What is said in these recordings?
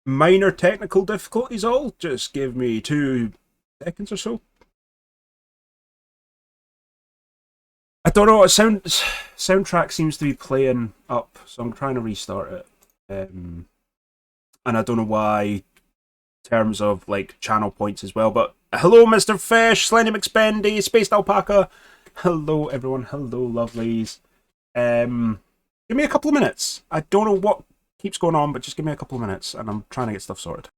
minor technical difficulties all. Just give me 2 seconds or so. I don't know what soundtrack seems to be playing up, so I'm trying to restart it. And I don't know why, in terms of like channel points as well. But hello, Mr. Fish, Slendy McSpendy, Spaced Alpaca. Hello, everyone. Hello, lovelies. Give me a couple of minutes. I don't know what keeps going on, but just give me a couple of minutes, and I'm trying to get stuff sorted.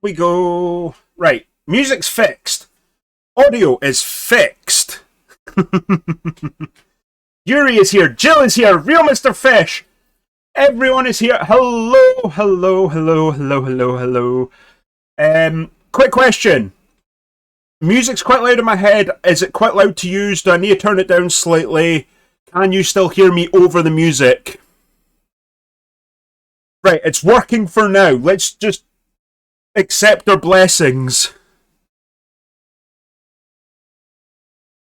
we go. Right, music's fixed. Audio is fixed. Yuri is here. Jill is here. Real Mr. Fish. Everyone is here. Hello, hello, hello, hello, hello, hello. Quick question. Music's quite loud in my head. Is it quite loud to use? Do I need to turn it down slightly? Can you still hear me over the music? Right, it's working for now. Let's just accept our blessings.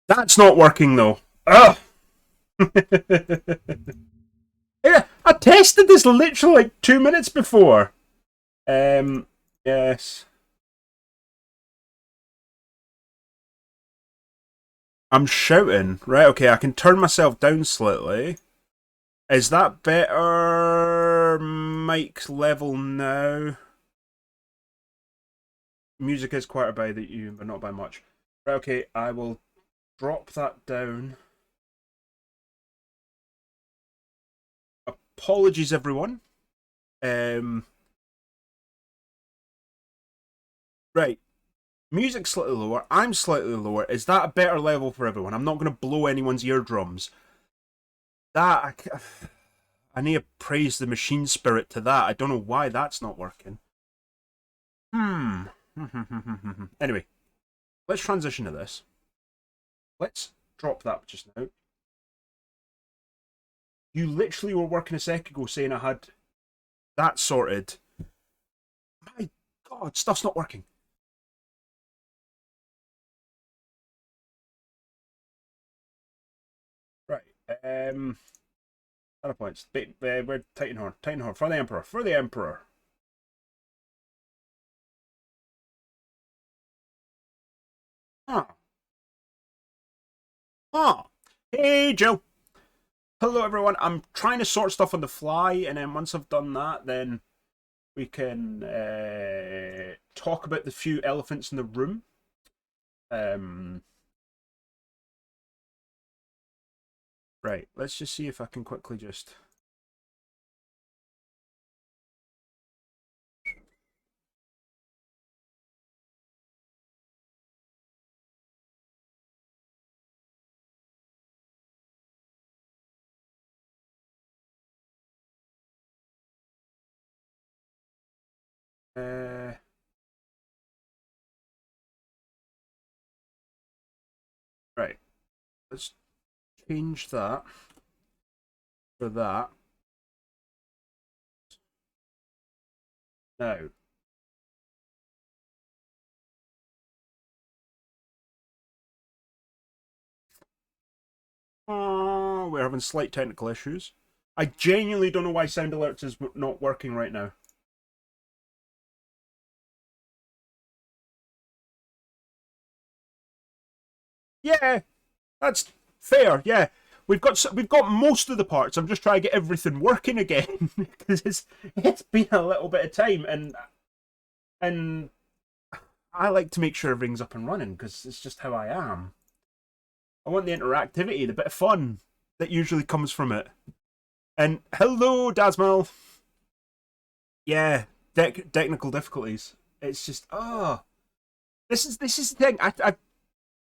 That's not working though. Ugh. Yeah, I tested this literally like 2 minutes before. Yes. I'm shouting. Right, okay, I can turn myself down slightly. Is that better? Mic level now. Music is quieter by you, but not by much. Right, okay, I will drop that down. Apologies, everyone. Right. Music's slightly lower. I'm slightly lower. Is that a better level for everyone? I'm not going to blow anyone's eardrums. That... I need to praise the machine spirit to that. I don't know why that's not working. Anyway, let's transition to this. Let's drop that just now. You literally were working a sec ago saying I had that sorted. My God, stuff's not working. Right. Other points. We're Titanhorn. Titanhorn for the Emperor. For the Emperor. Huh. Huh. Hey, Jill. Hello, everyone. I'm trying to sort stuff on the fly, and then once I've done that, then we can talk about the few elephants in the room. Right. Let's just see if I can quickly just... Right. Let's change that for that. Now. Oh, we're having slight technical issues. I genuinely don't know why Sound Alerts is not working right now. Yeah, that's fair. Yeah, we've got most of the parts. I'm just trying to get everything working again because it's been a little bit of time, and I like to make sure everything's up and running because it's just how I am. I want the interactivity, the bit of fun that usually comes from it. And hello, Dasmal. Yeah, technical difficulties. It's just this is the thing. I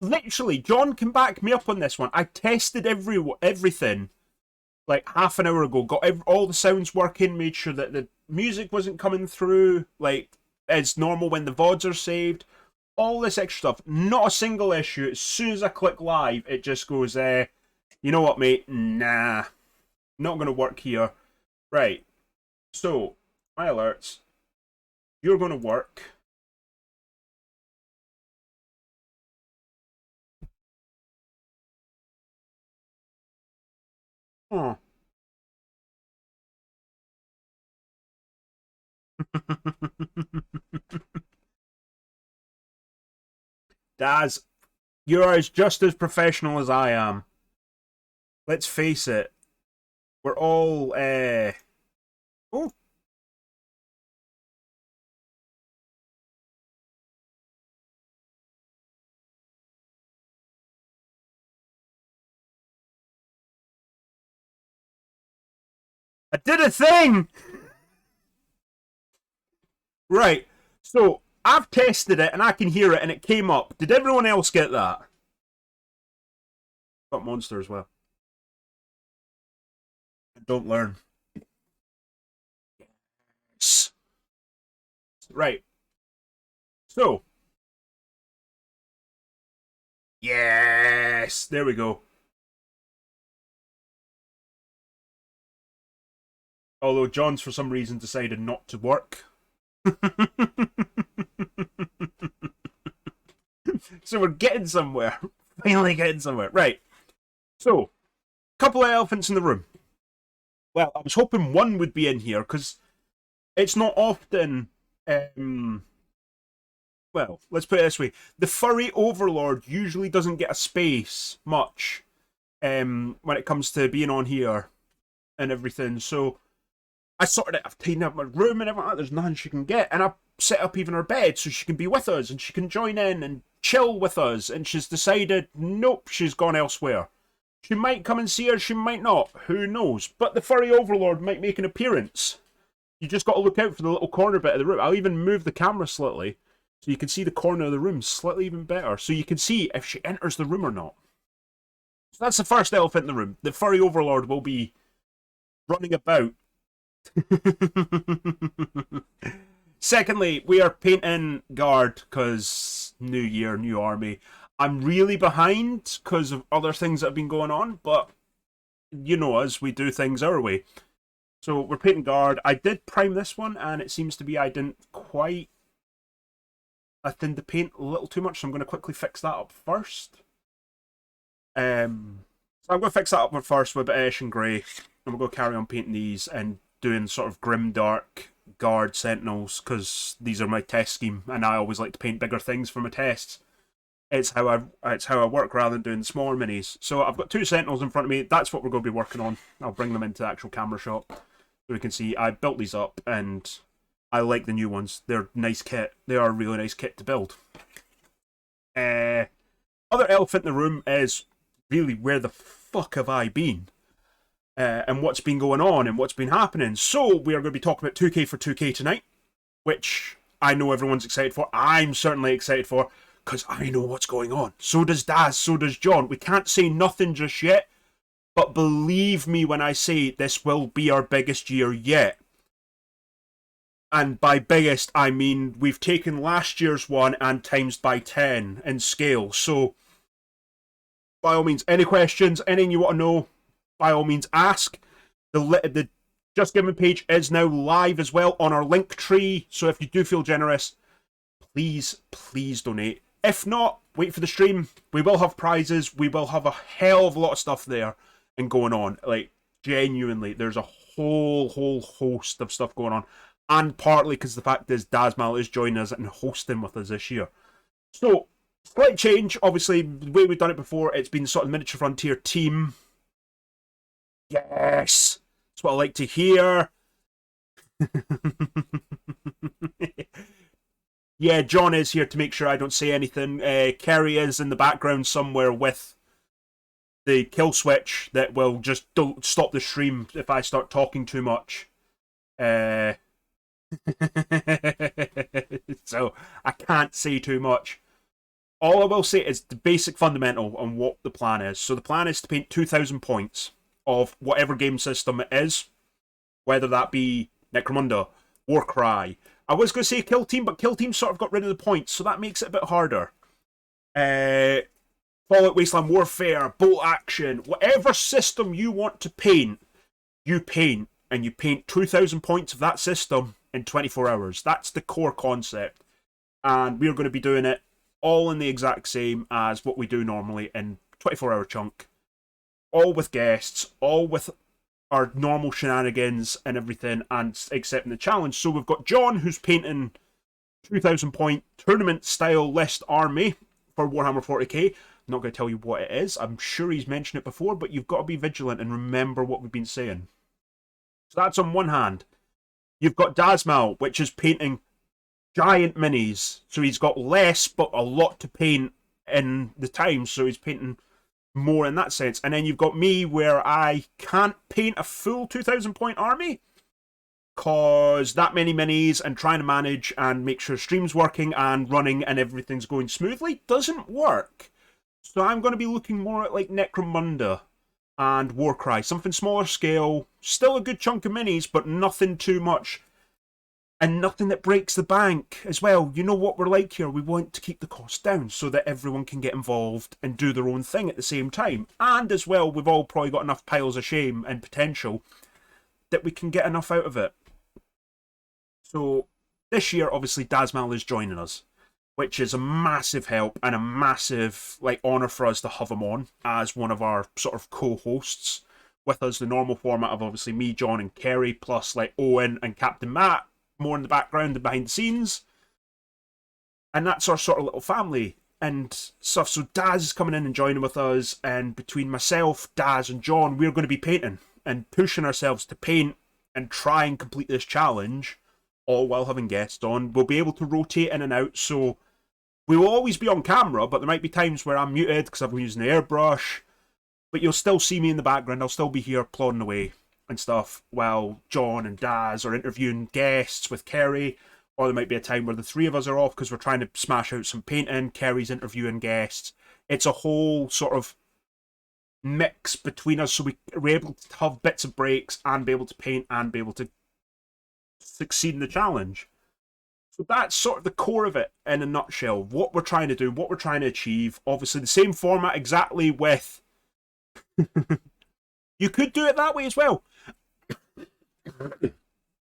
literally, John can back me up on this one. I tested everything like half an hour ago. Got all the sounds working. Made sure that the music wasn't coming through like as normal when the VODs are saved. All this extra stuff. Not a single issue. As soon as I click live, it just goes, you know what, mate? Nah, not gonna work here. Right. So my alerts. You're gonna work. Oh. Daz, you're just as professional as I am. Let's face it. We're all oh. I did a thing! Right. So I've tested it and I can hear it and it came up. Did everyone else get that? Got Monster as well. Don't learn. Yes. Right. So. Yes. There we go. Although John's for some reason decided not to work. So we're getting somewhere. Finally getting somewhere. Right. So, couple of elephants in the room. Well, I was hoping one would be in here, because it's not often... well, let's put it this way. The furry overlord usually doesn't get a space much when it comes to being on here and everything. So, I sorted it. I've tidied up my room and everything. There's nothing she can get. And I set up even her bed so she can be with us and she can join in and chill with us. And she's decided, nope, she's gone elsewhere. She might come and see her, she might not. Who knows? But the furry overlord might make an appearance. You just got to look out for the little corner bit of the room. I'll even move the camera slightly so you can see the corner of the room slightly even better. So you can see if she enters the room or not. So that's the first elephant in the room. The furry overlord will be running about. Secondly, we are painting guard because new year, new army. I'm really behind because of other things that have been going on, but you know us, we do things our way. So we're painting guard. I did prime this one, and it seems to be I thinned the paint a little too much, so I'm going to quickly fix that up first. So I'm going to fix that up first with a bit of Ash and Grey, and we'll go carry on painting these and doing sort of grimdark guard sentinels, because these are my test scheme, and I always like to paint bigger things for my tests. It's how I work rather than doing the smaller minis. So I've got 2 sentinels in front of me. That's what we're going to be working on. I'll bring them into the actual camera shot so we can see. I built these up and I like the new ones. They're nice kit. They are a really nice kit to build. Other elephant in the room is really where the fuck have I been? And what's been going on and what's been happening. So we are going to be talking about 2K for 2K tonight, which I know everyone's excited for. I'm certainly excited for, because I know what's going on. So does Daz, so does John. We can't say nothing just yet, but believe me when I say this will be our biggest year yet. And by biggest, I mean we've taken last year's one and times by 10 in scale. So, by all means, any questions, anything you want to know, by all means ask. The Just Giving page is now live as well on our link tree. So if you do feel generous, please donate. If not, wait for the stream. We will have prizes. We will have a hell of a lot of stuff there and going on. Like, genuinely, there's a whole host of stuff going on. And partly because the fact is Dazmal is joining us and hosting with us this year. So, slight change. Obviously, the way we've done it before, it's been sort of Miniature Frontier team. Yes! That's what I like to hear. Yeah, John is here to make sure I don't say anything. Kerry is in the background somewhere with the kill switch that will just don't stop the stream if I start talking too much. So I can't say too much. All I will say is the basic fundamental on what the plan is. So the plan is to paint 2,000 points of whatever game system it is, whether that be Necromunda, Warcry. I was going to say Kill Team, but Kill Team sort of got rid of the points, so that makes it a bit harder. Fallout Wasteland Warfare, Bolt Action, whatever system you want to paint, you paint, and you paint 2,000 points of that system in 24 hours. That's the core concept. And we're going to be doing it all in the exact same as what we do normally in 24-hour chunk. All with guests, all with our normal shenanigans and everything, and accepting the challenge. So we've got John, who's painting 2,000 point tournament style list army for Warhammer 40k. I'm not going to tell you what it is. I'm sure he's mentioned it before, but you've got to be vigilant and remember what we've been saying. So that's on one hand. You've got Dazmal, which is painting giant minis. So he's got less, but a lot to paint in the time. So he's painting more in that sense. And then you've got me, where I can't paint a full 2,000 point army, Cause that many minis and trying to manage and make sure stream's working and running and everything's going smoothly doesn't work. So I'm going to be looking more at like Necromunda and Warcry, something smaller scale, still a good chunk of minis, but nothing too much, and nothing that breaks the bank as well. You know what we're like here. We want to keep the cost down so that everyone can get involved and do their own thing at the same time. And as well, we've all probably got enough piles of shame and potential that we can get enough out of it. So this year, obviously, Dazmal is joining us, which is a massive help and a massive honour for us to have him on as one of our sort of co-hosts with us. The normal format of obviously me, John, and Kerry, plus Owen and Captain Matt, more in the background and behind the scenes. And that's our sort of little family and stuff. So Daz is coming in and joining with us, and between myself, Daz, and John, we're going to be painting and pushing ourselves to paint and try and complete this challenge, all while having guests on. We'll be able to rotate in and out, so we will always be on camera, but there might be times where I'm muted because I'm using the airbrush, but you'll still see me in the background. I'll still be here plodding away and stuff while John and Daz are interviewing guests with Kerry, or there might be a time where the three of us are off because we're trying to smash out some painting, Kerry's interviewing guests. It's a whole sort of mix between us, so we're able to have bits of breaks and be able to paint and be able to succeed in the challenge. So that's sort of the core of it in a nutshell. What we're trying to do, what we're trying to achieve. Obviously, the same format exactly with. You could do it that way as well.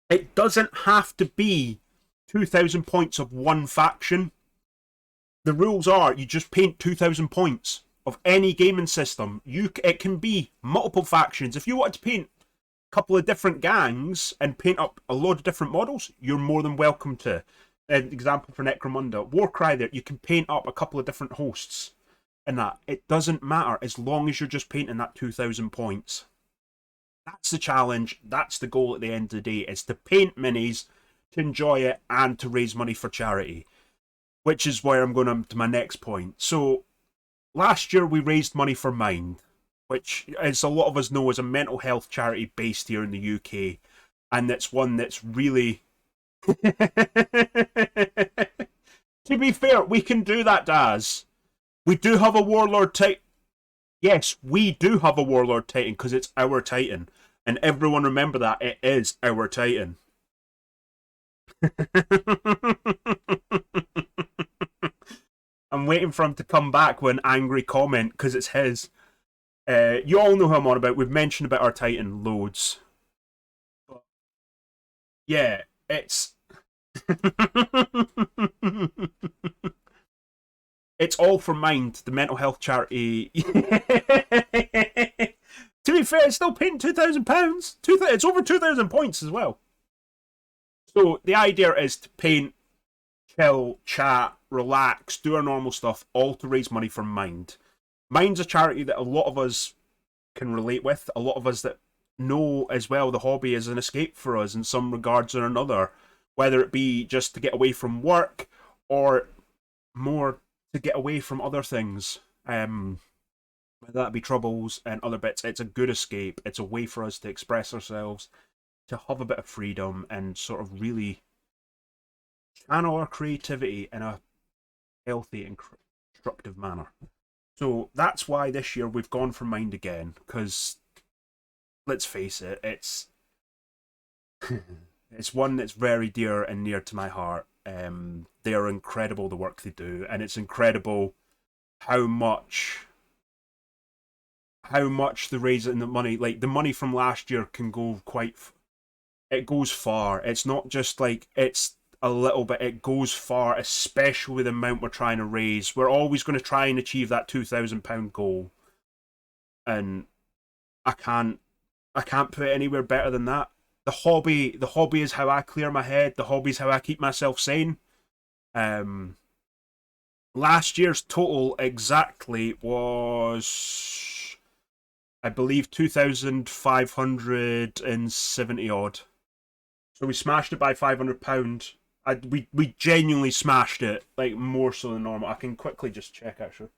It doesn't have to be 2,000 points of one faction. The rules are you just paint 2,000 points of any gaming system. It can be multiple factions. If you wanted to paint couple of different gangs and paint up a load of different models, you're more than welcome to. An example for Necromunda, Warcry, there you can paint up a couple of different hosts, and that it doesn't matter as long as you're just painting that 2,000 points. That's the challenge. That's the goal at the end of the day: is to paint minis, to enjoy it, and to raise money for charity. Which is where I'm going to my next point. So last year we raised money for Mind, which, as a lot of us know, is a mental health charity based here in the UK, and it's one that's really. To be fair, we can do that, Daz. We do have a Warlord Titan. Yes, we do have a Warlord Titan because it's our Titan, and everyone remember that it is our Titan. I'm waiting for him to come back with an angry comment because it's his. You all know who I'm on about. We've mentioned about our Titan loads. But yeah, it's. It's all for Mind, the mental health charity. To be fair, it's still paying £2,000. It's over 2,000 points as well. So the idea is to paint, chill, chat, relax, do our normal stuff, all to raise money for Mind. Mind's a charity that a lot of us can relate with. A lot of us that know as well the hobby is an escape for us in some regards or another, whether it be just to get away from work or more to get away from other things. Whether that be troubles and other bits, it's a good escape. It's a way for us to express ourselves, to have a bit of freedom, and sort of really channel our creativity in a healthy and constructive manner. So that's why this year we've gone for Mind again, because let's face it, it's it's one that's very dear and near to my heart. They are incredible, the work they do, and it's incredible how much the raising the money, like the money from last year, can go it goes far. It's not just it's a little bit, it goes far, especially with the amount we're trying to raise. We're always going to try and achieve that £2,000 goal, and I can't put it anywhere better than that. The hobby is how I clear my head. The hobby is how I keep myself sane. Last year's total exactly was, I believe, 2,570 odd. So we smashed it by £500. We genuinely smashed it, more so than normal. I can quickly just check actually.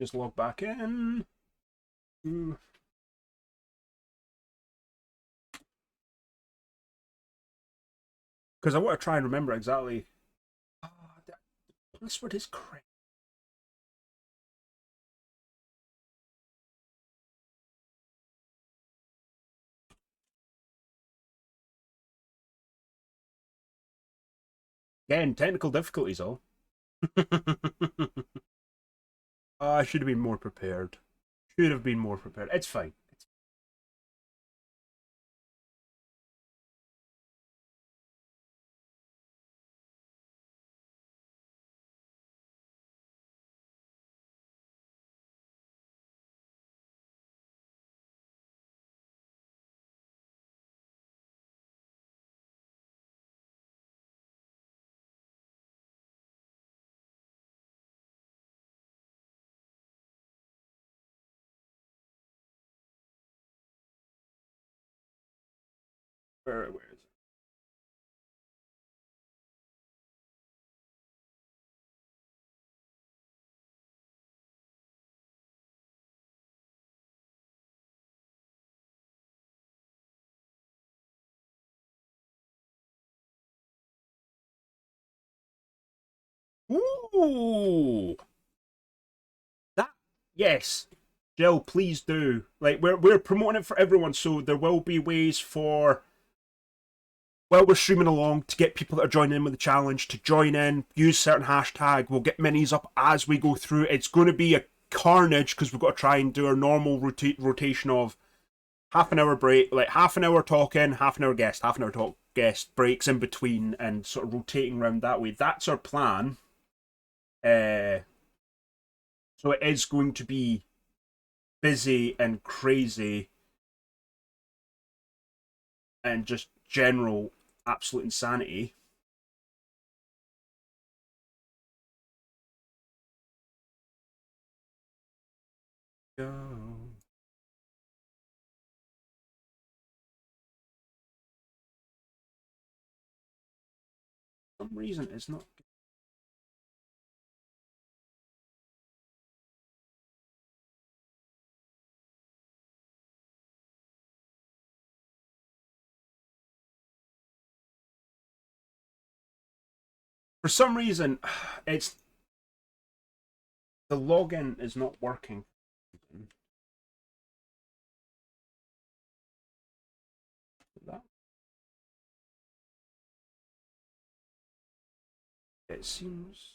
Just log back in. Because I want to try and remember exactly. Oh, the password is correct. Again, technical difficulties, all. I should have been more prepared. Should have been more prepared. It's fine. Where is it? Ooh, that yes, Jill, please do. Like we're promoting it for everyone, so there will be ways for while we're streaming along to get people that are joining in with the challenge to join in, use certain hashtag. We'll get minis up as we go through. It's going to be a carnage because we've got to try and do our normal rotation of half an hour break, like half an hour talking, half an hour guest, half an hour talk guest breaks in between, and sort of rotating around that way. That's our plan. So it is going to be busy and crazy and just general absolute insanity. Go. For some reason it's not. For some reason, it's the login is not working. That it seems.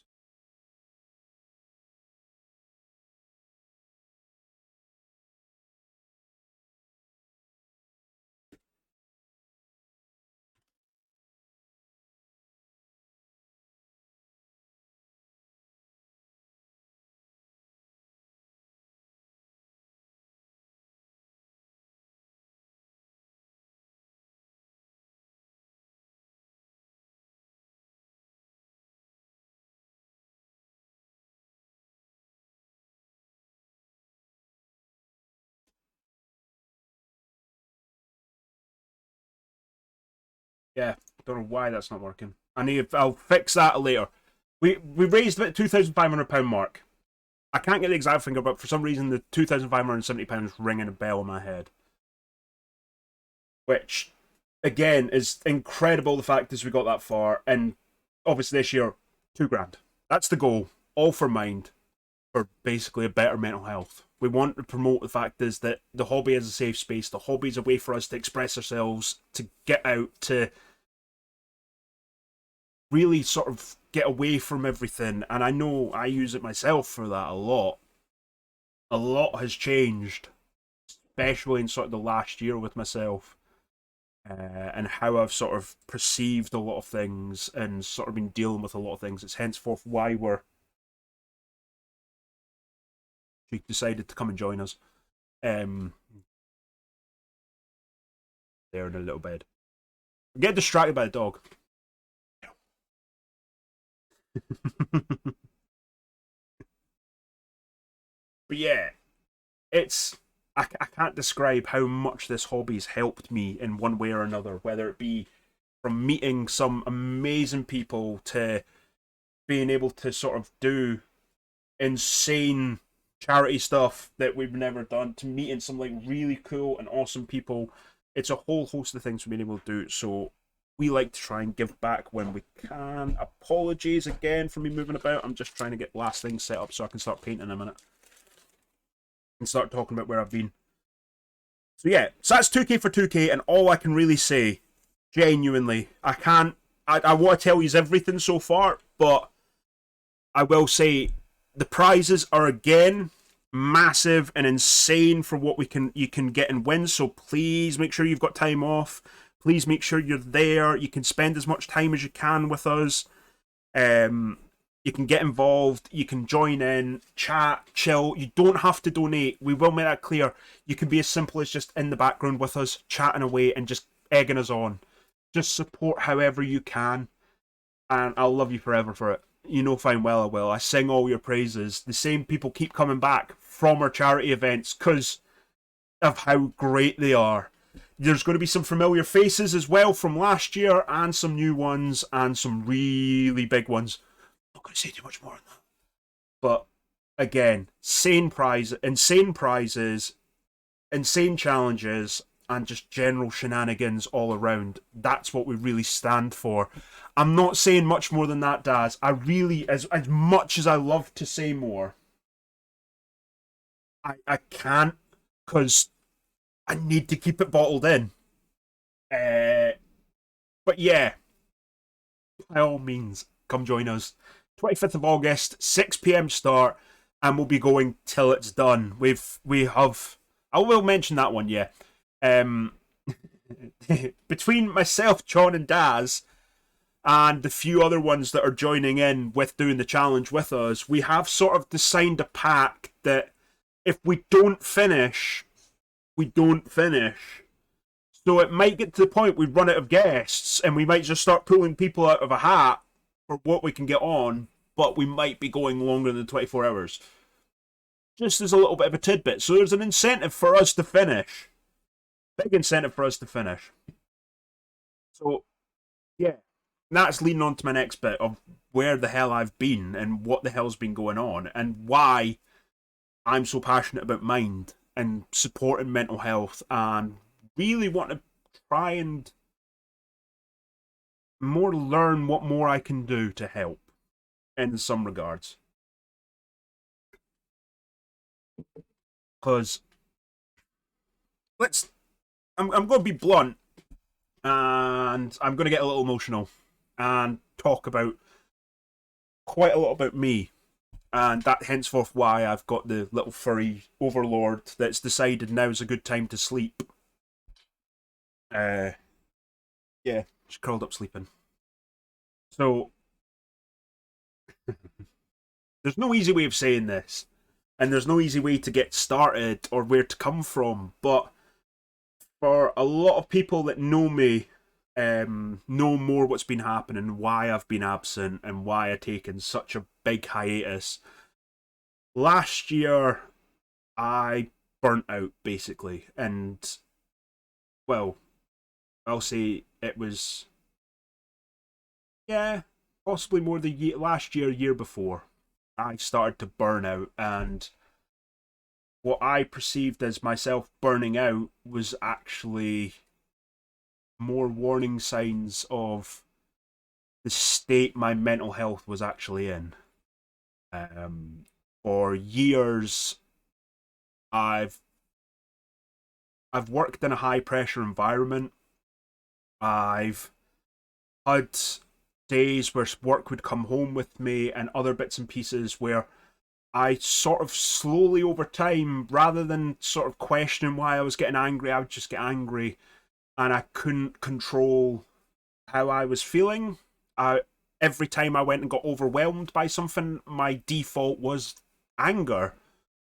Yeah, don't know why that's not working. I'll fix that later. We raised about £2,500 mark. I can't get the exact figure, but for some reason the £2,570 ringing a bell in my head. Which, again, is incredible. The fact is we got that far, and obviously this year, £2,000. That's the goal. All for mind, for basically a better mental health. We want to promote the fact is that the hobby is a safe space. The hobby is a way for us to express ourselves, to get out, to really sort of get away from everything. And I know I use it myself for that a lot. A lot has changed, especially in sort of the last year with myself. And how I've sort of perceived a lot of things and sort of been dealing with a lot of things. It's henceforth why she decided to come and join us. Um, there in a little bed. Get distracted by the dog. But yeah, it's I can't describe how much this hobby's helped me in one way or another, whether it be from meeting some amazing people to being able to sort of do insane charity stuff that we've never done, to meeting some like really cool and awesome people. It's a whole host of things we've been able to do. So we like to try and give back when we can. Apologies again for me moving about. I'm just trying to get last things set up so I can start painting in a minute and start talking about where I've been. So yeah, so that's 2K for 2K, and all I can really say, genuinely, I can't. I want to tell you everything so far, but I will say the prizes are again massive and insane for what you can get and win. So please make sure you've got time off. Please make sure you're there. You can spend as much time as you can with us. You can get involved. You can join in, chat, chill. You don't have to donate. We will make that clear. You can be as simple as just in the background with us, chatting away and just egging us on. Just support however you can, and I'll love you forever for it. You know fine well I will. I sing all your praises. The same people keep coming back from our charity events because of how great they are. There's going to be some familiar faces as well from last year, and some new ones, and some really big ones. I'm not going to say too much more on that. But again, insane prizes, insane challenges, and just general shenanigans all around. That's what we really stand for. I'm not saying much more than that, Daz. I really, as much as I love to say more, I can't, because I need to keep it bottled in. But yeah, by all means, come join us. 25th of August, 6 p.m. start, and we'll be going till it's done. We have. I will mention that one, yeah. Between myself, John, and Daz, and the few other ones that are joining in with doing the challenge with us, we have sort of signed a pact that if we don't finish, we don't finish. So it might get to the point we run out of guests and we might just start pulling people out of a hat for what we can get on, but we might be going longer than 24 hours. Just as a little bit of a tidbit. So there's an incentive for us to finish. Big incentive for us to finish. So, yeah. That's leading on to my next bit of where the hell I've been and what the hell's been going on and why I'm so passionate about mind and supporting mental health and really want to try and more learn what more I can do to help in some regards. Because I'm going to be blunt, and I'm going to get a little emotional and talk about quite a lot about me, and that henceforth why I've got the little furry overlord that's decided now's a good time to sleep. Yeah, she's curled up sleeping. So there's no easy way of saying this, and there's no easy way to get started or where to come from, but for a lot of people that know me, know more what's been happening, why I've been absent, and why I've taken such a big hiatus. Last year, I burnt out basically, and well, I'll say it was, yeah, possibly more the last year before. I started to burn out, and what I perceived as myself burning out was actually more warning signs of the state my mental health was actually in. For years, I've I've worked in a high pressure environment. I've had days where work would come home with me and other bits and pieces where I sort of slowly over time, rather than sort of questioning why I was getting angry, I would just get angry and I couldn't control how I was feeling. Every time I went and got overwhelmed by something, my default was anger.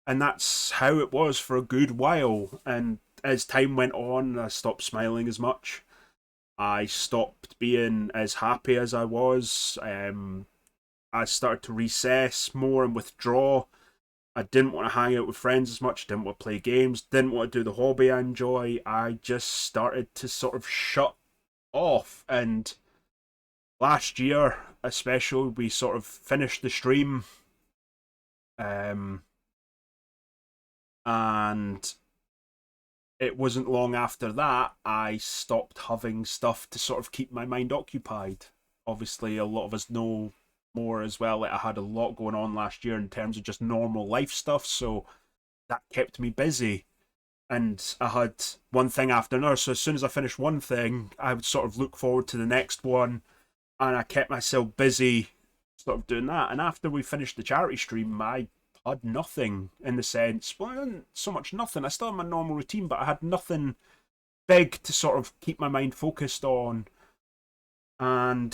And that's how it was for a good while. And as time went on, I stopped smiling as much. I stopped being as happy as I was. I started to recess more and withdraw. I didn't want to hang out with friends as much, didn't want to play games, didn't want to do the hobby I enjoy. I just started to sort of shut off. And last year, especially, we sort of finished the stream. And it wasn't long after that I stopped having stuff to sort of keep my mind occupied. Obviously, a lot of us know more as well. Like, I had a lot going on last year in terms of just normal life stuff, so that kept me busy. And I had one thing after another. So as soon as I finished one thing, I would sort of look forward to the next one, and I kept myself busy, sort of doing that. And after we finished the charity stream, I had nothing in the sense. Well, not so much nothing. I still had my normal routine, but I had nothing big to sort of keep my mind focused on and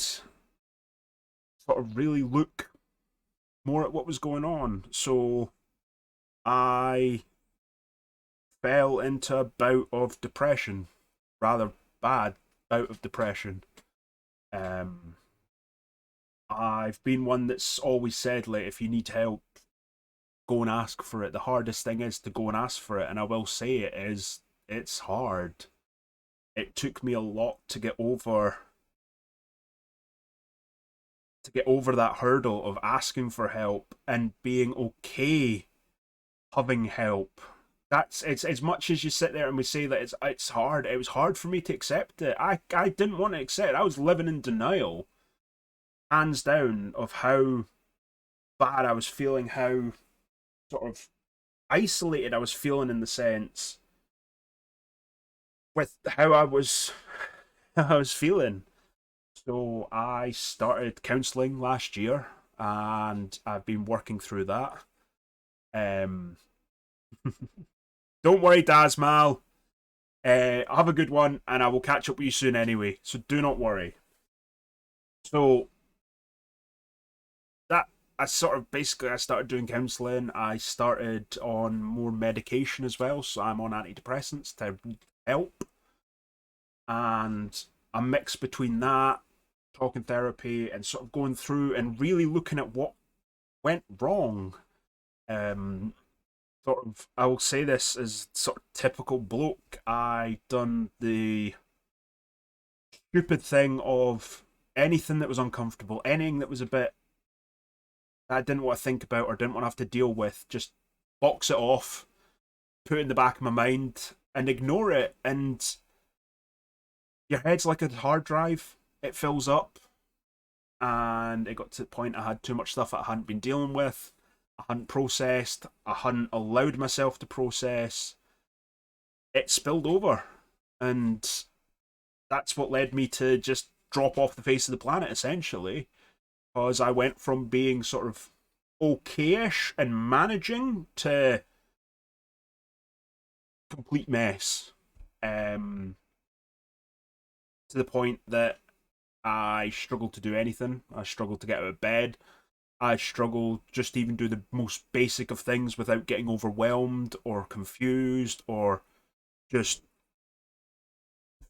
sort of really look more at what was going on. So I fell into a bout of depression, rather bad bout of depression. Um, I've been one that's always said, like, if you need help, go and ask for it. The hardest thing is to go and ask for it, and I will say it's hard. It took me a lot to get over that hurdle of asking for help and being okay having help. That's it's as much as you sit there and we say that it's hard. It was hard for me to accept it. I didn't want to accept it. I was living in denial, hands down, of how bad I was feeling, how sort of isolated I was feeling in the sense with how I was how I was feeling. So I started counselling last year, and I've been working through that. Um, don't worry, Dazmal. Have a good one, and I will catch up with you soon anyway. So do not worry. So that I sort of basically I started doing counselling. I started on more medication as well, so I'm on antidepressants to help, and a mix between that, talking therapy, and sort of going through and really looking at what went wrong. Um, Sort of, I will say this as sort of typical bloke. I done the stupid thing of anything that was uncomfortable, anything that was a bit that I didn't want to think about or didn't want to have to deal with, just box it off, put it in the back of my mind, and ignore it. And your head's like a hard drive; it fills up, and it got to the point I had too much stuff that I hadn't been dealing with. I hadn't processed. I hadn't allowed myself to process. It spilled over, and that's what led me to just drop off the face of the planet essentially, because I went from being sort of okayish and managing to complete mess. Um, to the point that I struggled to do anything. I struggled to get out of bed. I struggled just to even do the most basic of things without getting overwhelmed or confused or just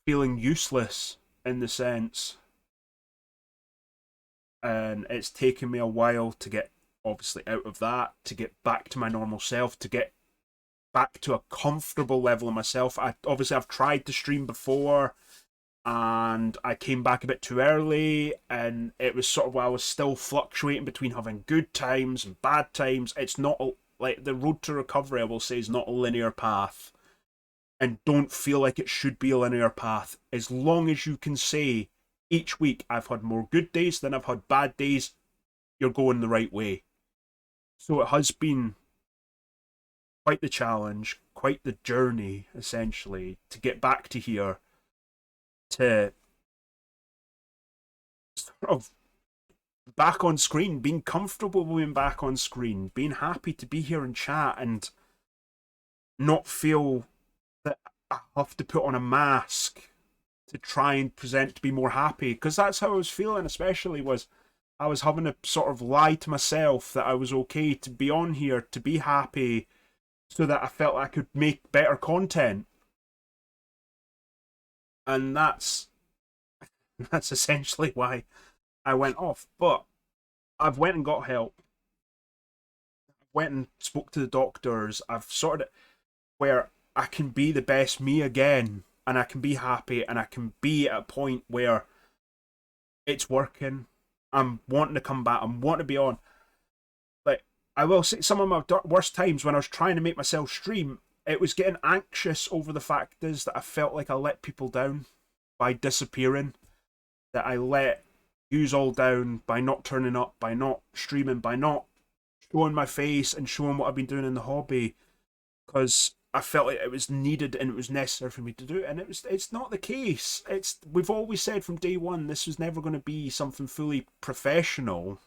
feeling useless in the sense. And it's taken me a while to get obviously out of that, to get back to my normal self, to get back to a comfortable level of myself. I've tried to stream before, and I came back a bit too early, and it was sort of while I was still fluctuating between having good times and bad times. It's not like the road to recovery, I will say, is not a linear path, and don't feel like it should be a linear path. As long as you can say each week I've had more good days than I've had bad days, you're going the right way. So it has been quite the challenge, quite the journey, essentially, to get back to here, to sort of back on screen, being comfortable being back on screen, being happy to be here and chat and not feel that I have to put on a mask to try and present to be more happy. Because that's how I was feeling, especially was I was having to sort of lie to myself that I was okay to be on here, to be happy, so that I felt I could make better content. And that's essentially why I went off. But I've went and got help. Went and spoke to the doctors. I've sorted it where I can be the best me again, and I can be happy, and I can be at a point where it's working. I'm wanting to come back. I'm wanting to be on. Like, I will say some of my worst times when I was trying to make myself stream, it was getting anxious over the fact is that I felt like I let people down by disappearing, that I let yous all down by not turning up, by not streaming, by not showing my face and showing what I've been doing in the hobby, because I felt like it was needed and it was necessary for me to do it, and it's not the case. We've always said from day one this was never going to be something fully professional.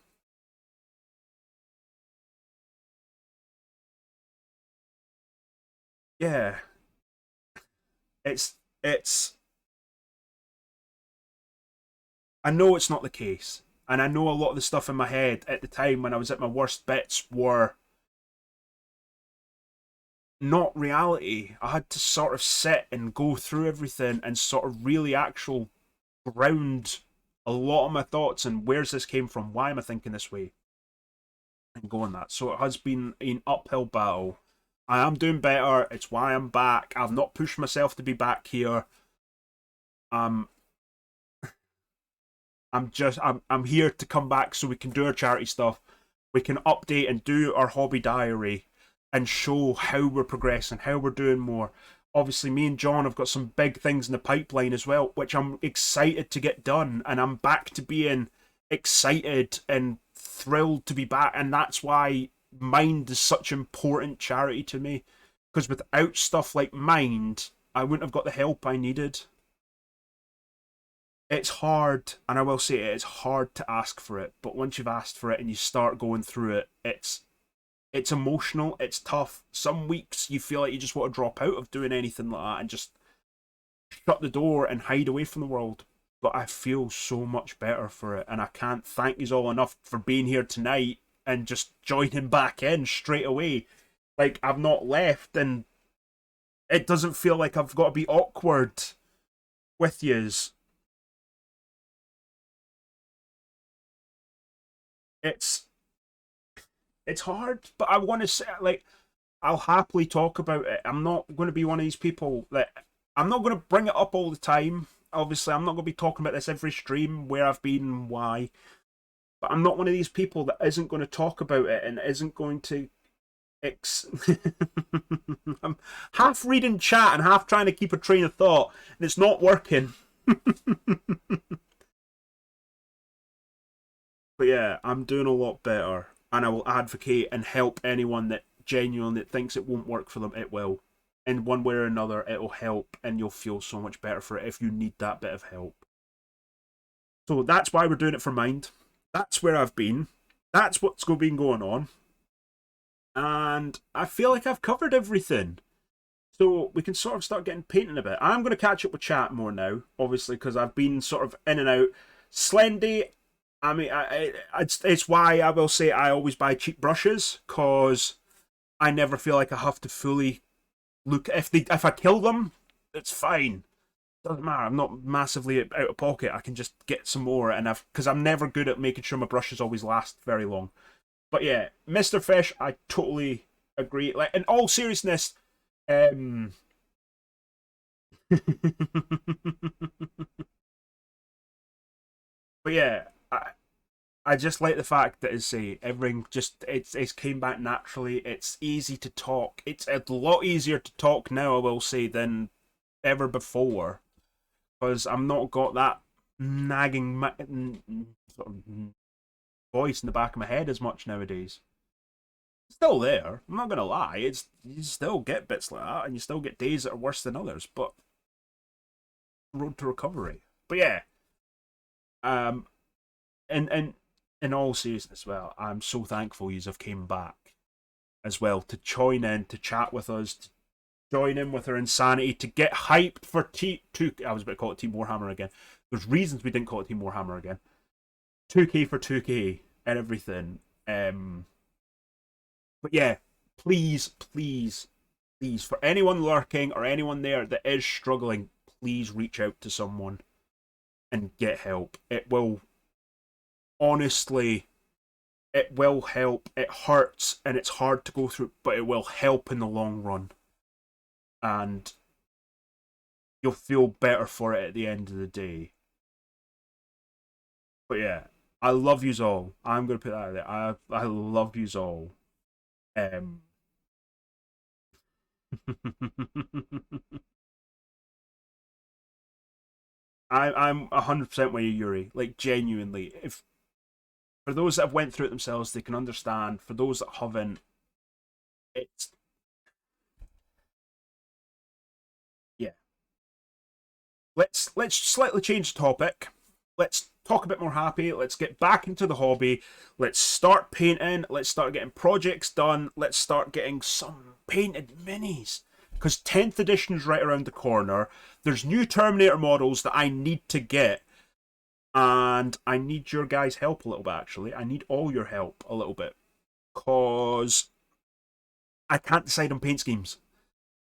Yeah, it's I know it's not the case. And I know a lot of the stuff in my head at the time when I was at my worst bits were not reality. I had to sort of sit and go through everything and sort of really actual ground a lot of my thoughts and where's this came from, why am I thinking this way, and go on that. So it has been an uphill battle. I am doing better. It's why I'm back. I've not pushed myself to be back here. Um, I'm here to come back so we can do our charity stuff. We can update and do our hobby diary and show how we're progressing, how we're doing more. Obviously, me and John have got some big things in the pipeline as well, which I'm excited to get done. And I'm back to being excited and thrilled to be back. And that's why Mind is such important charity to me. Because without stuff like Mind, I wouldn't have got the help I needed. It's hard, and I will say it's hard to ask for it, but once you've asked for it and you start going through it, it's emotional, it's tough. Some weeks you feel like you just want to drop out of doing anything like that and just shut the door and hide away from the world. But I feel so much better for it, and I can't thank you all enough for being here tonight and just joining back in straight away. Like I've not left, and it doesn't feel like I've got to be awkward with yous. It's it's hard, but I want to say like I'll happily talk about it. I'm not going to be one of these people that I'm not going to bring it up all the time. Obviously, I'm not going to be talking about this every stream where I've been and why. But I'm not one of these people that isn't going to talk about it and isn't going to. Ex- I'm half reading chat and half trying to keep a train of thought, and it's not working. But yeah, I'm doing a lot better, and I will advocate and help anyone that genuinely thinks it won't work for them. It will, in one way or another. It'll help, and you'll feel so much better for it if you need that bit of help. So that's why we're doing it for Mind. That's where I've been. That's what's been going on, and I feel like I've covered everything. So we can sort of start getting painting a bit. I'm going to catch up with chat more now, obviously, because I've been sort of in and out. Slendy, I mean, it's why I will say I always buy cheap brushes, because I never feel like I have to fully look. If I kill them, it's fine. Doesn't matter. I'm not massively out of pocket. I can just get some more, and because I'm never good at making sure my brushes always last very long. But yeah, Mr. Fish, I totally agree. Like in all seriousness, um, but yeah, I just like the fact that it's everything just it's came back naturally. It's easy to talk. It's a lot easier to talk now, I will say, than ever before, because I'm not got that nagging sort of voice in the back of my head as much nowadays. It's still there. I'm not gonna lie. It's you still get bits like that, and you still get days that are worse than others. But road to recovery. But yeah, um, and in all seriousness, well, I'm so thankful you have came back as well to join in, to chat with us, to join in with our insanity, to get hyped for T2. I was about to call it Team Warhammer again. There's reasons we didn't call it Team Warhammer again. 2K for 2K and everything. But yeah, please, please, please, for anyone lurking or anyone there that is struggling, please reach out to someone and get help. It will honestly, it will help. It hurts and it's hard to go through, but it will help in the long run. And you'll feel better for it at the end of the day. But yeah, I love yous all. I'm gonna put that out there. I love yous all. Um, I'm 100% with you, Yuri. Like genuinely, if for those that have went through it themselves, they can understand. For those that haven't, it's yeah. Let's slightly change the topic. Let's talk a bit more happy. Let's get back into the hobby. Let's start painting. Let's start getting projects done. Let's start getting some painted minis. Because 10th edition is right around the corner. There's new Terminator models that I need to get. And I need your guys' help a little bit, actually. I need all your help a little bit. Because I can't decide on paint schemes.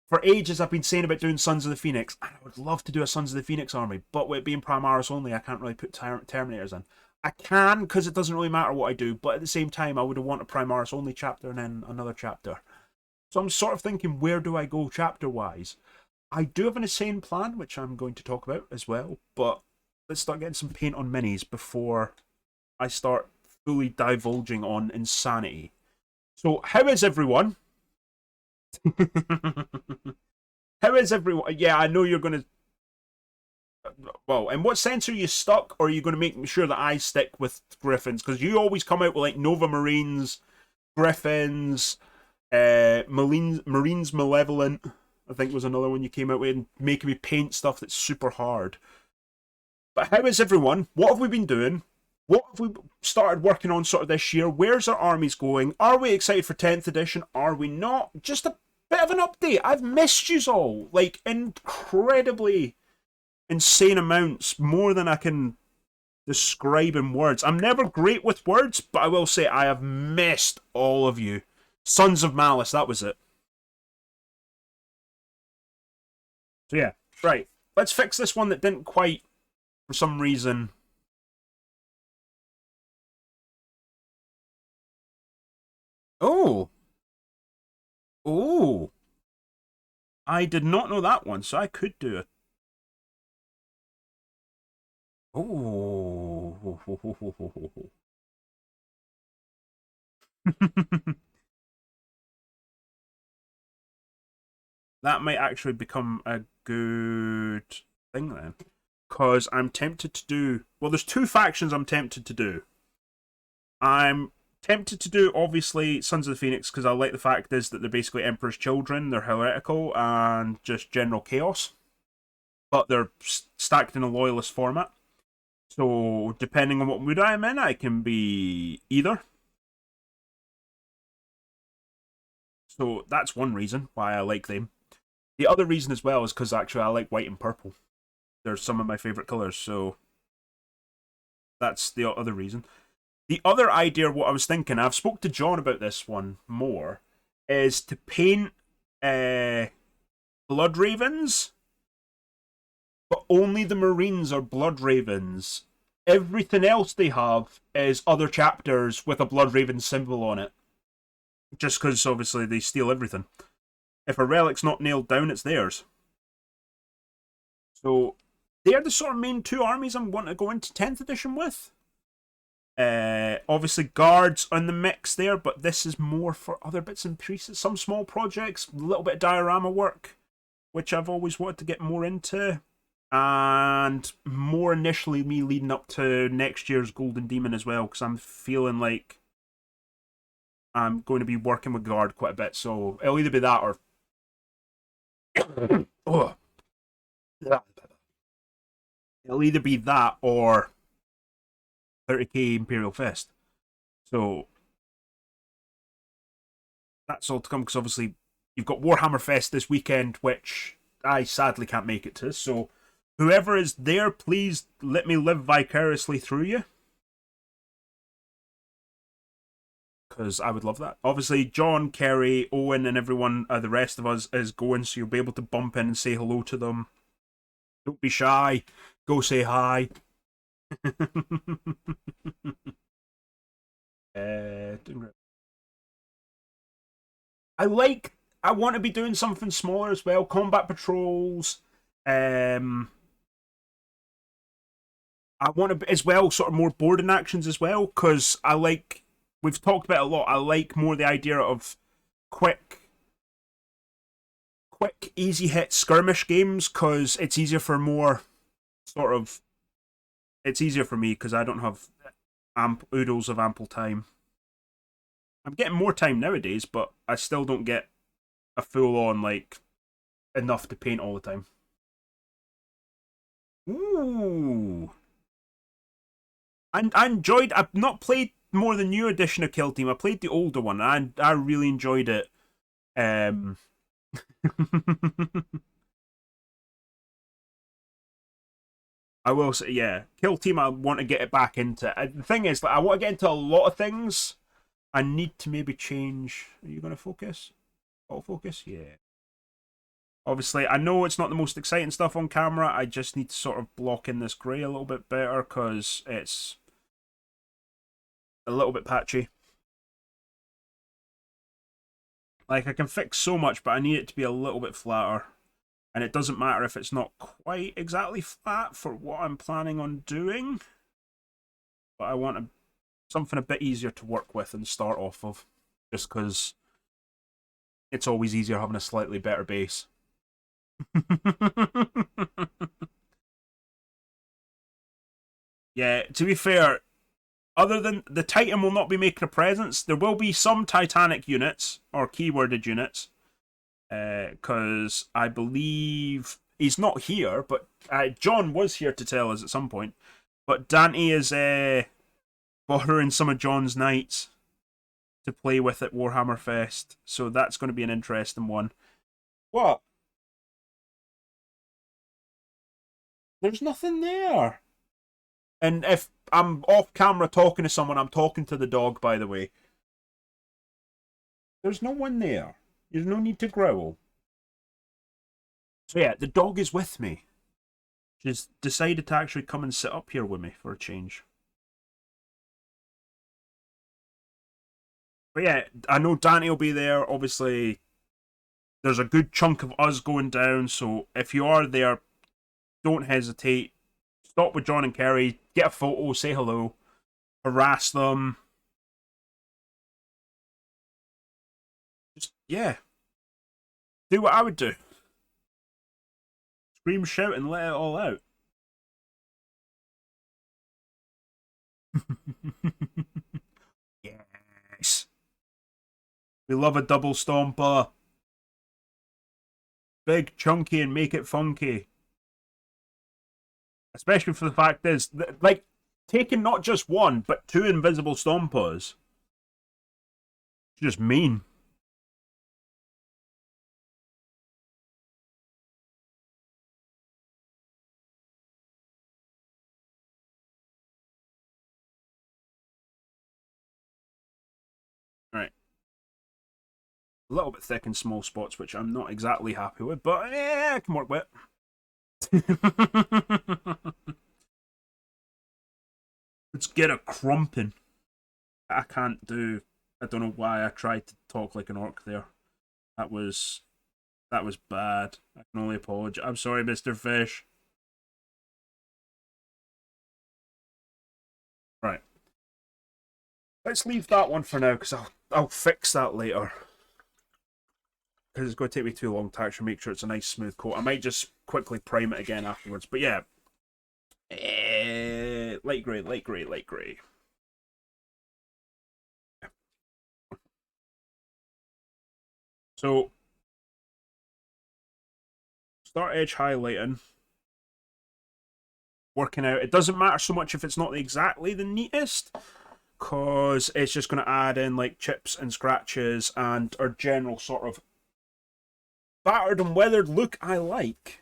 For ages, I've been saying about doing Sons of the Phoenix, and I would love to do a Sons of the Phoenix army, but with it being Primaris only, I can't really put Terminators in. I can, because it doesn't really matter what I do, but at the same time, I would want a Primaris only chapter and then another chapter. So I'm sort of thinking, where do I go chapter-wise? I do have an insane plan, which I'm going to talk about as well, but let's start getting some paint on minis before I start fully divulging on insanity. So, how is everyone? How is everyone? Yeah, I know you're going to. Well, in what sense are you stuck, or are you going to make sure that I stick with Griffins? Because you always come out with like Nova Marines, Griffins, Marines Malevolent, I think was another one you came out with, and making me paint stuff that's super hard. But how is everyone? What have we been doing? What have we started working on sort of this year? Where's our armies going? Are we excited for 10th edition? Are we not? Just a bit of an update. I've missed you all. Like, incredibly insane amounts. More than I can describe in words. I'm never great with words, but I will say I have missed all of you. Sons of Malice, that was it. So yeah, right. Let's fix this one that didn't quite, for some reason. Oh. Oh. I did not know that one, so I could do it. Oh. That might actually become a good thing then. Because I'm tempted to do. Well, there's two factions I'm tempted to do. I'm tempted to do, obviously, Sons of the Phoenix, because I like the fact is that they're basically Emperor's children, they're heretical, and just general chaos. But they're stacked in a loyalist format. So, depending on what mood I'm in, I can be either. So, that's one reason why I like them. The other reason as well is because actually I like white and purple. They're some of my favourite colours, so that's the other reason. The other idea, what I was thinking, I've spoke to John about this one more, is to paint Blood Ravens, but only the Marines are Blood Ravens. Everything else they have is other chapters with a Blood Raven symbol on it. Just because, obviously, they steal everything. If a relic's not nailed down, it's theirs. So, they're the sort of main two armies I'm wanting to go into 10th edition with. Obviously, guards on the mix there, but this is more for other bits and pieces. Some small projects, a little bit of diorama work, which I've always wanted to get more into. And more initially, me leading up to next year's Golden Demon as well, because I'm feeling like I'm going to be working with guard quite a bit. So it'll either be that or. Oh. It'll either be that or 30k Imperial Fest. So that's all to come because obviously you've got Warhammer Fest this weekend, which I sadly can't make it to. So whoever is there, please let me live vicariously through you. Because I would love that. Obviously, John, Kerry, Owen, and everyone, the rest of us, is going, so you'll be able to bump in and say hello to them. Don't be shy. Go say hi. I like. I want to be doing something smaller as well. Combat patrols. I want to as well, sort of more boarding actions as well, because I like. We've talked about it a lot. I like more the idea of quick, easy hit skirmish games because it's easier for more sort of. It's easier for me because I don't have oodles of ample time. I'm getting more time nowadays, but I still don't get a full on like enough to paint all the time. Ooh. And I enjoyed. I've not played more the new edition of Kill Team. I played the older one, and I really enjoyed it. I will say, yeah, Kill Team. I want to get it back into. The thing is, like, I want to get into a lot of things. I need to maybe change. Are you going to focus? Autofocus? Yeah. Obviously, I know it's not the most exciting stuff on camera. I just need to sort of block in this grey a little bit better because it's a little bit patchy. Like, I can fix so much, but I need it to be a little bit flatter. And it doesn't matter if it's not quite exactly flat for what I'm planning on doing. But I want something a bit easier to work with and start off of. Just because it's always easier having a slightly better base. Yeah, to be fair, other than the Titan will not be making a presence, there will be some Titanic units, or keyworded units. Because I believe he's not here, but John was here to tell us at some point. But Dante is borrowing some of John's knights to play with at Warhammer Fest, so that's going to be an interesting one. What? There's nothing there. And if I'm off camera talking to someone, I'm talking to the dog, by the way. There's no one there. There's no need to growl. So yeah, the dog is with me. She's decided to actually come and sit up here with me for a change. But yeah, I know Dante will be there. Obviously, there's a good chunk of us going down, so if you are there, don't hesitate. Stop with John and Kerry, get a photo, say hello, harass them. Just, yeah. Do what I would do. Scream, shout, and let it all out. Yes. We love a double stomper. Big, chunky, and make it funky. Especially for the fact is, like, taking not just one, but two invisible stompers. It's just mean. Right. A little bit thick in small spots, which I'm not exactly happy with, but yeah, I can work with it. Let's get a crumping. I can't do. I don't know why I tried to talk like an orc there. That was bad. I can only apologize. I'm sorry, Mr. Fish. Right. Let's leave that one for now because I'll fix that later. Because it's going to take me too long to actually make sure it's a nice smooth coat. I might just quickly prime it again afterwards. But yeah. Light grey, light grey, light grey. So, start edge highlighting. Working out. It doesn't matter so much if it's not exactly the neatest, because it's just going to add in like chips and scratches and our general sort of battered and weathered look I like.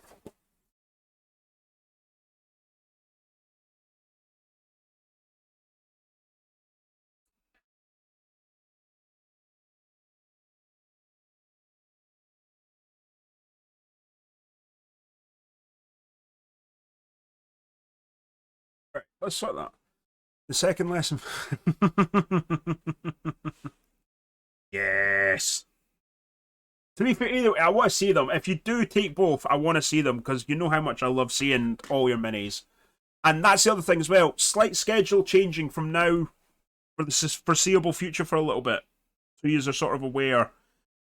Right, let's sort that. The second lesson. Yes. To be fair, either way, I want to see them. If you do take both, I want to see them because you know how much I love seeing all your minis. And that's the other thing as well. Slight schedule changing from now for the foreseeable future for a little bit. So you are sort of aware.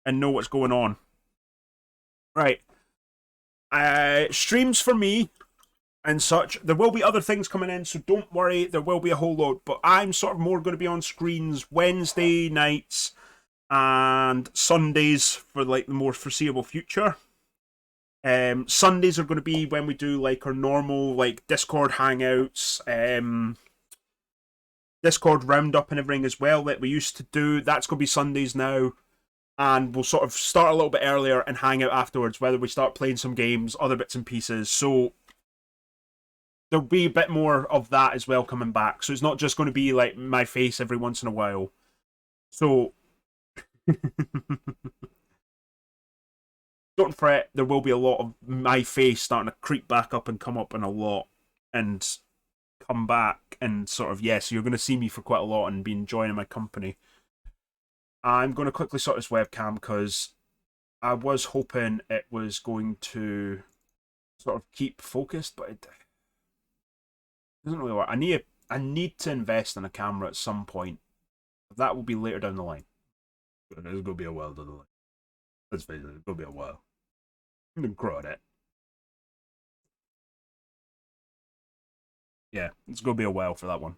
and know what's going on. Right. Streams for me and such. There will be other things coming in, so don't worry. There will be a whole load, but I'm sort of more going to be on screens Wednesday nights and Sundays for like the more foreseeable future. Sundays are going to be when we do like our normal like Discord hangouts, Discord roundup and everything as well that we used to do. That's going to be Sundays now, and we'll sort of start a little bit earlier and hang out afterwards. Whether we start playing some games, other bits and pieces. So there'll be a bit more of that as well coming back. So it's not just going to be like my face every once in a while. So don't fret, there will be a lot of my face starting to creep back up and come up in a lot and come back and sort of, yes, you're going to see me for quite a lot and be enjoying my company. I'm going to quickly sort this webcam because I was hoping it was going to sort of keep focused, but it doesn't really work. I need to invest in a camera at some point. That will be later down the line. It's going to be a while down the line. Let's face it, it's going to be a while. I'm going to grow at it. Yeah, it's going to be a while for that one.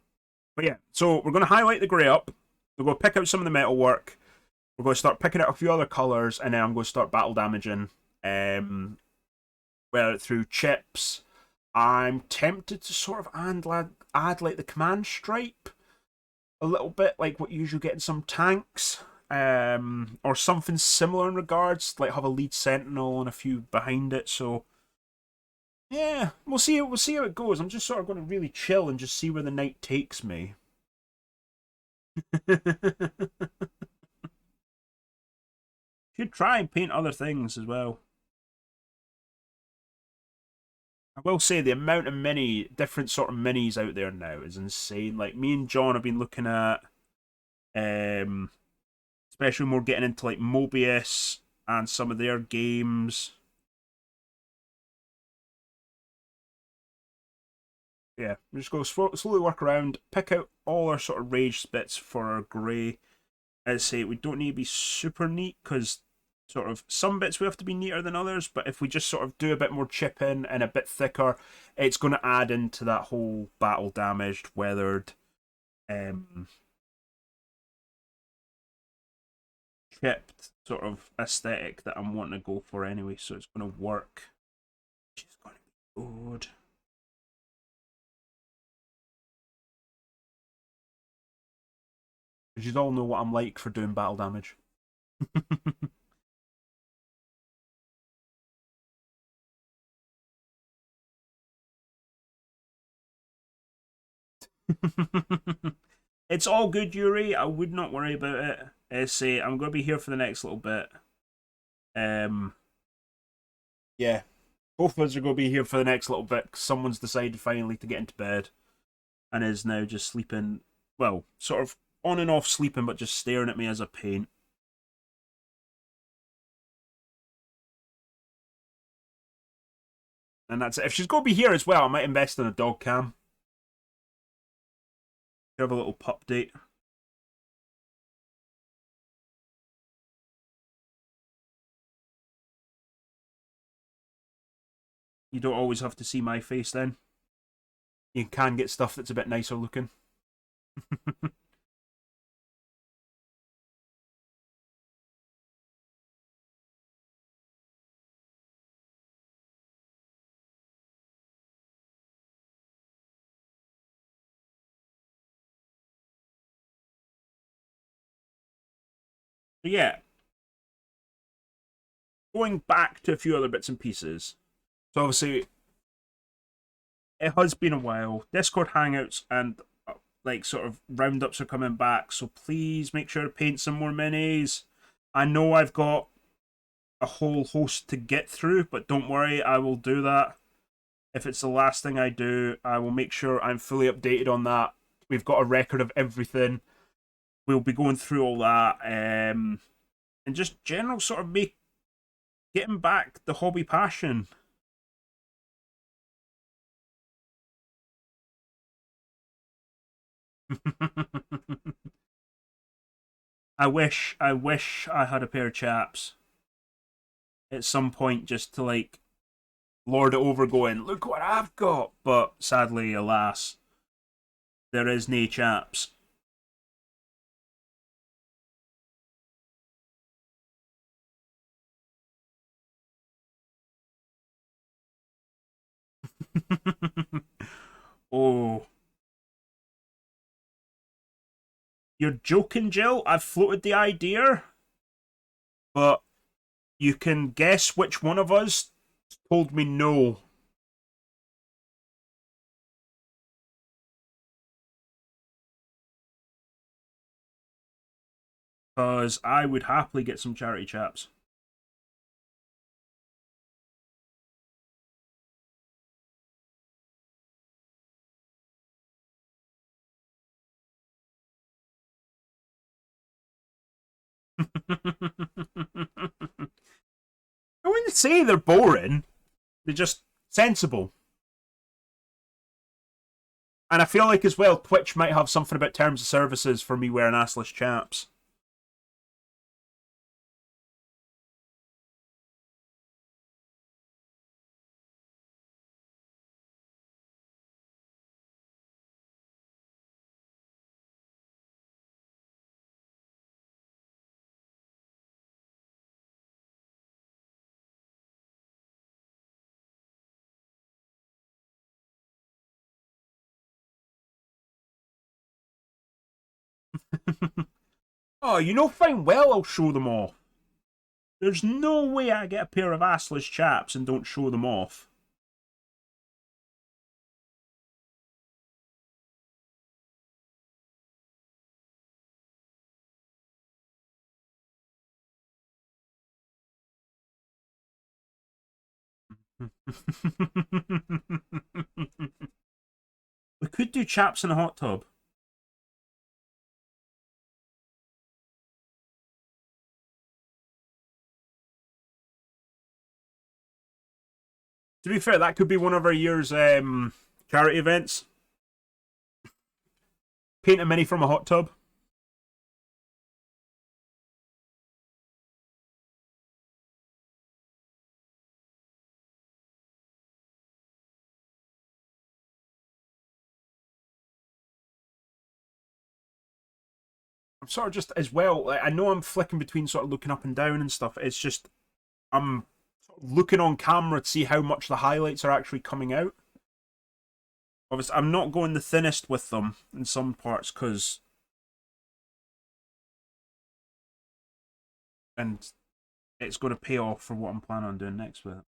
But yeah, so we're going to highlight the grey up. We're going to pick out some of the metal work. We're going to start picking out a few other colours, and then I'm going to start battle damaging. Whether through chips. I'm tempted to sort of add like the command stripe a little bit, like what you usually get in some tanks. Or something similar in regards, like have a lead sentinel and a few behind it. So yeah, we'll see how it goes. I'm just sort of going to really chill and just see where the night takes me. Should try and paint other things as well. I will say the amount of different sort of minis out there now is insane. Like me and John have been looking at, especially when we're getting into like Mobius and some of their games. Yeah, we just go slowly work around, pick out all our sort of rage bits for our grey. As I say, we don't need to be super neat because sort of some bits we have to be neater than others, but if we just sort of do a bit more chipping and a bit thicker, it's going to add into that whole battle damaged, weathered, chipped sort of aesthetic that I'm wanting to go for anyway, so it's going to work. Which is going to be good. Because you all know what I'm like for doing battle damage. It's all good, Yuri. I would not worry about it. Say I'm going to be here for the next little bit. Yeah, both of us are going to be here for the next little bit. Someone's decided finally to get into bed, and is now just sleeping. Well, sort of on and off sleeping, but just staring at me as I paint. And that's it. If she's going to be here as well, I might invest in a dog cam. Have a little pup date. You don't always have to see my face then. You can get stuff that's a bit nicer looking. So yeah, going back to a few other bits and pieces. So obviously, it has been a while. Discord Hangouts and like sort of roundups are coming back. So please make sure to paint some more minis. I know I've got a whole host to get through, but don't worry, I will do that. If it's the last thing I do, I will make sure I'm fully updated on that. We've got a record of everything. We'll be going through all that, and just general sort of getting back the hobby passion. I wish I had a pair of chaps at some point just to like lord it over, going, look what I've got. But sadly, alas, there is nae chaps. Oh, you're joking, Jill? I've floated the idea, but you can guess which one of us told me no. Because I would happily get some charity chaps. I wouldn't say they're boring. They're just sensible. And I feel like as well, Twitch might have something about terms of services for me wearing assless chaps. Oh, you know fine well I'll show them off. There's no way I get a pair of assless chaps and don't show them off. We could do chaps in a hot tub. To be fair, that could be one of our year's charity events. Paint a mini from a hot tub. I'm sort of just as well. Like, I know I'm flicking between sort of looking up and down and stuff. It's just I'm looking on camera to see how much the highlights are actually coming out. Obviously, I'm not going the thinnest with them in some parts because, and it's going to pay off for what I'm planning on doing next with it.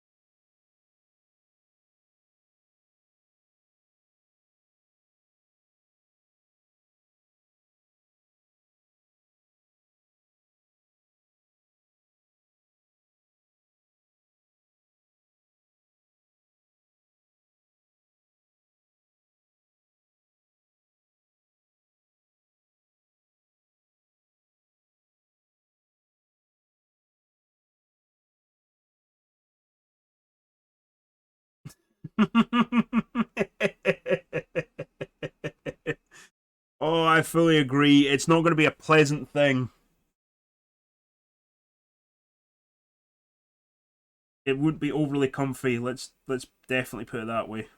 Oh, I fully agree. It's not going to be a pleasant thing. It would be overly comfy. Let's definitely put it that way.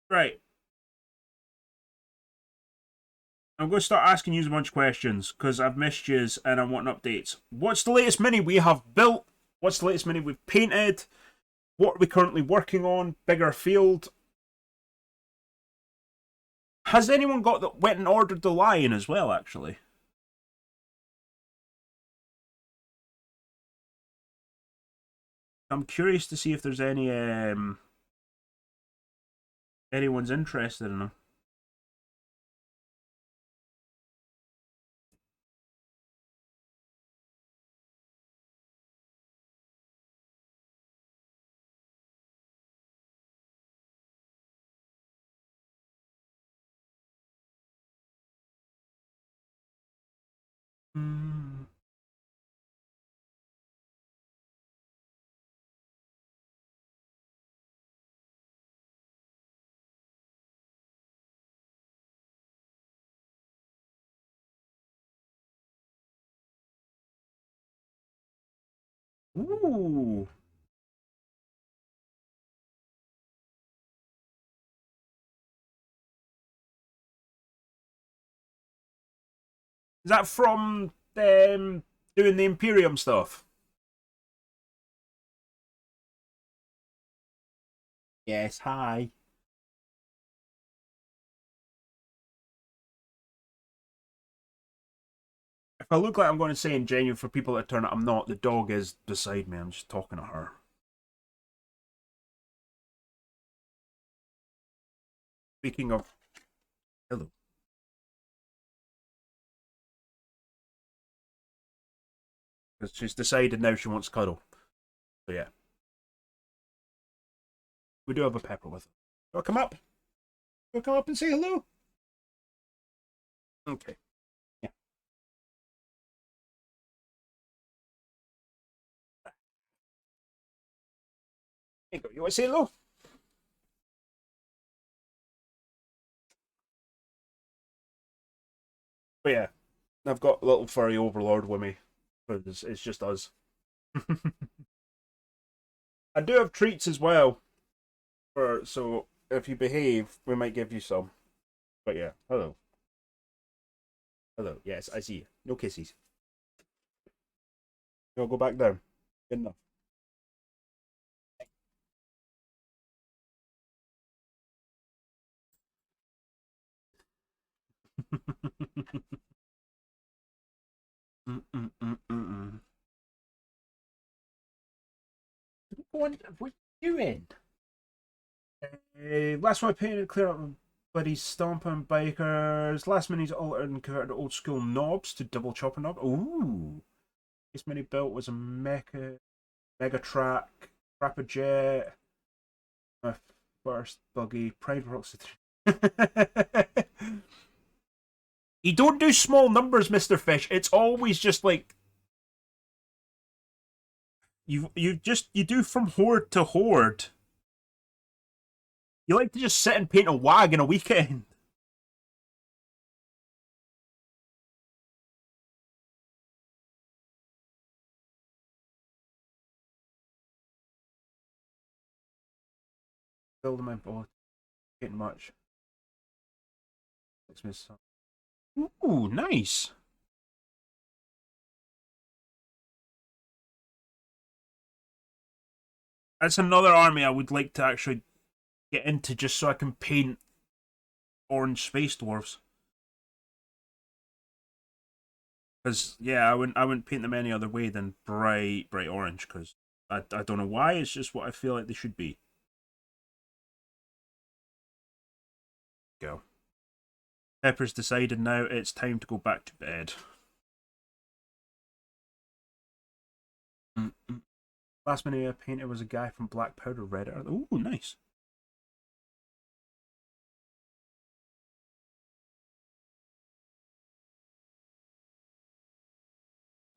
Right. I'm going to start asking you a bunch of questions because I've missed yous and I'm wanting updates. What's the latest mini we have built? What's the latest mini we've painted? What are we currently working on? Bigger field. Has anyone got that went and ordered the lion as well, actually? I'm curious to see if there's anyone's interested in them. Mm. Ooh. Is that from doing the Imperium stuff? Yes, hi. If I look like I'm going to say ingenuine for people that turn up, I'm not. The dog is beside me. I'm just talking to her. Speaking of, hello. Because she's decided now she wants cuddle. So yeah, we do have a pepper with her. Do I come up? Do I come up and say hello? Okay. Yeah. Here you go. You want to say hello? But yeah, I've got a little furry overlord with me. But it's just us. I do have treats as well. So if you behave, we might give you some. But yeah, hello. Hello. Yes, I see you. No kisses. You'll go back down. Good enough. Mm-mm-mm-mm-mm. What are you doing? Last one I painted, clear up buddy's stomping bikers. Last minute he's altered and converted old school knobs to double chopper knob. Ooh. This mini built was a Mega Track, Rapid Jet, my first buggy, Pride Rocks. You don't do small numbers, Mr. Fish. It's always just like you do from horde to horde. You like to just sit and paint a wag in a weekend. Building my boat, getting much. Ooh, nice. That's another army I would like to actually get into just so I can paint orange space dwarves. Because yeah, I wouldn't paint them any other way than bright orange. Because I don't know why. It's just what I feel like they should be. Go. Pepper's decided now it's time to go back to bed. Mm-mm. Last minute I painted was a guy from Black Powder Red. Ooh, nice.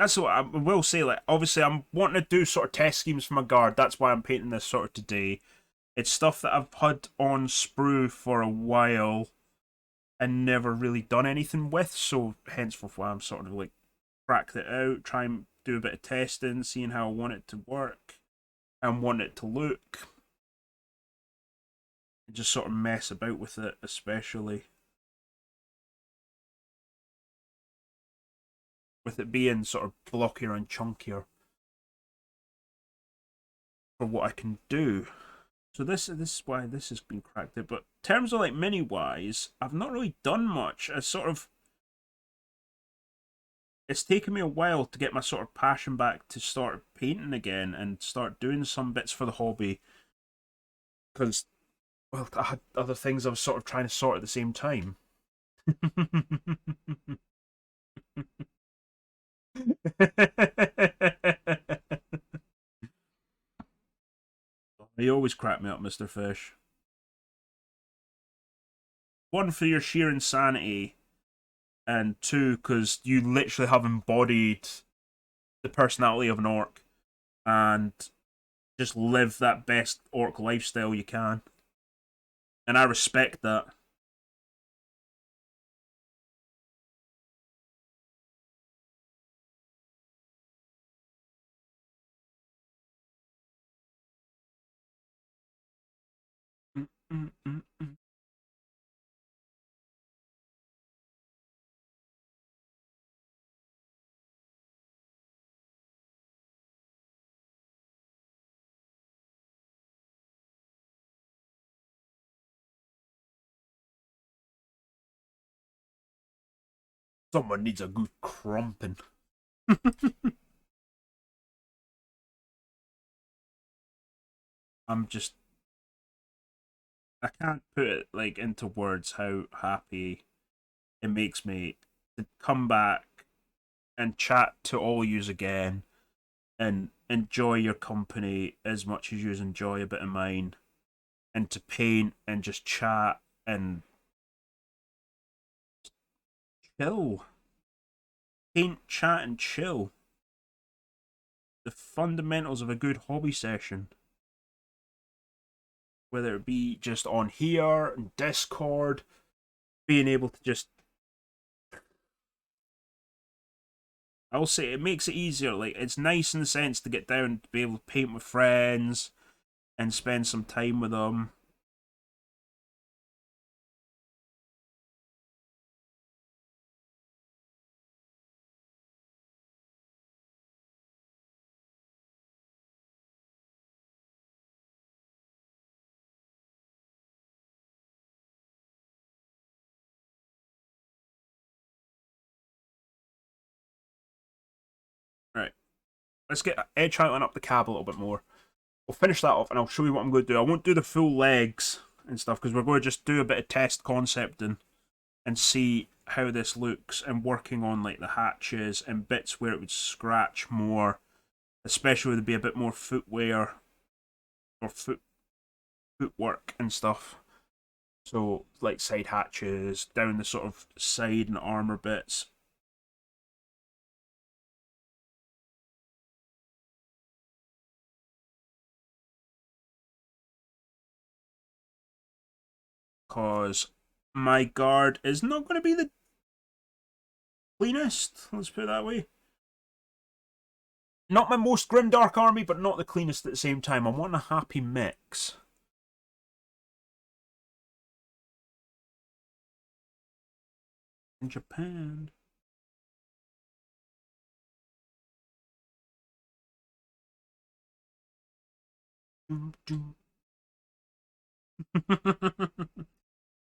That's what I will say. Like, obviously, I'm wanting to do sort of test schemes for my guard. That's why I'm painting this sort of today. It's stuff that I've had on sprue for a while and never really done anything with. So, hence, why I'm sort of like crack it out, try and do a bit of testing, seeing how I want it to work and want it to look, and just sort of mess about with it, especially with it being sort of blockier and chunkier for what I can do. So this is why this has been cracked out. But in terms of like mini wise, I've not really done much. I sort of it's taken me a while to get my sort of passion back to start painting again and start doing some bits for the hobby because well I had other things I was sort of trying to sort at the same time. You always crack me up, Mr. Fish. One for your sheer insanity, and two, because you literally have embodied the personality of an orc and just live that best orc lifestyle you can. And I respect that. Mm, mm, mm, mm. Someone needs a good crumping. I'm just, I can't put it like into words how happy it makes me to come back and chat to all yous again and enjoy your company as much as yous enjoy a bit of mine, and to paint and just chat and chill. Paint, chat, and chill. The fundamentals of a good hobby session. Whether it be just on here, and Discord, being able to just, I'll say it makes it easier. Like, it's nice in the sense to get down to be able to paint with friends and spend some time with them. Right, let's get edge outline up the cab a little bit more. We'll finish that off and I'll show you what I'm going to do. I won't do the full legs and stuff because we're going to just do a bit of test concepting and see how this looks, and working on like the hatches and bits where it would scratch more, especially where there'd be a bit more footwear or footwork and stuff. So like side hatches, down the sort of side and armor bits. Cause my guard is not going to be the cleanest. Let's put it that way. Not my most grimdark army, but not the cleanest at the same time. I want a happy mix. In Japan.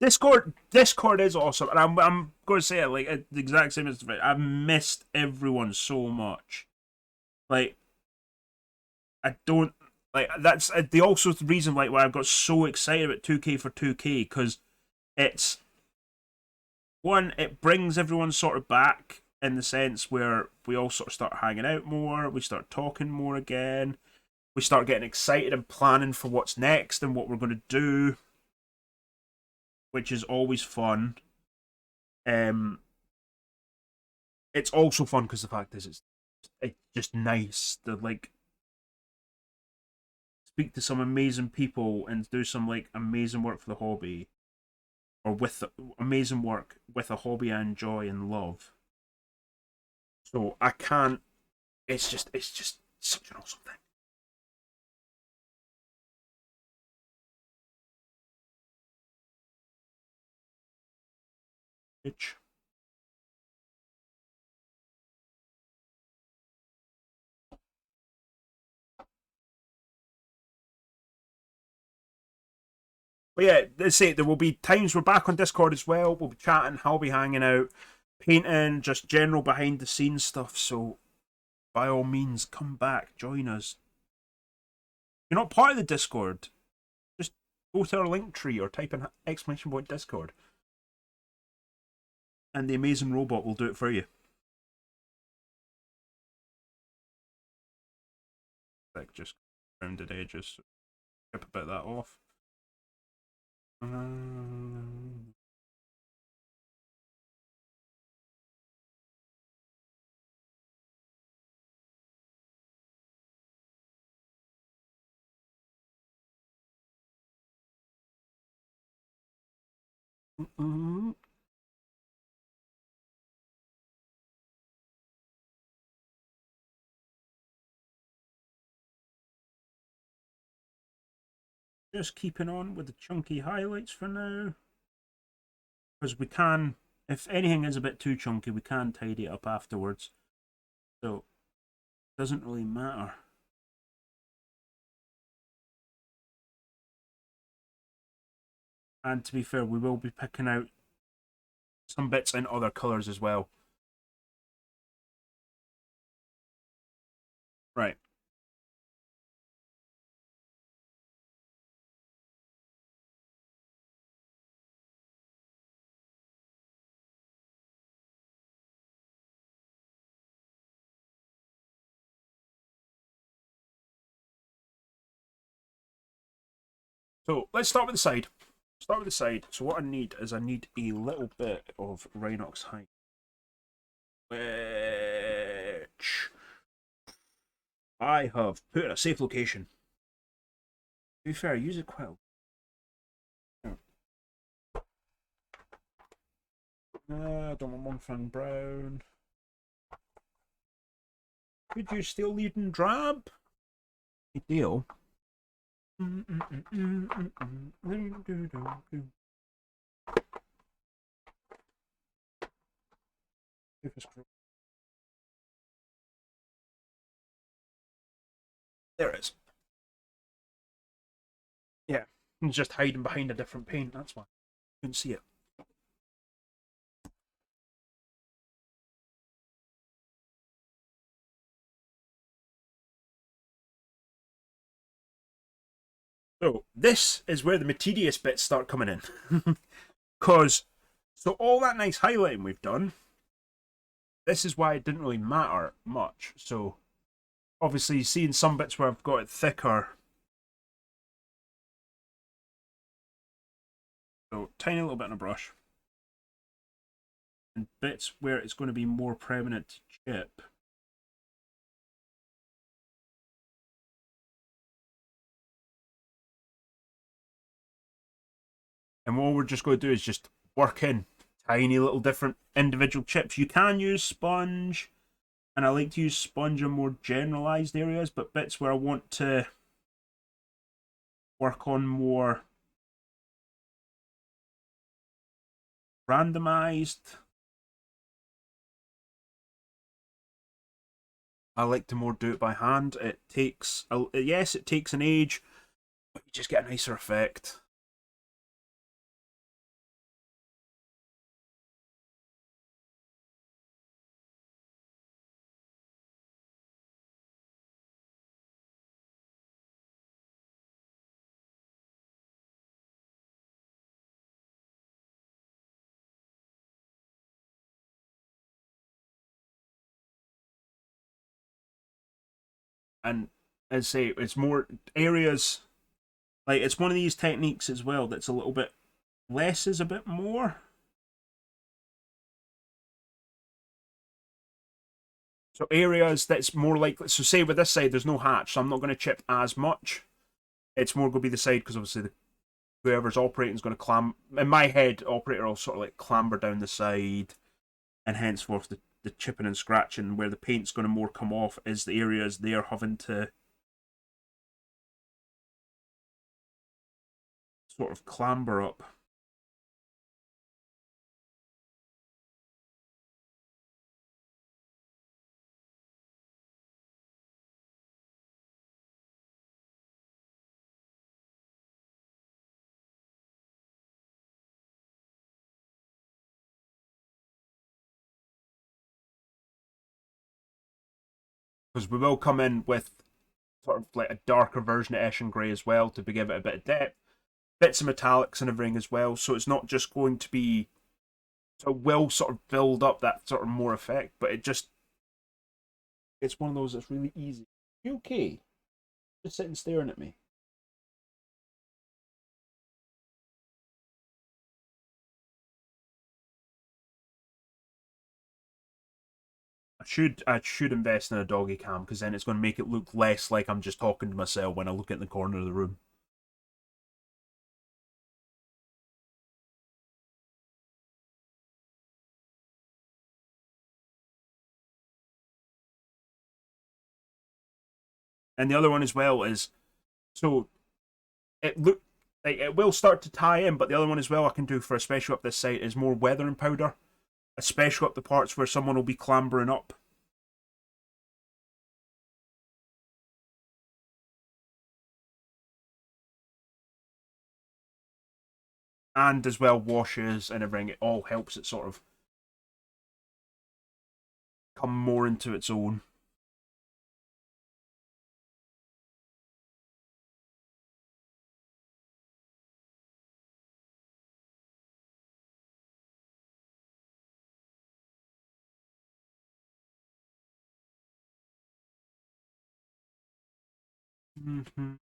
Discord is awesome, and I'm going to say it like the exact same as I've missed everyone so much. Like, I don't like that's the also the reason like why I've got so excited about 2K for 2K, because it's one, it brings everyone sort of back in the sense where we all sort of start hanging out more, we start talking more again, we start getting excited and planning for what's next and what we're going to do, which is always fun. Um, it's also fun because the fact is it's just nice to like speak to some amazing people and do some like amazing work for the hobby, or with amazing work with a hobby I enjoy and love. So I can't. It's just such an awesome thing. But yeah, let's say there will be times we're back on Discord as well. We'll be chatting, I'll be hanging out, painting, just general behind the scenes stuff. So by all means, come back, join us. If you're not part of the Discord, just go to our link tree or type in exclamation point Discord, and the amazing robot will do it for you. Like just rounded edges. So strip a bit of that off. Um, Mm-mm. Just keeping on with the chunky highlights for now. Because we can, if anything is a bit too chunky, we can tidy it up afterwards. So, it doesn't really matter. And to be fair, we will be picking out some bits in other colours as well. Right. So let's start with the side. Start with the side. So what I need is I need a little bit of Rhinox hide, which I have put in a safe location. To be fair, I use it quite a lot. I don't want Monfang Brown. Could you still lead in drab? Ideal. There it is. Yeah, it's just hiding behind a different paint, that's why. Couldn't see it. So, this is where the tedious bits start coming in. Because, so all that nice highlighting we've done, this is why it didn't really matter much. So, obviously, seeing some bits where I've got it thicker. So, tiny little bit on a brush. And bits where it's going to be more prominent to chip. And what we're just going to do is just work in tiny little different individual chips. You can use sponge, and I like to use sponge on more generalized areas, but bits where I want to work on more randomized, I like to more do it by hand. It takes, yes, it takes an age, but you just get a nicer effect. And as I say, it's more areas, like it's one of these techniques as well that's a little bit less is a bit more. So areas that's more likely, so say with this side there's no hatch, so I'm not going to chip as much. It's more going to be the side because obviously whoever's operating is going to clamber. In my head, operator will sort of like clamber down the side, and henceforth the chipping and scratching where the paint's going to more come off is the areas they're having to sort of clamber up. Because we will come in with sort of like a darker version of Eshin Grey as well to give it a bit of depth, bits of metallics and everything as well. So it's not just going to be, so it will sort of build up that sort of more effect, but it's one of those that's really easy. You okay? Just sitting staring at me. I should invest in a doggy cam because then it's going to make it look less like I'm just talking to myself when I look at the corner of the room. And the other one as well is, so it look like it will start to tie in, but the other one as well I can do for a special up this site is more weathering powder, especially up the parts where someone will be clambering up. And as well washes and everything, it all helps it sort of come more into its own. Mm-hmm.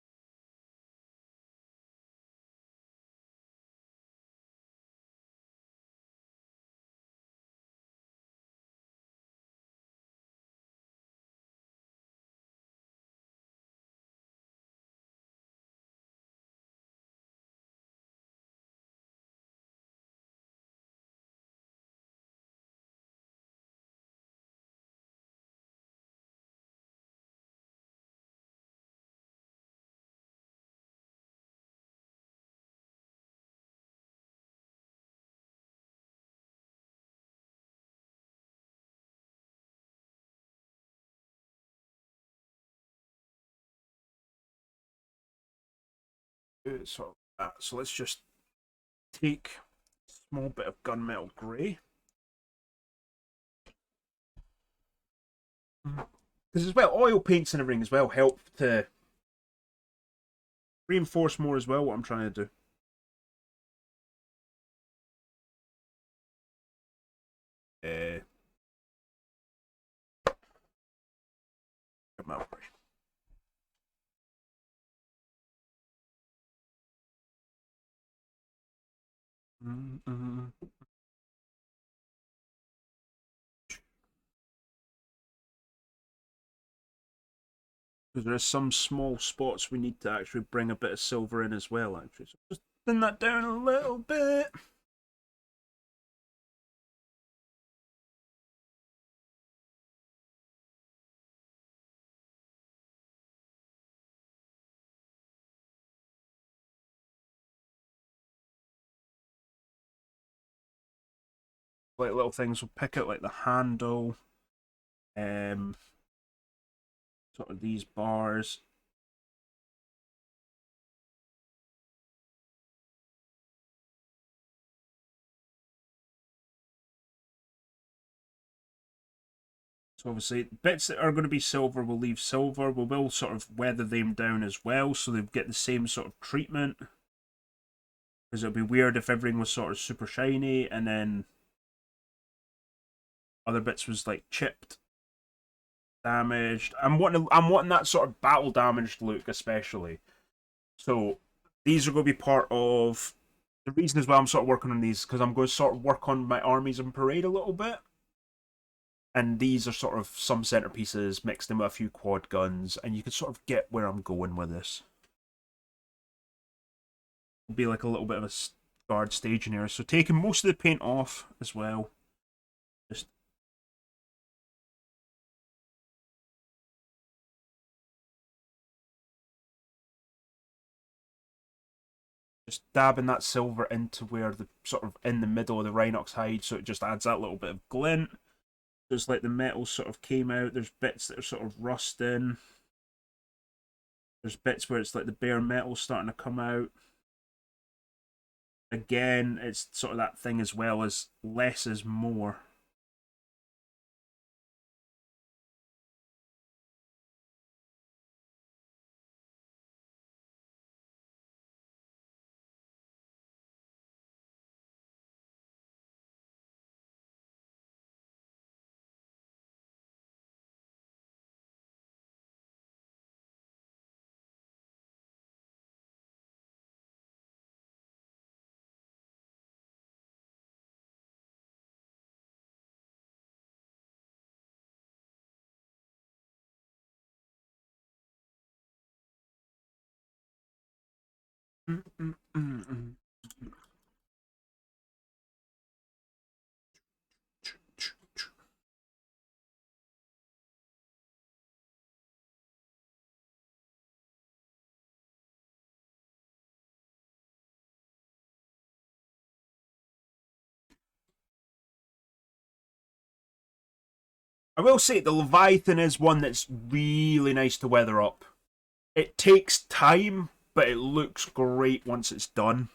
So let's just take a small bit of gunmetal grey. Because as well, oil paints and everything as well help to reinforce more as well what I'm trying to do. Uh, gunmetal grey. Mm-hmm. Because there are some small spots we need to actually bring a bit of silver in as well, actually. So just thin that down a little bit. Like little things we'll pick out, like the handle, um, sort of these bars. So obviously, bits that are going to be silver, we'll leave silver. We will sort of weather them down as well, so they get the same sort of treatment. Because it'd be weird if everything was sort of super shiny, and then other bits was like chipped, damaged. I'm wanting that sort of battle damaged look, especially. So these are going to be part of the reason as well. I'm sort of working on these because I'm going to sort of work on my armies and parade a little bit. And these are sort of some centerpieces mixed in with a few quad guns, and you can sort of get where I'm going with this. It'll be like a little bit of a guard staging area. So taking most of the paint off as well. Just just dabbing that silver into where the sort of in the middle of the Rhinox hide, so it just adds that little bit of glint. There's like the metal sort of came out. There's bits that are sort of rusting. There's bits where it's like the bare metal starting to come out. Again, it's sort of that thing as well as less is more. I will say the Leviathan is one that's really nice to weather up. It takes time, but it looks great once it's done.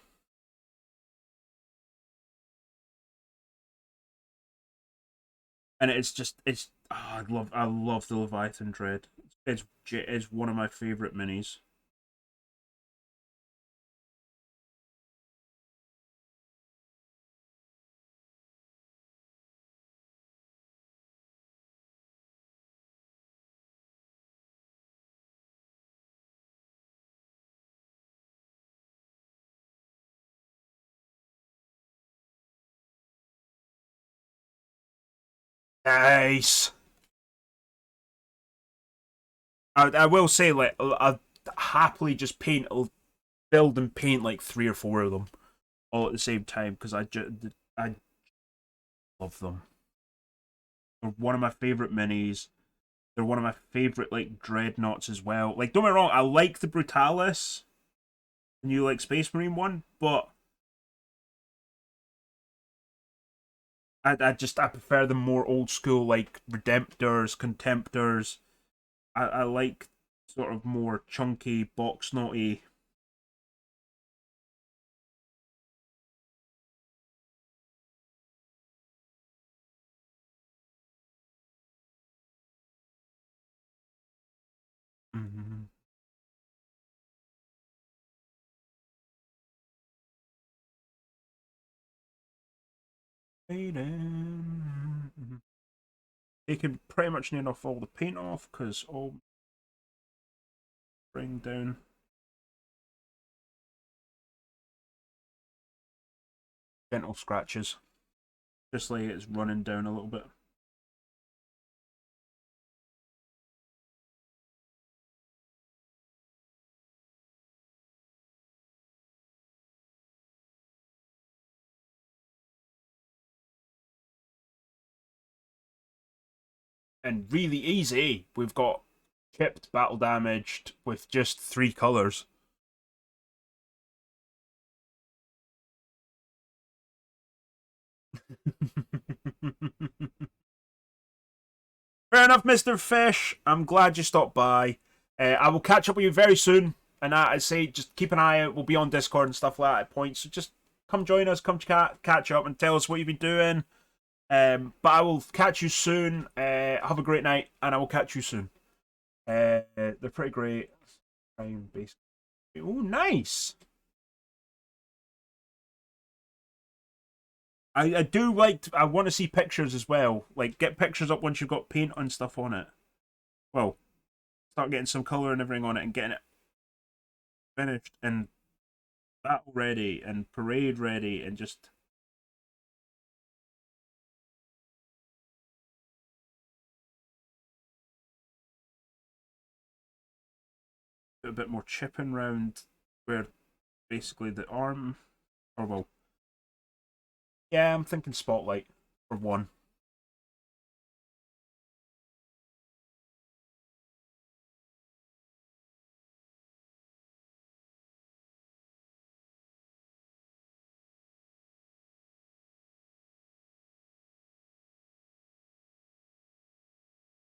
And I love the Leviathan Dread. It's one of my favorite minis. Nice. I will say, like, I happily just build and paint like three or four of them all at the same time because I love them. They're one of my favorite minis. They're one of my favorite like dreadnoughts as well. Like, don't get me wrong, I like the Brutalis, the new like Space Marine one, but I prefer the more old school like Redemptors, Contemptors. I like sort of more chunky, box knotty. Mm-hmm. They can pretty much nail off all the paint off because all bring down gentle scratches, just like it's running down a little bit. And really easy. We've got chipped, battle damaged with just three colors. Fair enough, Mr. Fish. I'm glad you stopped by. I will catch up with you very soon. And I say, just keep an eye out. We'll be on Discord and stuff like that at points. So just come join us, come catch up and tell us what you've been doing. But I will catch you soon. Have a great night, and I will catch you soon. They're pretty great. Time based. Oh, nice. I do like. I want to see pictures as well. Like, get pictures up once you've got paint and stuff on it. Well, start getting some color and everything on it, and getting it finished and battle ready and parade ready, and just do a bit more chipping round where basically the arm, or well, yeah, I'm thinking spotlight for one.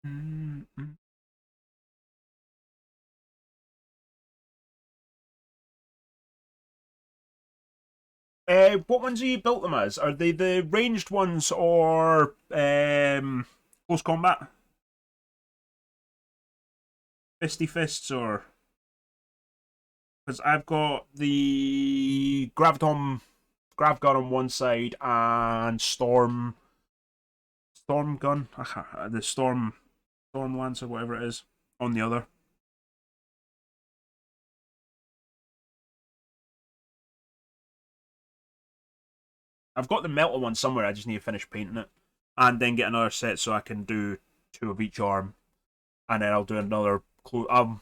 Mm-hmm. What ones have you built them as? Are they the ranged ones or close combat? Fisty fists or because I've got the grav gun on one side and storm gun, the storm lance or whatever it is on the other. I've got the metal one somewhere. I just need to finish painting it and then get another set so I can do two of each arm, and then I'll do another. I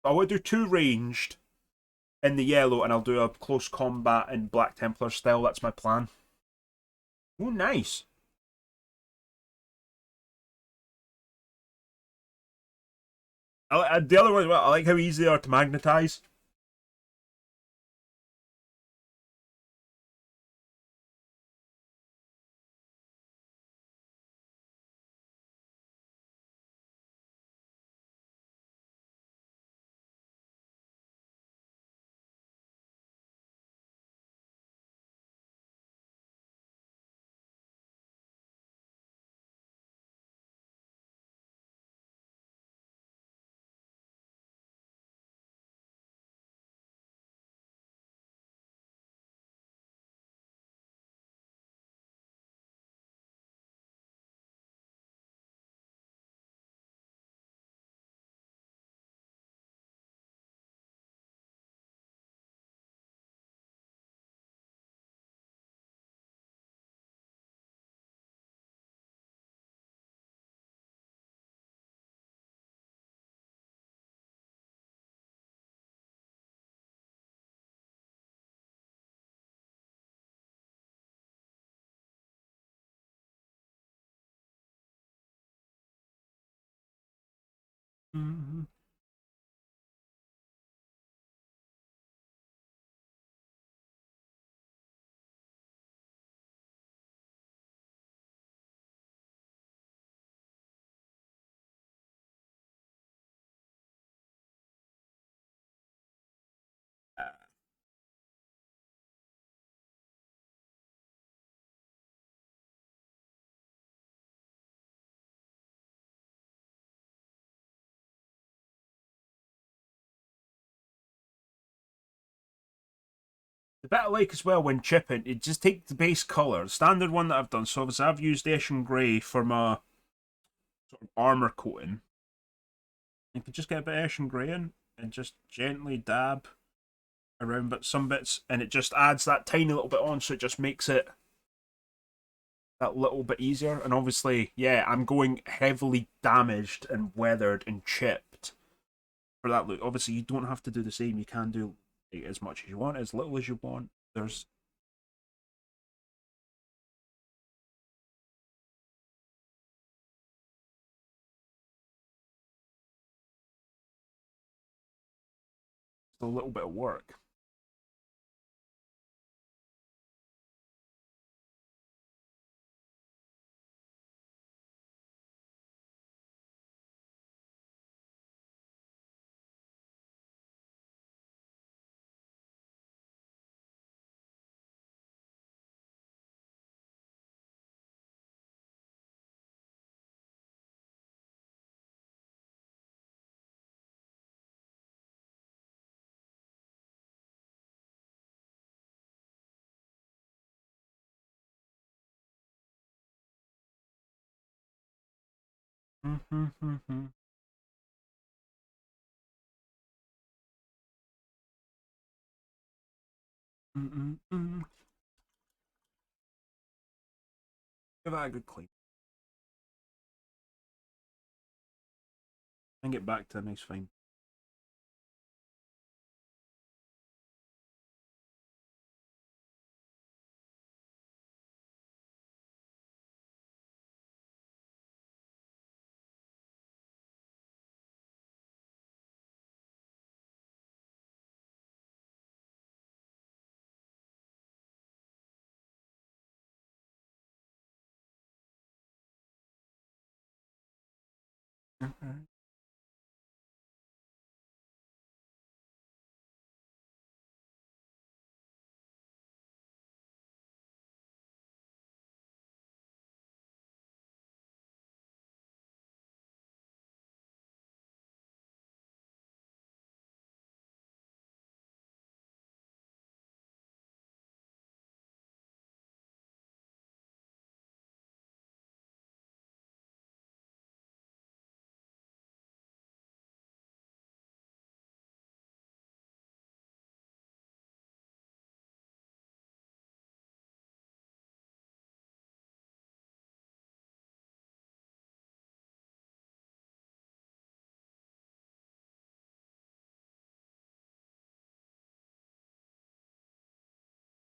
will do two ranged in the yellow, and I'll do a close combat in Black Templar style. That's my plan. Oh, nice. The other one, well, I like how easy they are to magnetize. Mm-hmm. The bit I like as well when chipping, it just take the base colour, the standard one that I've done. So obviously I've used Ashen Grey for my sort of armour coating. You can just get a bit of Ashen Grey in and just gently dab around but some bits, and it just adds that tiny little bit on, so it just makes it that little bit easier. And obviously, yeah, I'm going heavily damaged and weathered and chipped for that look. Obviously, you don't have to do the same. You can do as much as you want, as little as you want. There's a little bit of work. Mm-hmm. Mm-hmm. Give that a good clean and get back to a nice fine.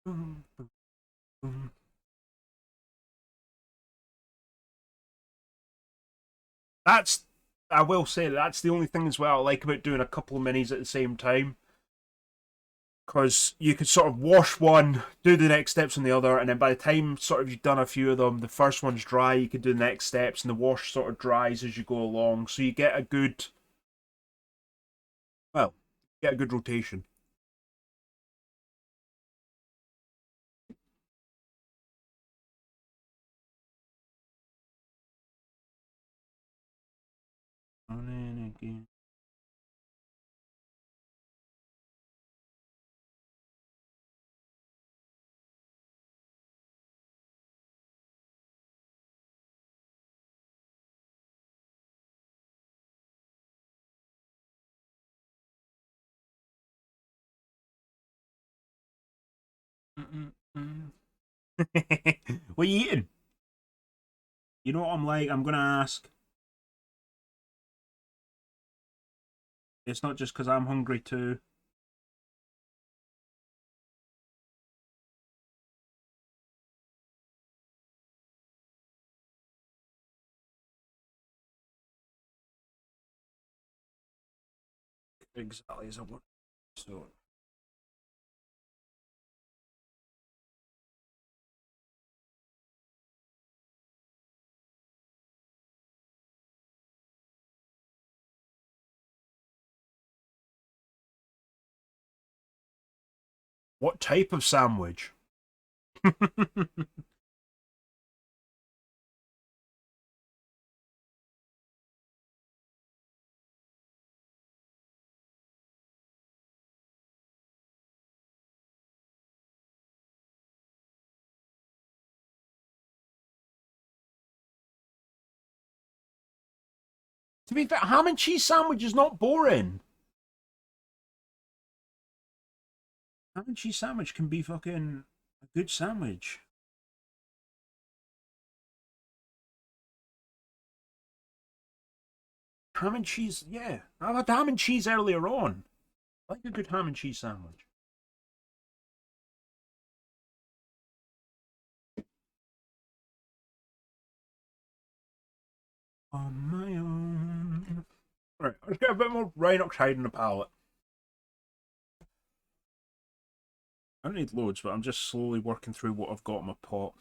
Mm-hmm. That's I will say that's the only thing as well I like about doing a couple of minis at the same time, because you could sort of wash one, do the next steps on the other, and then by the time sort of you've done a few of them, the first one's dry, you can do the next steps, and the wash sort of dries as you go along, so you get a good, well, get a good rotation. And then again. What are you eating? You know what I'm like? I'm gonna ask. It's not just because I'm hungry too. exactly as I want. So, what type of sandwich? To be fair, ham and cheese sandwich is not boring. Ham and cheese sandwich can be fucking a good sandwich. Ham and cheese, yeah. I had ham and cheese earlier on. I like a good ham and cheese sandwich. On my own. Right, let's get a bit more Rhinoxide in the palate. I don't need loads, but I'm just slowly working through what I've got in my pot.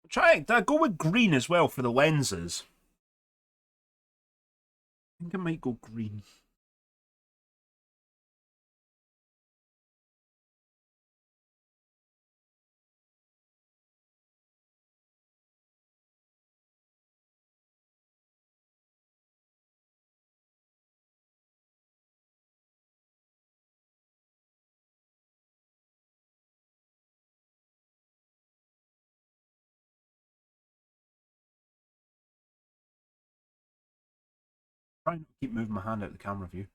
Try go with green as well for the lenses. I think I might go green. Try not to keep moving my hand out the camera view.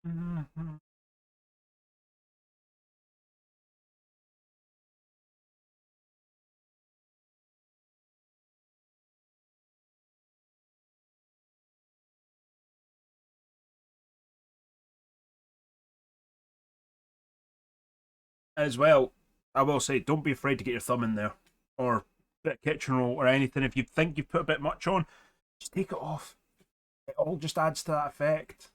Mm-hmm. As well, I will say, don't be afraid to get your thumb in there, or a bit of kitchen roll, or anything. If you think you've put a bit much on, just take it off. It all just adds to that effect.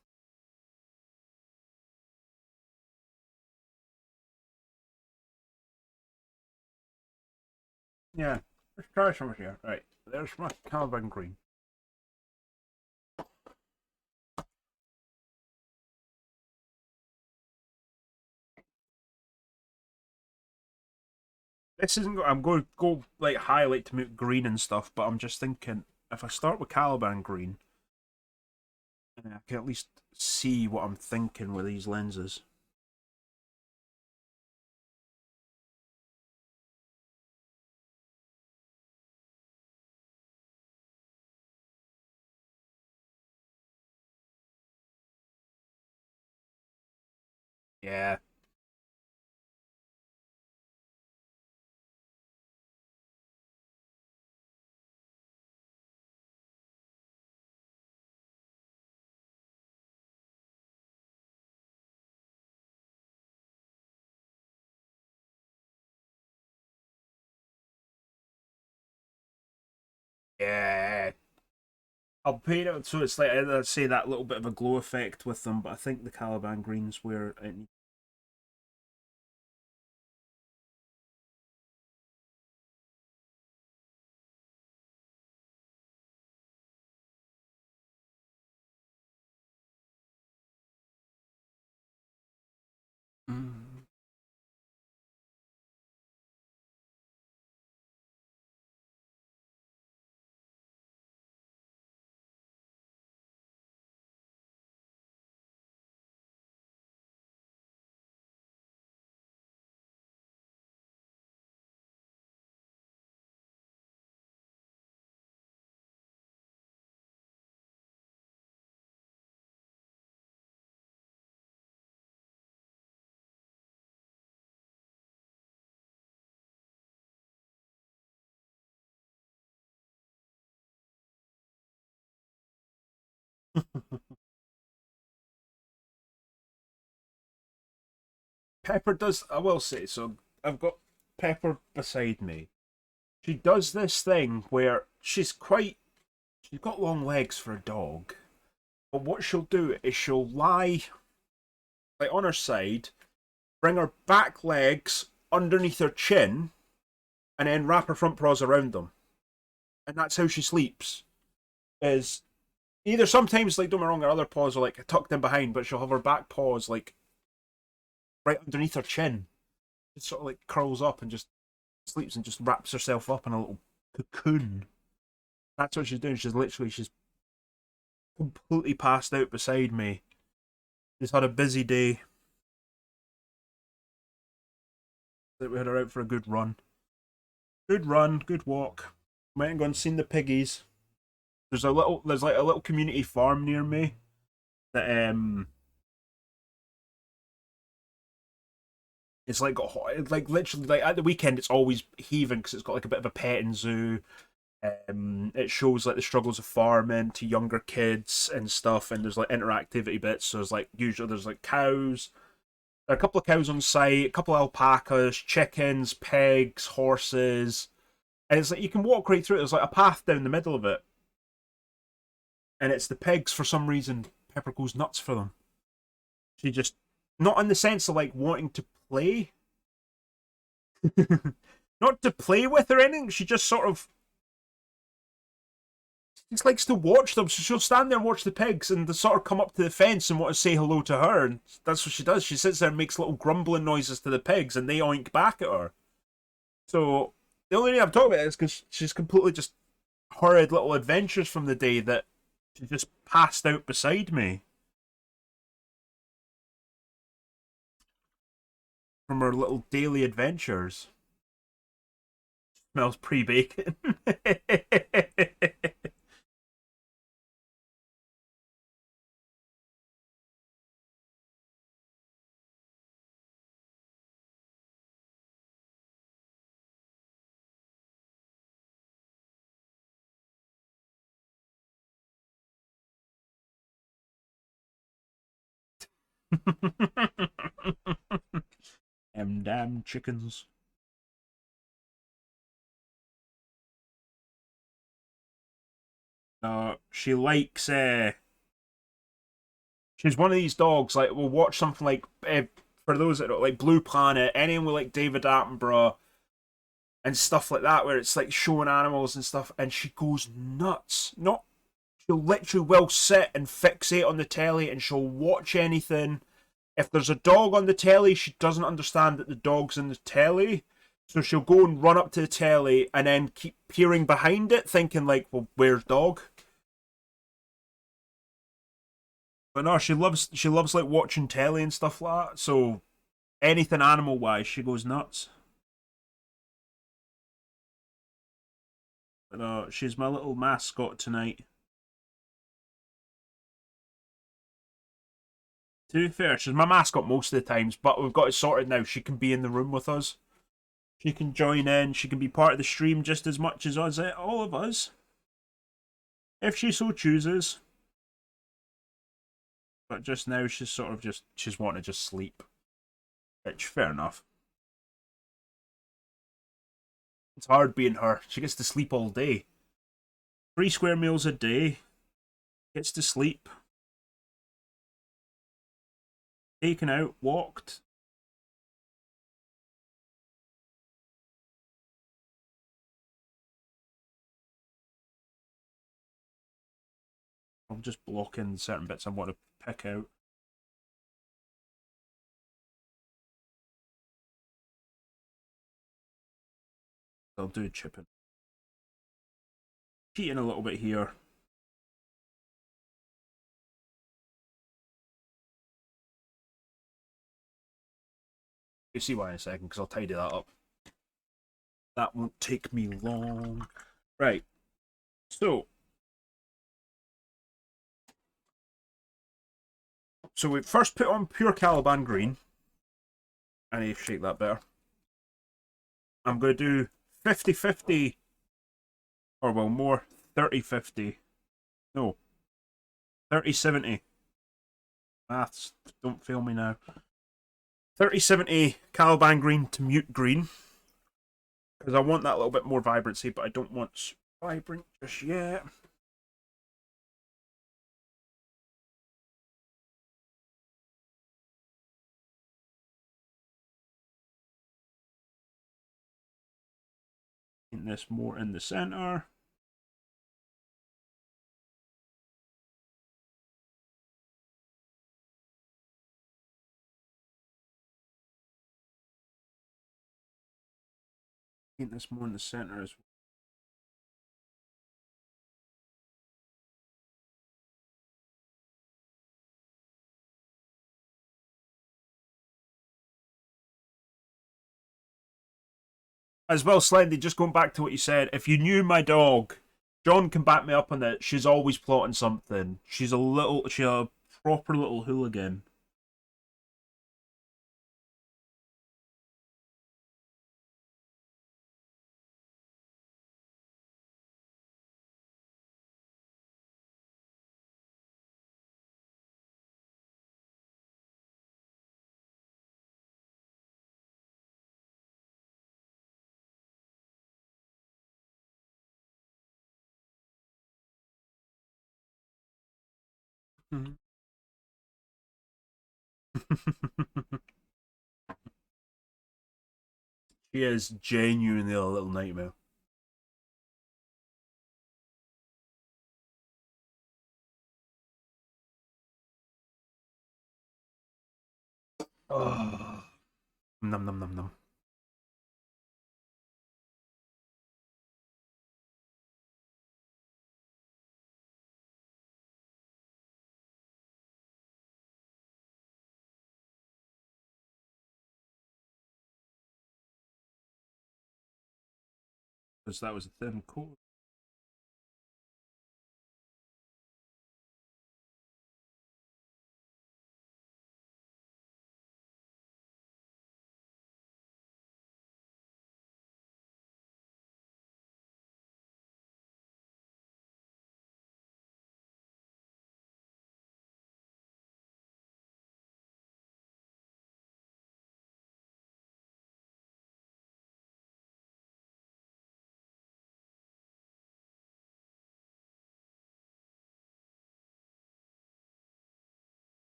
Yeah, let's try some here. Right, there's my Caliban green. This isn't. I'm going to go like highlight to make green and stuff, but I'm just thinking if I start with Caliban green, I can at least see what I'm thinking with these lenses. Yeah. Yeah. I'll paint it so it's like I'd say that little bit of a glow effect with them, but I think the Caliban green's where it needs. Mm. Pepper does, I will say, so I've got Pepper beside me. She does this thing where she's got long legs for a dog. But what she'll do is she'll lie like on her side, bring her back legs underneath her chin, and then wrap her front paws around them. And that's how she sleeps. Is either sometimes, like, don't get me wrong, her other paws are like tucked in behind, but she'll have her back paws like right underneath her chin. It sort of like curls up and just sleeps and just wraps herself up in a little cocoon. That's what she's doing. She's completely passed out beside me. She's had a busy day. That we had her out for a good run. Good run, good walk. Went and gone and seen the piggies. There's like a little community farm near me that it's like literally like at the weekend it's always heaving because it's got like a bit of a petting zoo. It shows like the struggles of farming to younger kids and stuff, and there's like interactivity bits. So there's like usually there's like cows. There are a couple of cows on site, a couple of alpacas, chickens, pigs, horses, and it's like you can walk right through it. There's like a path down the middle of it, and it's the pigs for some reason. Pepper goes nuts for them. She just not in the sense of like wanting to play, not to play with or anything. She just sort of just likes to watch them. So she'll stand there and watch the pigs, and they sort of come up to the fence and want to say hello to her. And that's what she does. She sits there and makes little grumbling noises to the pigs, and they oink back at her. So the only thing I'm talking about is because she's completely just horrid little adventures from the day that she just passed out beside me from her little daily adventures. Smells pre-bacon. Them damn chickens. She likes. She's one of these dogs. Like we'll watch something like for those that don't like Blue Planet, anyone with like David Attenborough and stuff like that, where it's like showing animals and stuff, and she goes nuts. Not she'll literally will sit and fixate on the telly, and she'll watch anything. If there's a dog on the telly, she doesn't understand that the dog's in the telly. So she'll go and run up to the telly and then keep peering behind it, thinking like, "Well, where's dog?" But no, she loves like watching telly and stuff like that. So anything animal wise, she goes nuts. But no, she's my little mascot tonight. To be fair, she's my mascot most of the times, but we've got it sorted now. She can be in the room with us. She can join in. She can be part of the stream just as much as us, all of us, if she so chooses. But just now, she's sort of she's wanting to just sleep. Which, fair enough. It's hard being her. She gets to sleep all day. 3 square meals a day. Gets to sleep. Taken out, walked. I'm just blocking certain bits I want to pick out. I'll do chipping. Cheating a little bit here. You'll see why in a second, because I'll tidy that up. That won't take me long. Right. So we first put on pure Caliban green. I need to shake that better. I'm going to do 50-50, or well, more 30-50. No. 3070. Maths, don't fail me now. 3070 Caliban green to mute green. Because I want that little bit more vibrancy, but I don't want vibrant just yet. Paint this more in the center. Paint this more in the center as well. As well, Slendy, just going back to what you said, if you knew my dog, John can back me up on that. She's always plotting something. She's a proper little hooligan. She is genuinely a little nightmare. Oh. Num num num num. Because that was a thin coat.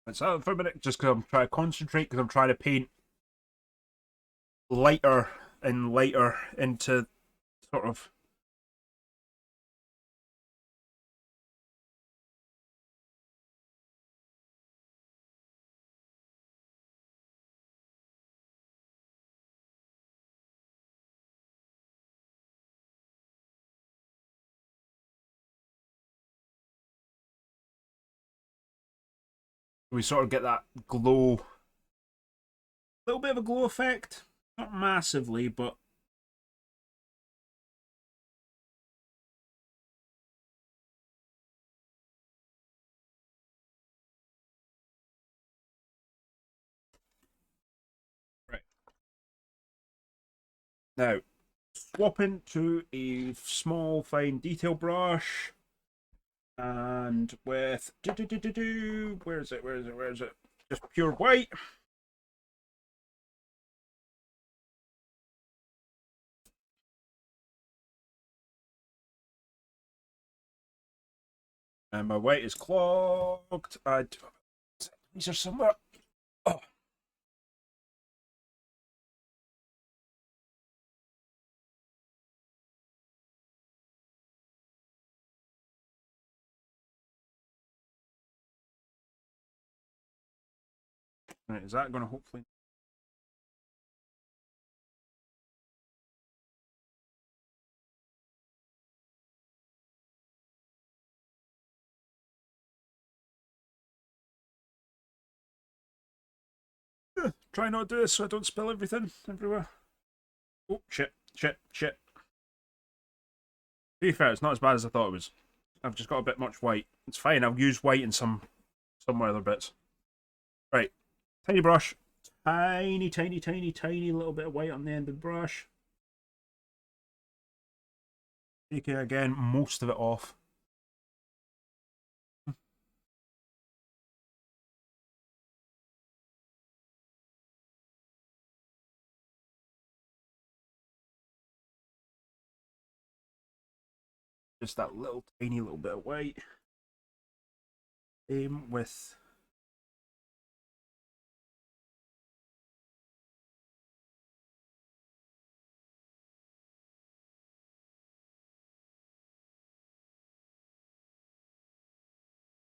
It's out for a minute just because I'm trying to concentrate because I'm trying to paint lighter and lighter into sort of. We sort of get that glow, a little bit of a glow effect, not massively, but right now swapping to a small fine detail brush and with where is it? Where is it? Where is it? Just pure white. And my white is clogged. These are somewhere. Oh. Right, is that going to hopefully? Try not to do this so I don't spill everything everywhere. Oh, shit, shit, shit. To be fair, it's not as bad as I thought it was. I've just got a bit much white. It's fine, I'll use white in some other bits. Right, tiny brush. Tiny, tiny, tiny, tiny little bit of white on the end of the brush. Taking again most of it off. just that little tiny little bit of white. Same with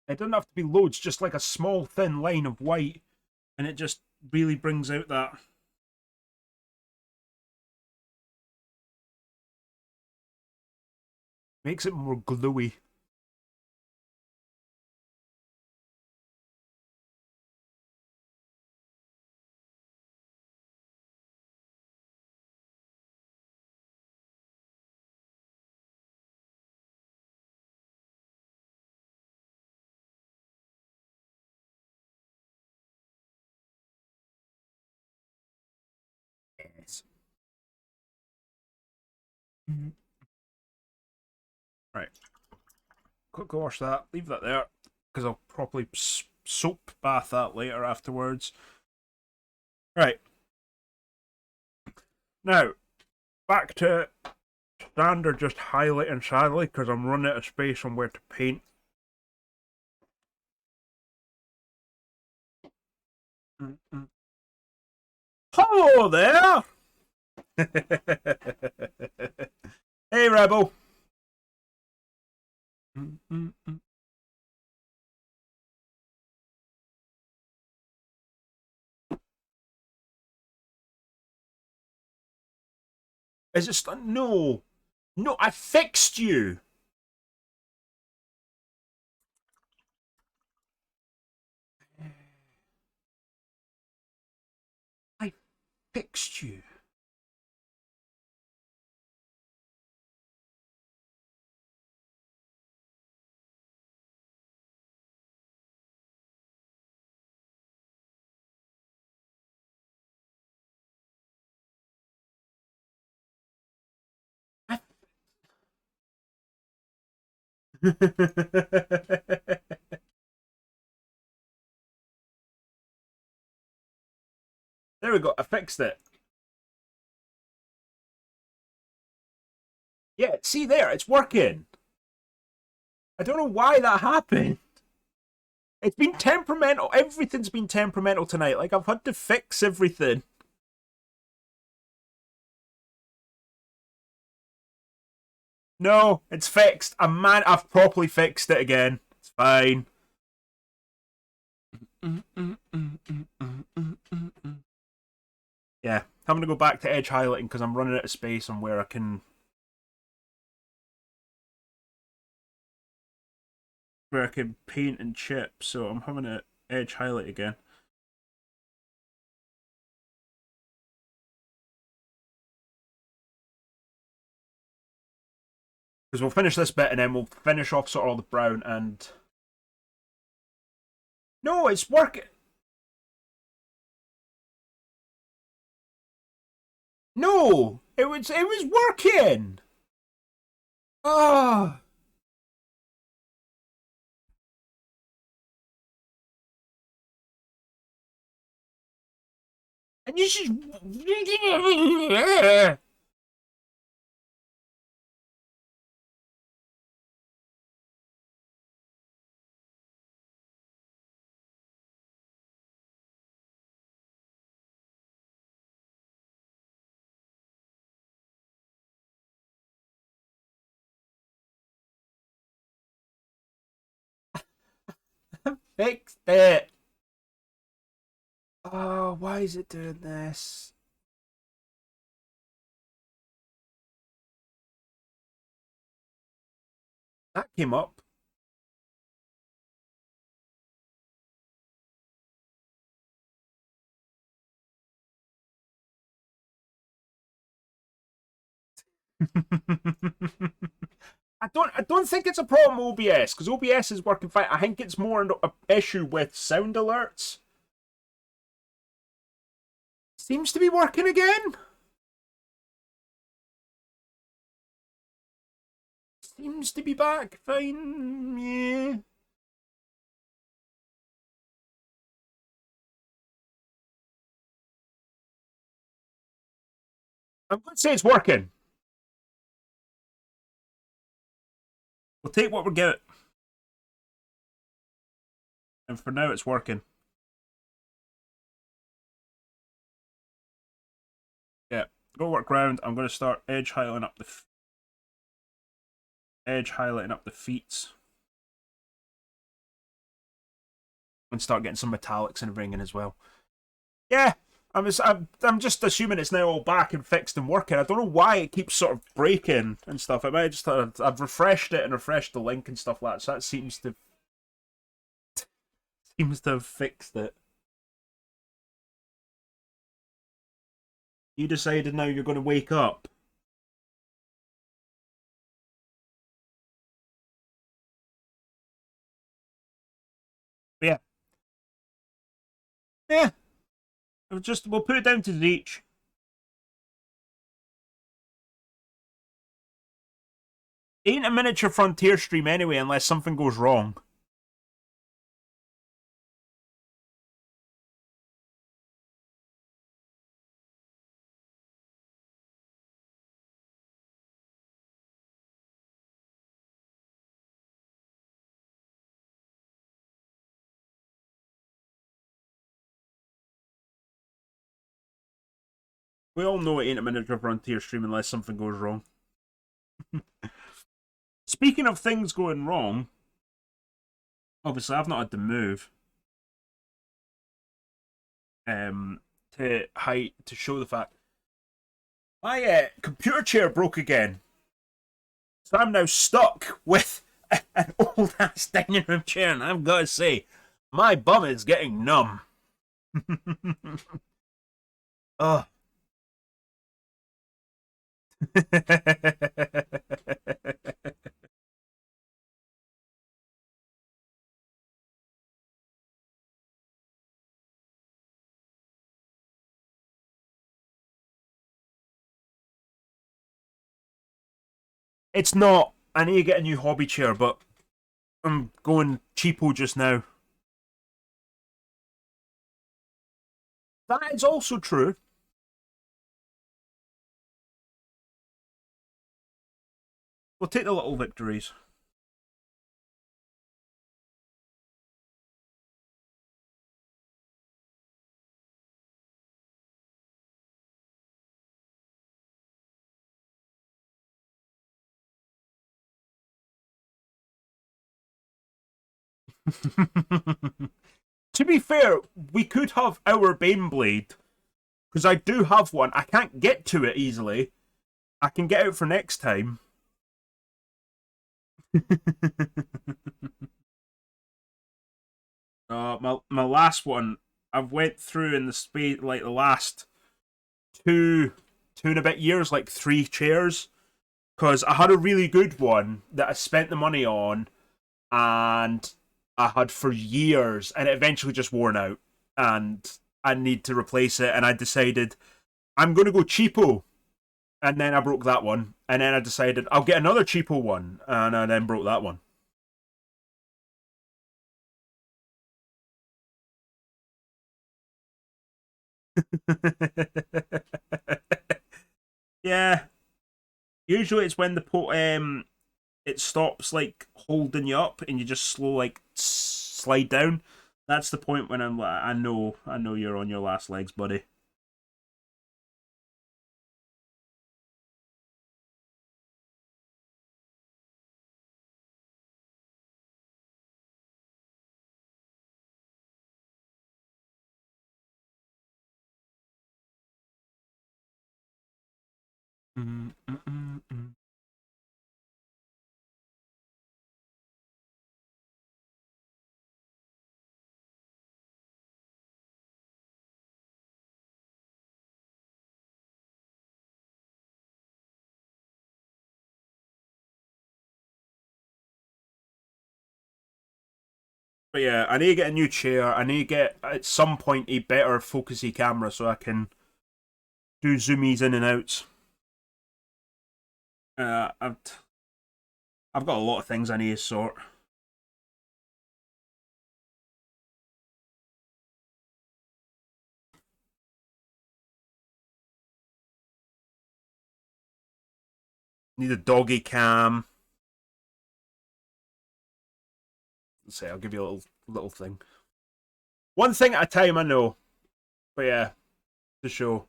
it doesn't have to be loads, just like a small thin line of white, and it just really brings out that. Makes it more gluey. Yes. Right. Quick wash that. Leave that there because I'll probably soap bath that later afterwards. Right. Now, back to standard just highlighting sadly because I'm running out of space on where to paint. Hello there! Hey, Rebel! Is it no! No, I fixed you! I fixed you. There we go, I fixed it. Yeah, see there, it's working. I don't know why that happened. It's been temperamental. Everything's been temperamental tonight. Like, I've had to fix everything. No, it's fixed. I've properly fixed it again. It's fine. Yeah, I'm gonna go back to edge highlighting because I'm running out of space on where I can paint and chip. So I'm having to edge highlight again. Because we'll finish this bit and then we'll finish off sort of all the brown and. No, it's working. No, it was working. Ah. Oh. And you just. Fixed it. Oh, why is it doing this? That came up. I don't think it's a problem with OBS because OBS is working fine. I think it's more an issue with sound alerts. Seems to be working again. Seems to be back fine. Yeah. I'm going to say it's working. We'll take what we get. And for now, it's working. Yeah, go work round. I'm going to start edge highlighting up the feet. And start getting some metallics and ringing as well. Yeah, I'm just assuming it's now all back and fixed and working. I don't know why it keeps sort of breaking and stuff. I might just I've refreshed it and refreshed the link and stuff like that. So that seems to have fixed it. You decided now you're going to wake up. But yeah. We'll put it down to Zeech. Ain't a miniature Frontier stream anyway, unless something goes wrong. We all know it ain't a miniature Frontier stream unless something goes wrong. Speaking of things going wrong, obviously I've not had to move. To show the fact my computer chair broke again, so I'm now stuck with an old ass dining room chair, and I've got to say, my bum is getting numb. Oh. It's not. I need to get a new hobby chair, but I'm going cheapo just now. That is also true. We'll take the little victories. To be fair, we could have our Baneblade, because I do have one. I can't get to it easily. I can get out for next time. My last one, I've went through in the space like the last two and a bit years, like 3 chairs, because I had a really good one that I spent the money on, and I had for years, and it eventually just worn out, and I need to replace it. And I decided I'm going to go cheapo, and then I broke that one, and then I decided I'll get another cheapo one, and I then broke that one. Yeah, usually it's when it stops like holding you up and you just slow like slide down. That's the point when I'm like, I know you're on your last legs, buddy. Mm, mm, mm, mm. But yeah, I need to get a new chair. I need to get at some point a better focusy camera so I can do zoomies in and outs. Uh, I've I've got a lot of things I need to sort. Need a doggy cam. say I'll give you a little thing. One thing at a time, I know. But yeah, to show.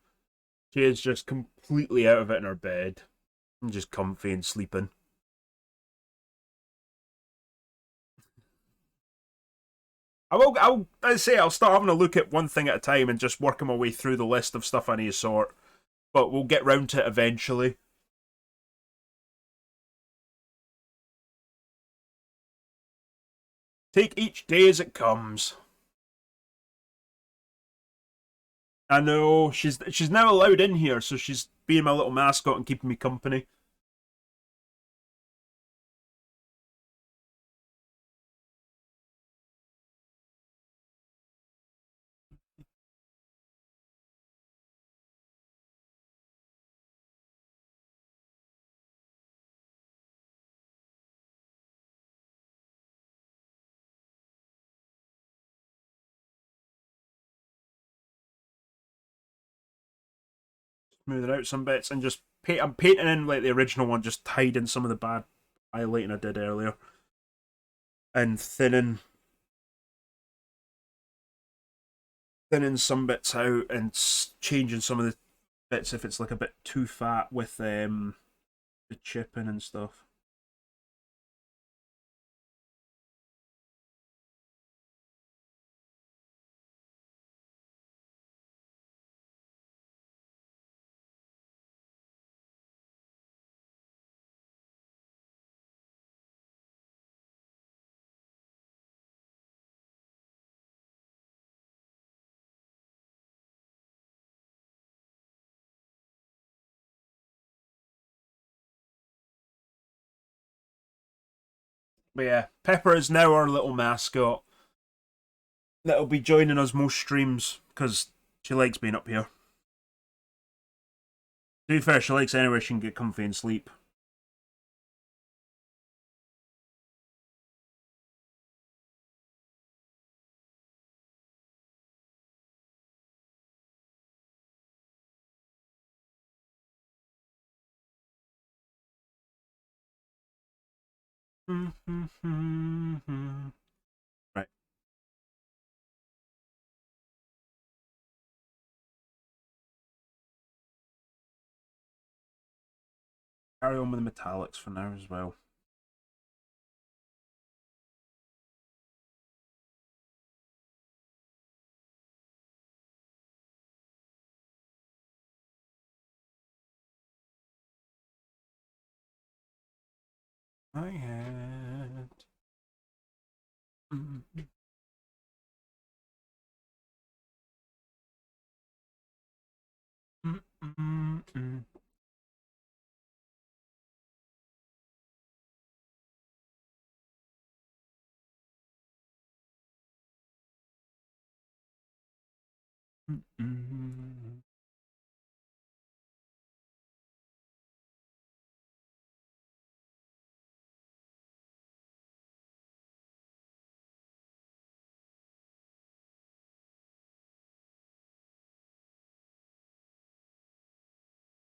She is just completely out of it in her bed. And just comfy and sleeping. I'll start having a look at one thing at a time and just working my way through the list of stuff I need to sort. But we'll get round to it eventually. Take each day as it comes. I know she's now allowed in here, so she's being my little mascot and keeping me company. Smoothing out some bits and just I'm painting in like the original one, just hiding some of the bad highlighting I did earlier, and thinning some bits out and changing some of the bits if it's like a bit too fat with the chipping and stuff. But yeah, Pepper is now our little mascot that'll be joining us most streams because she likes being up here. To be fair, she likes anywhere she can get comfy and sleep. Right. Carry on with the metallics for now as well. I had.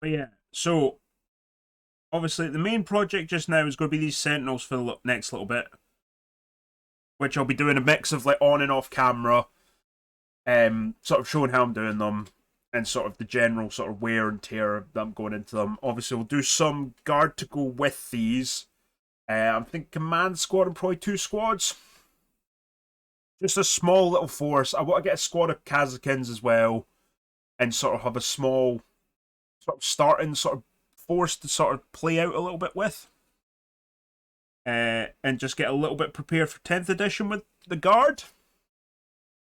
But yeah, so obviously the main project just now is going to be these Sentinels for the next little bit, which I'll be doing a mix of like on and off camera, sort of showing how I'm doing them, and sort of the general sort of wear and tear that I'm going into them. Obviously, we'll do some guard to go with these. I'm thinking command squad and probably 2 squads. Just a small little force. I want to get a squad of Kazakins as well, and sort of have a small sort of starting sort of force to sort of play out a little bit with. And just get a little bit prepared for 10th edition with the guard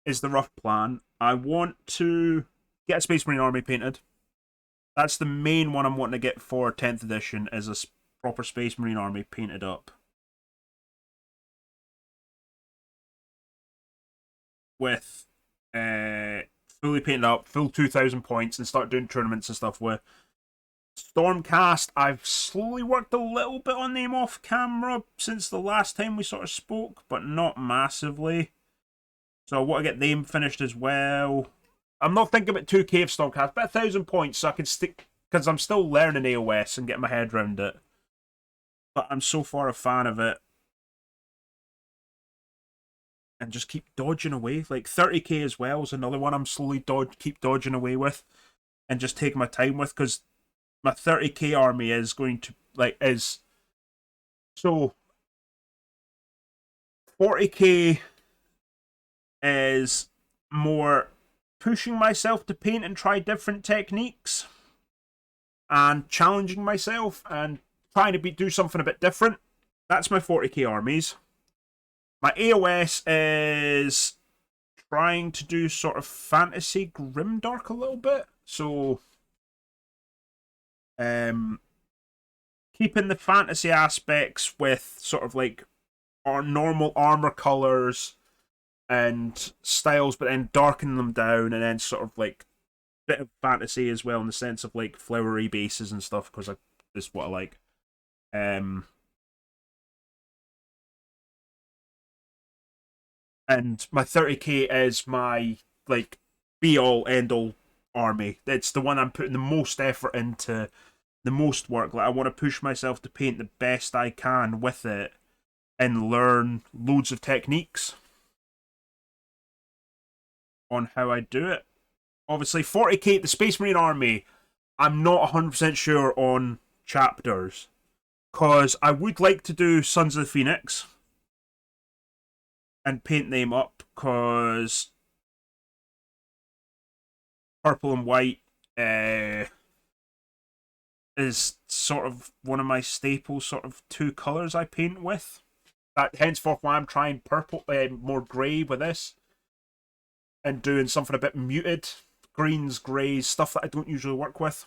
is the rough plan. I want to get a Space Marine army painted. That's the main one I'm wanting to get for 10th edition, is a proper Space Marine army painted up. With fully painted up, full 2,000 points, and start doing tournaments and stuff with. Stormcast, I've slowly worked a little bit on them off camera since the last time we sort of spoke, but not massively. So I want to get them finished as well. I'm not thinking about 2K of Stormcast, but 1,000 points so I can stick, because I'm still learning AOS and getting my head around it. But I'm so far a fan of it. and just keep dodging away. Like 30k as well is another one I'm slowly keep dodging away with, and just taking my time with, because my 30k army is going to is so 40k is more pushing myself to paint and try different techniques and challenging myself and trying to do something a bit different. That's my 40k armies. My AOS is trying to do sort of fantasy grimdark a little bit. So keeping the fantasy aspects with sort of like our normal armor colors and styles, but then darkening them down, and then sort of like bit of fantasy as well in the sense of like flowery bases and stuff, because that's what I like. And my 30k is my like be all end all army. It's the one I'm putting the most effort into, the most work. Like I want to push myself to paint the best I can with it and learn loads of techniques on how I do it. Obviously, 40k, the Space Marine Army, I'm not 100% sure on chapters, because I would like to do Sons of the Phoenix and paint them up, because purple and white is sort of one of my staple sort of two colours I paint with. That henceforth why I'm trying purple, more grey with this, and doing something a bit muted, greens, greys, stuff that I don't usually work with,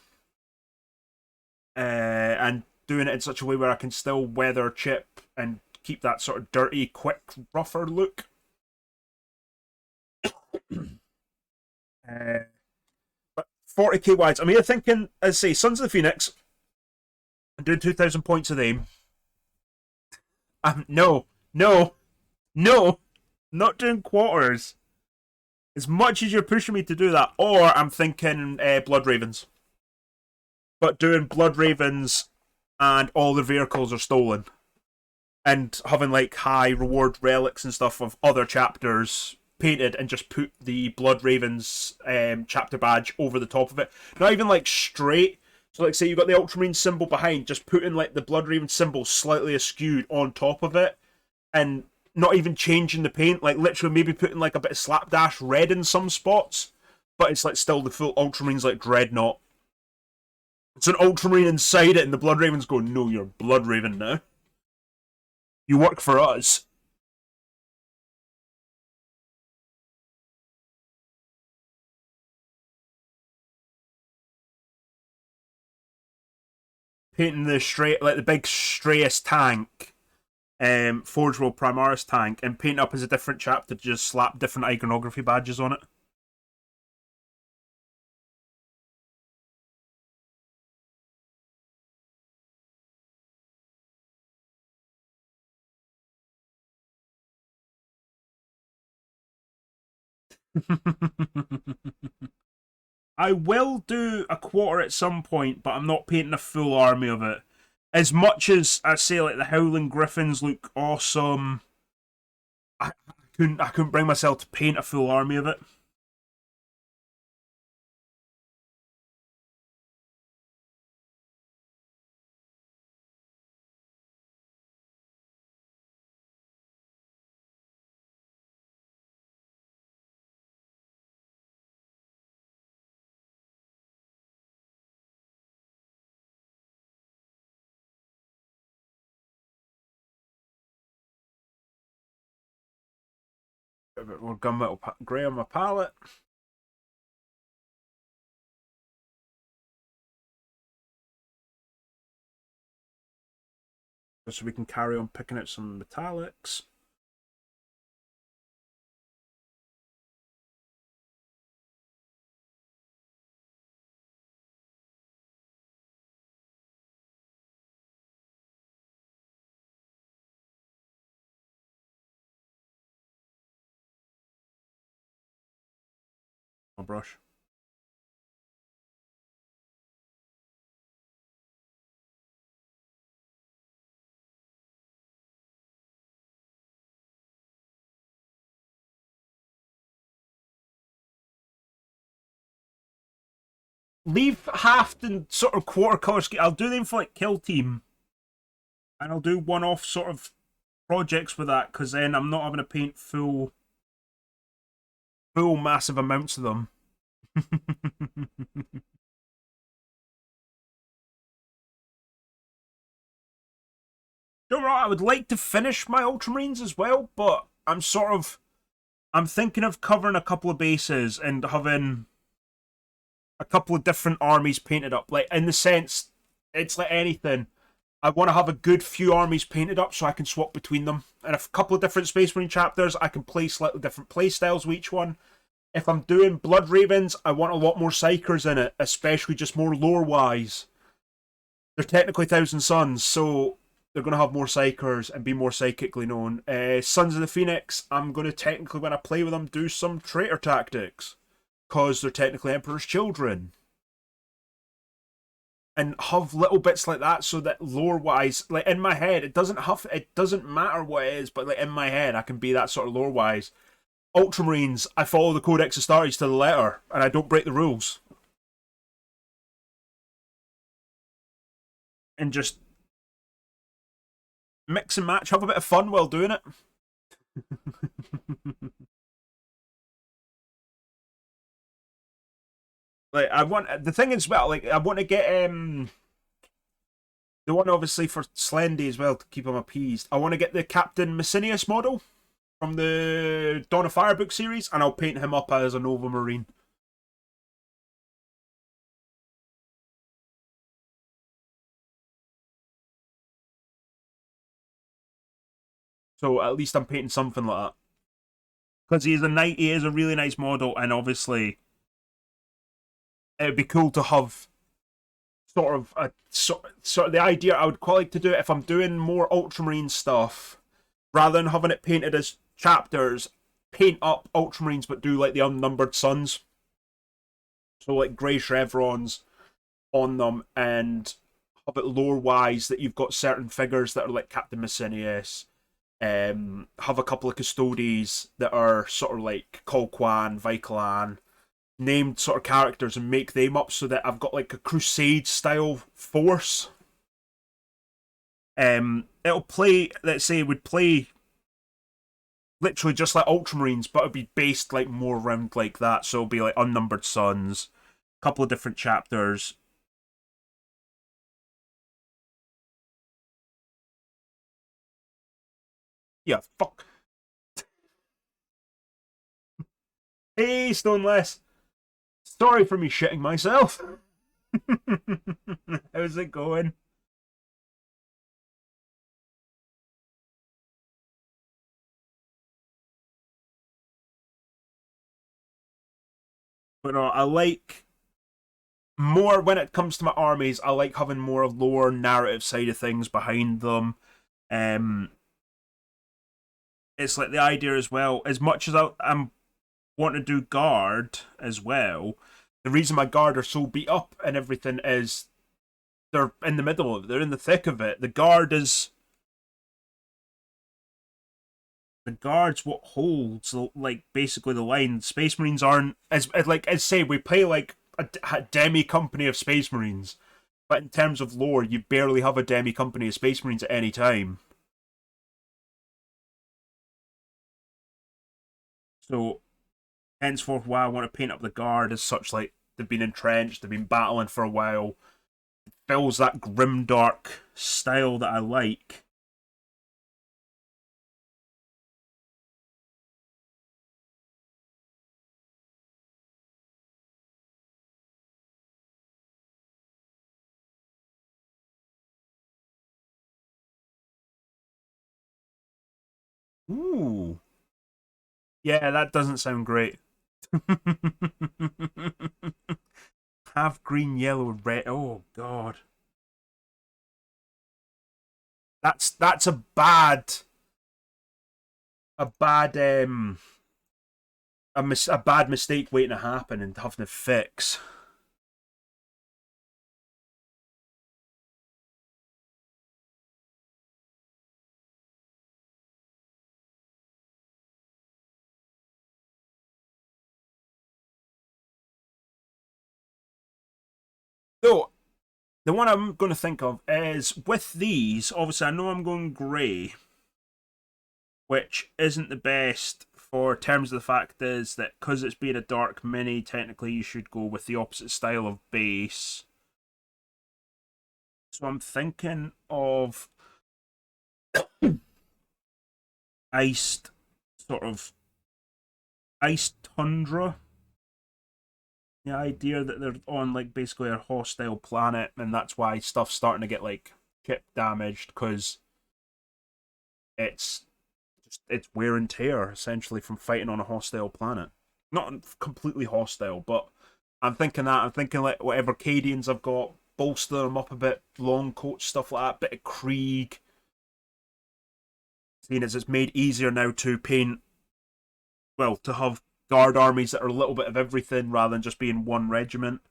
and doing it in such a way where I can still weather chip and keep that sort of dirty, quick, rougher look. But 40k wise, I'm here thinking, as I say, Sons of the Phoenix, I'm doing 2,000 points of them. No, no, no, not doing quarters. As much as you're pushing me to do that, or I'm thinking Blood Ravens. But doing Blood Ravens and all the vehicles are stolen, and having like high reward relics and stuff of other chapters painted, and just put the Blood Ravens chapter badge over the top of it. Not even like straight. So like say you got the Ultramarine symbol behind, just putting like the Blood Raven symbol slightly askewed on top of it, and not even changing the paint, like literally maybe putting like a bit of slapdash red in some spots, but it's like still the full Ultramarines like Dreadnought. It's an Ultramarine inside it, and the Blood Ravens go, "No, you're Blood Raven now. You work for us." Painting the straight, like the big Strayus tank, Forge World Primaris tank, and paint up as a different chapter to just slap different iconography badges on it. I will do a quarter at some point, but I'm not painting a full army of it. As much as I say, like the Howling Griffins look awesome, I couldn't bring myself to paint a full army of it. A bit more gunmetal grey on my palette, so we can carry on picking out some metallics. My brush. leave half the sort of quarter color scheme. I'll do them for like Kill Team, and I'll do one-off sort of projects with that, because then I'm not having to paint full massive amounts of them. Don't know, I would like to finish my Ultramarines as well, but I'm thinking of covering a couple of bases and having a couple of different armies painted up. Like, in the sense, it's like anything. I want to have a good few armies painted up so I can swap between them. And a couple of different Space Marine chapters, I can play slightly different play styles with each one. If I'm doing Blood Ravens, I want a lot more Psychers in it, especially just more lore wise. They're technically Thousand Sons, so they're going to have more Psychers and be more psychically known. Sons of the Phoenix, I'm going to technically, when I play with them, do some traitor tactics, because they're technically Emperor's children. And have little bits like that, so that lore wise, like in my head, it doesn't matter what it is, but like in my head, I can be that sort of lore wise. Ultramarines, I follow the Codex Astartes to the letter, and I don't break the rules. And just mix and match, have a bit of fun while doing it. Like, I want the thing as well. Like, I want to get the one obviously for Slendy as well to keep him appeased. I want to get the Captain Messinius model from the Dawn of Fire book series, and I'll paint him up as a Nova Marine. So at least I'm painting something like that, because he is a really nice model, and obviously it'd be cool to have sort of the idea. I would quite like to do it if I'm doing more Ultramarine stuff, rather than having it painted as chapters. Paint up Ultramarines, but do like the Unnumbered Sons, so like grey chevrons on them, and have it lore wise that you've got certain figures that are like Captain Messinius. Have a couple of Custodes that are sort of like Colquan, Vikalan, named sort of characters, and make them up so that I've got like a crusade style force. It'll play, let's say, it would play literally just like Ultramarines, but it'd be based like more around like that. So it'll be like Unnumbered Sons, a couple of different chapters. Yeah, fuck. Hey, Stoneless. Sorry for me shitting myself. How's it going? But no, I like more when it comes to my armies. I like having more lore narrative side of things behind them. Um, it's like the idea as well. As much as I'm wanting to do guard as well, the reason my guard are so beat up and everything is they're in the middle of it. They're in the thick of it. The guards what holds like basically the line. Space Marines aren't as say we play like a demi company of Space Marines, but in terms of lore, you barely have a demi company of Space Marines at any time. So henceforth, why I want to paint up the guard as such, like they've been entrenched, they've been battling for a while. It fills that grim dark style that I like. Ooh, yeah, that doesn't sound great. Have green, yellow, red. Oh god, that's a bad a bad mistake waiting to happen and having to fix. So, the one I'm going to think of is with these, obviously, I know I'm going grey, which isn't the best for terms of the fact is that because it's being a dark mini, technically you should go with the opposite style of base. So I'm thinking of iced, sort of iced tundra. The idea that they're on like basically a hostile planet, and that's why stuff's starting to get like chip damaged because it's it's wear and tear essentially from fighting on a hostile planet. Not completely hostile, but I'm thinking that I'm thinking like whatever Cadians I've got, bolster them up a bit, long coats, stuff like that, bit of Krieg. Seeing as it's made easier now to paint, well, to have guard armies that are a little bit of everything rather than just being one regiment.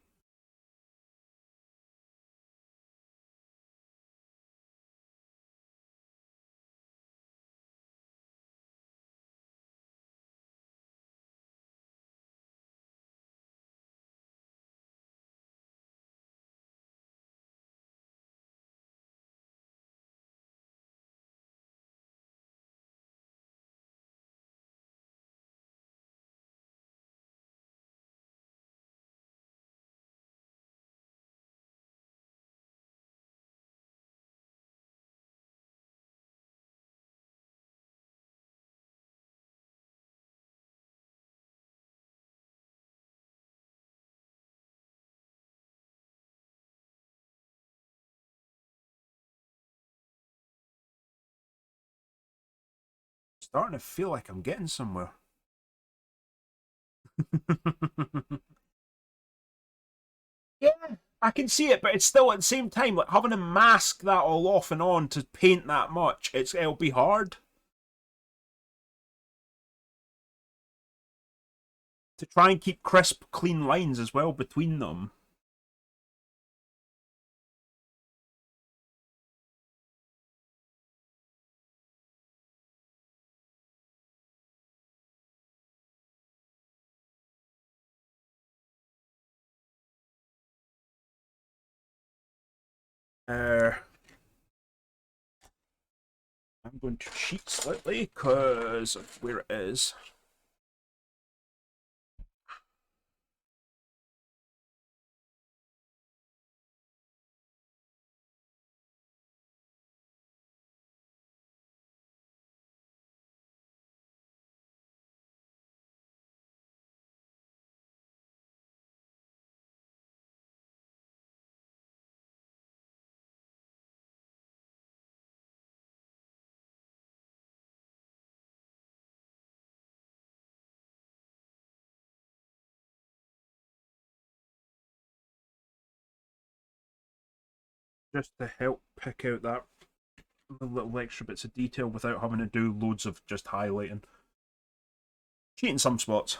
Starting to feel like I'm getting somewhere. Yeah, I can see it, but it's still at the same time like having to mask that all off and on to paint that much. It'll be hard to try and keep crisp, clean lines as well between them. I'm going to cheat slightly because of where it is. Just to help pick out that little extra bits of detail without having to do loads of just highlighting. Cheating some spots.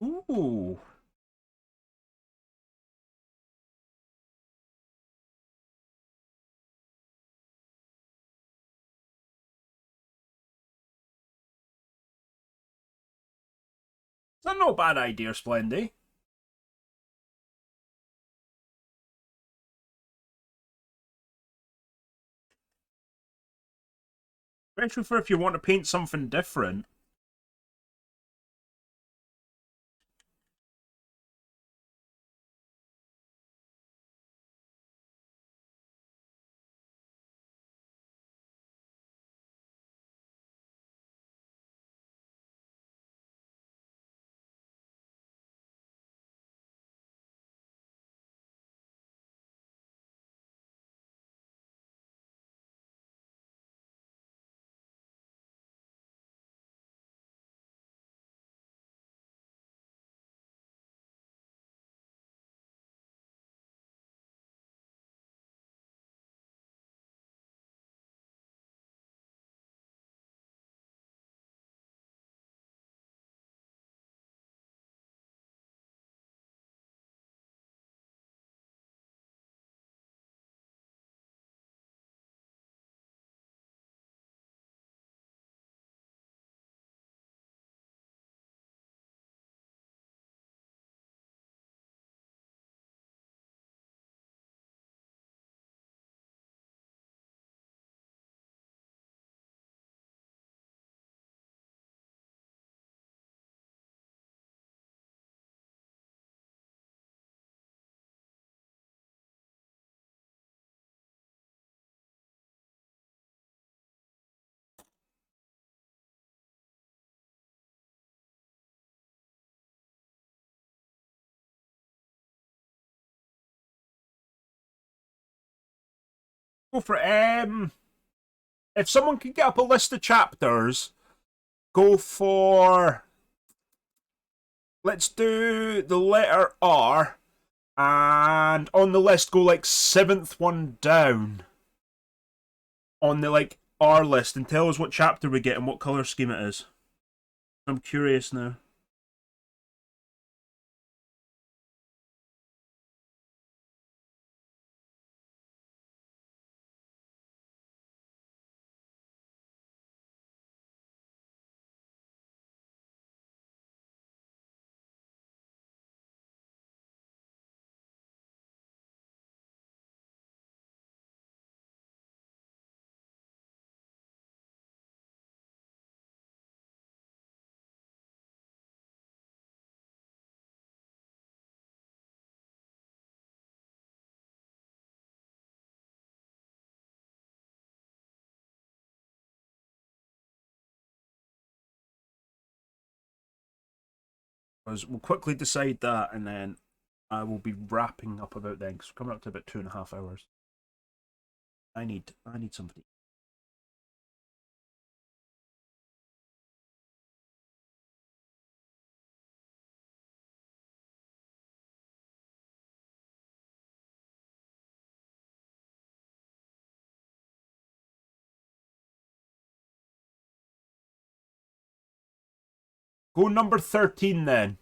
Ooh. That's not a bad idea, Splendy. Especially for if you want to paint something different. go for it. If someone can get up a list of chapters, go for. Let's do the letter R, and on the list go like 7th one down on the like R list, and tell us what chapter we get and what color scheme it is. I'm curious now. We'll quickly decide that, and then I will be wrapping up about then, because we're coming up to about 2.5 hours. I need somebody. Go number 13 then.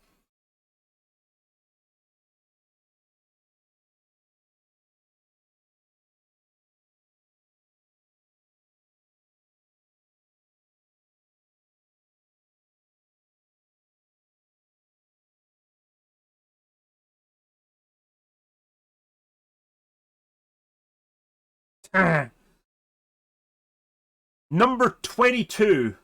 Number 22.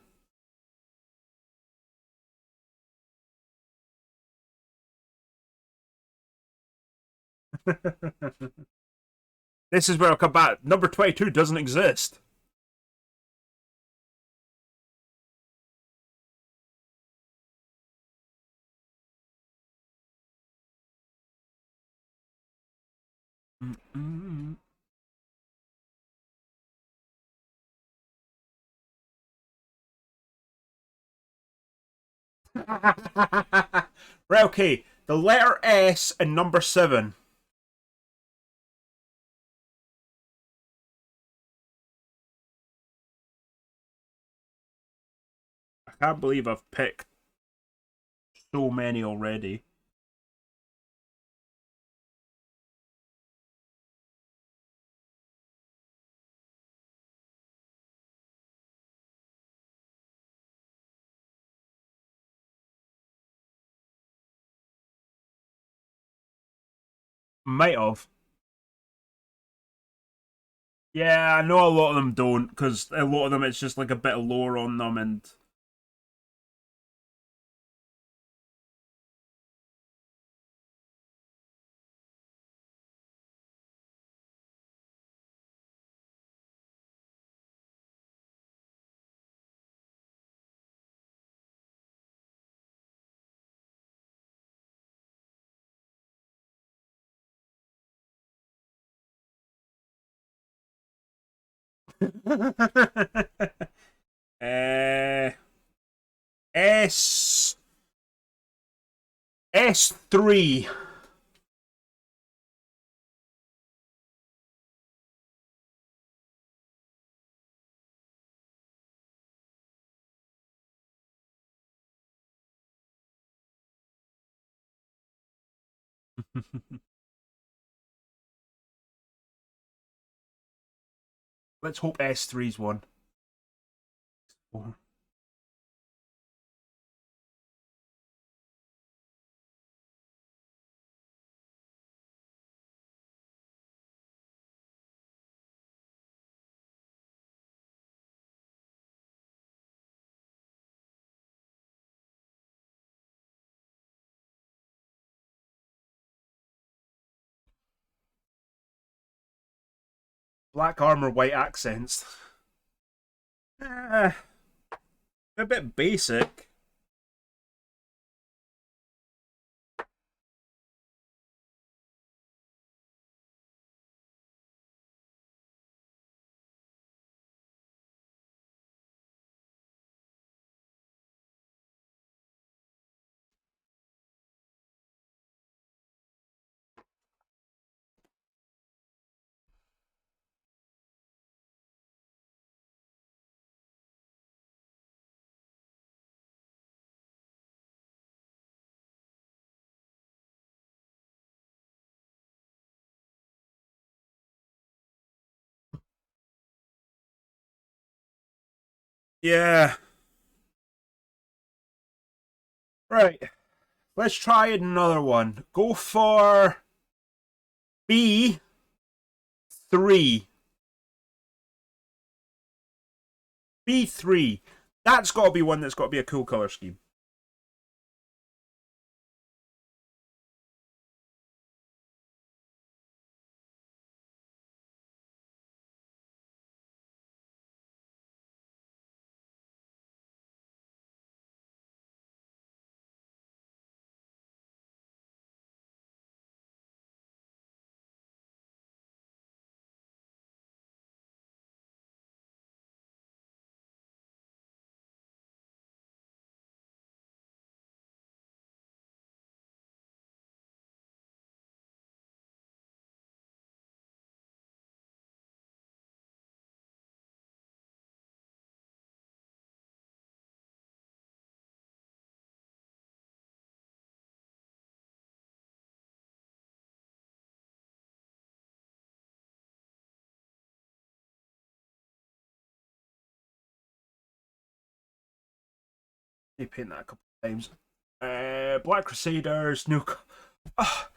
This is where I'll come back. Number 22 doesn't exist. Right, okay. The letter S and number 7. I can't believe I've picked so many already. Might have. Yeah, I know a lot of them don't, because a lot of them it's just like a bit of lore on them, and uh, S S3. Let's hope S3's one. Black armor, white accents. A bit basic. Yeah. Right. Let's try another one. Go for B3. B3. That's got to be one that's got to be a cool color scheme. They paint that a couple of times. Black Crusaders, no. Oh,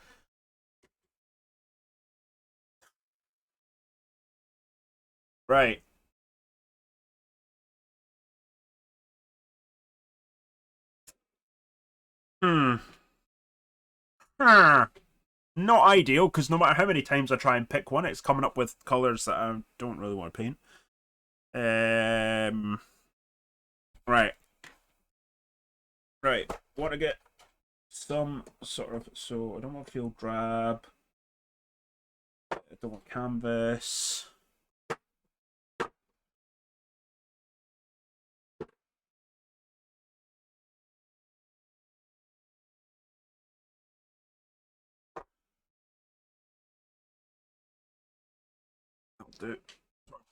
right. Hmm. Huh. Not ideal because no matter how many times I try and pick one, it's coming up with colors that I don't really want to paint. Right. Right. Want to get some sort of. So I don't want field drab. I don't want canvas. I'll do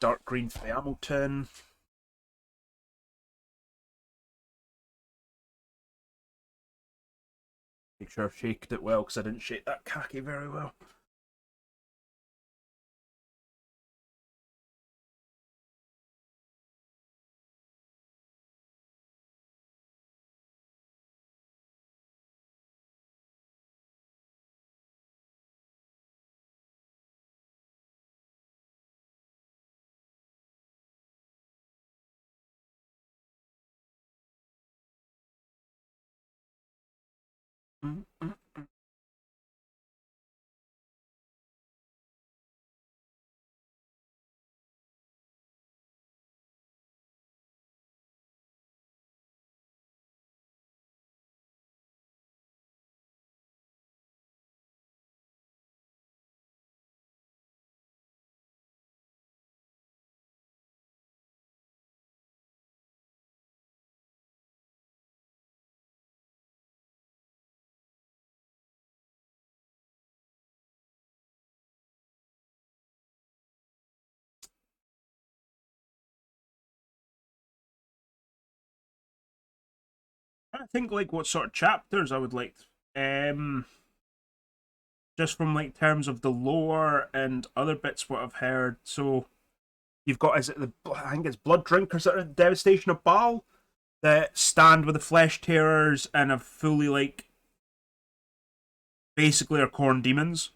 dark green for the Hamilton. Make sure I've shaken it well because I didn't shake that khaki very well. Mm-hmm. I think like what sort of chapters I would like. Um, just from like terms of the lore and other bits what I've heard. So you've got is it the I think it's Blood Drinkers that are the Devastation of Baal that stand with the Flesh Tearers and have fully like basically are corn demons.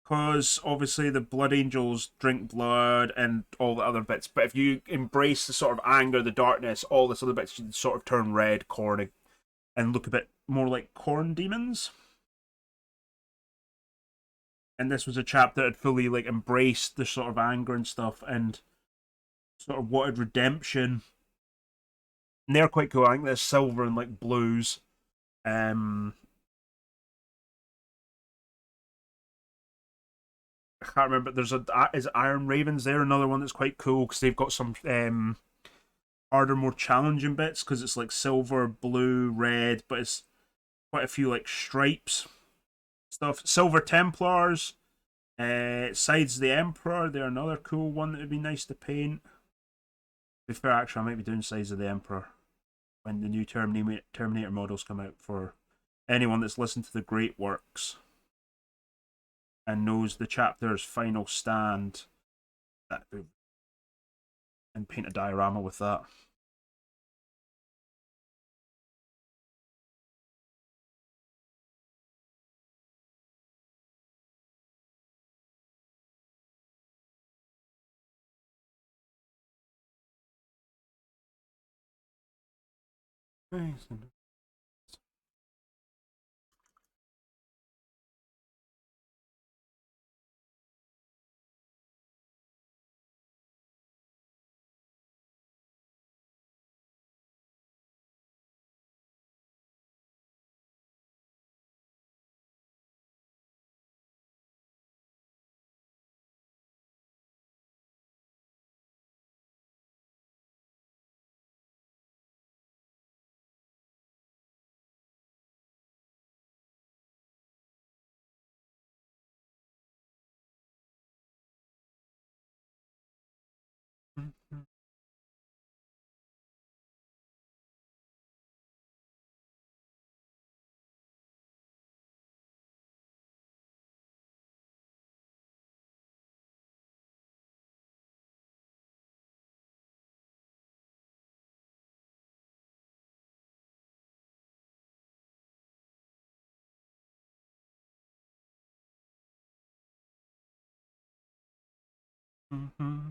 Because obviously the Blood Angels drink blood and all the other bits, but if you embrace the sort of anger, the darkness, all this other bits, you sort of turn red, corn, and look a bit more like corn demons. And this was a chap that had fully like embraced the sort of anger and stuff and sort of wanted redemption. And they're quite cool. I think there's silver and like blues. Um, I can't remember. There's a is Iron Ravens there another one that's quite cool because they've got some harder, more challenging bits because it's like silver, blue, red, but it's quite a few like stripes stuff. Silver Templars, Sides of the Emperor. They're another cool one that would be nice to paint. To be fair, actually, I might be doing Sides of the Emperor when the new Terminator models come out for anyone that's listened to the Great Works and knows the chapter's final stand. That and paint a diorama with that. Nice. Mm-hmm.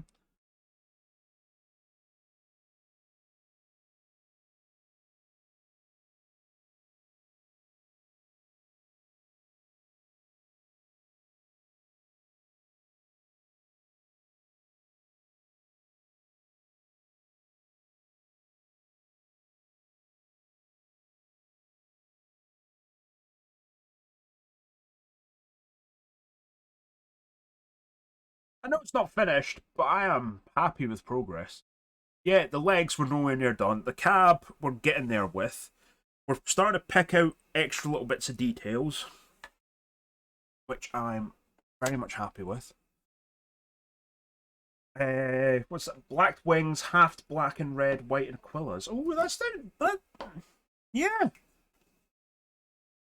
I know it's not finished, but I am happy with progress. Yeah, the legs were nowhere near done. The cab we're getting there with. We're starting to pick out extra little bits of details, which I'm very much happy with. What's that? Black wings, haft black and red, white and quillas. Oh, that. Yeah,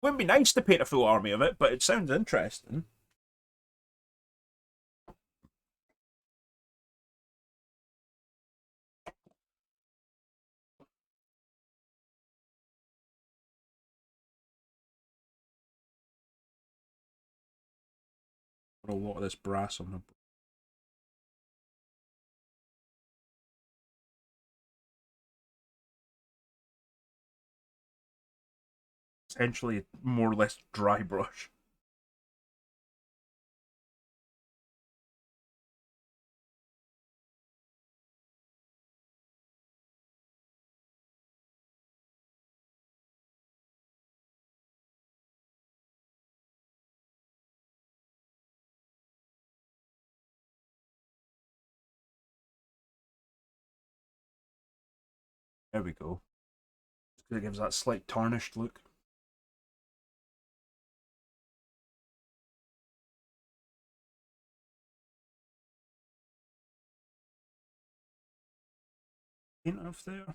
wouldn't be nice to paint a full army of it, but it sounds interesting. Got a lot of this brass on the essentially more or less dry brush. There we go. It gives that slight tarnished look. Enough there.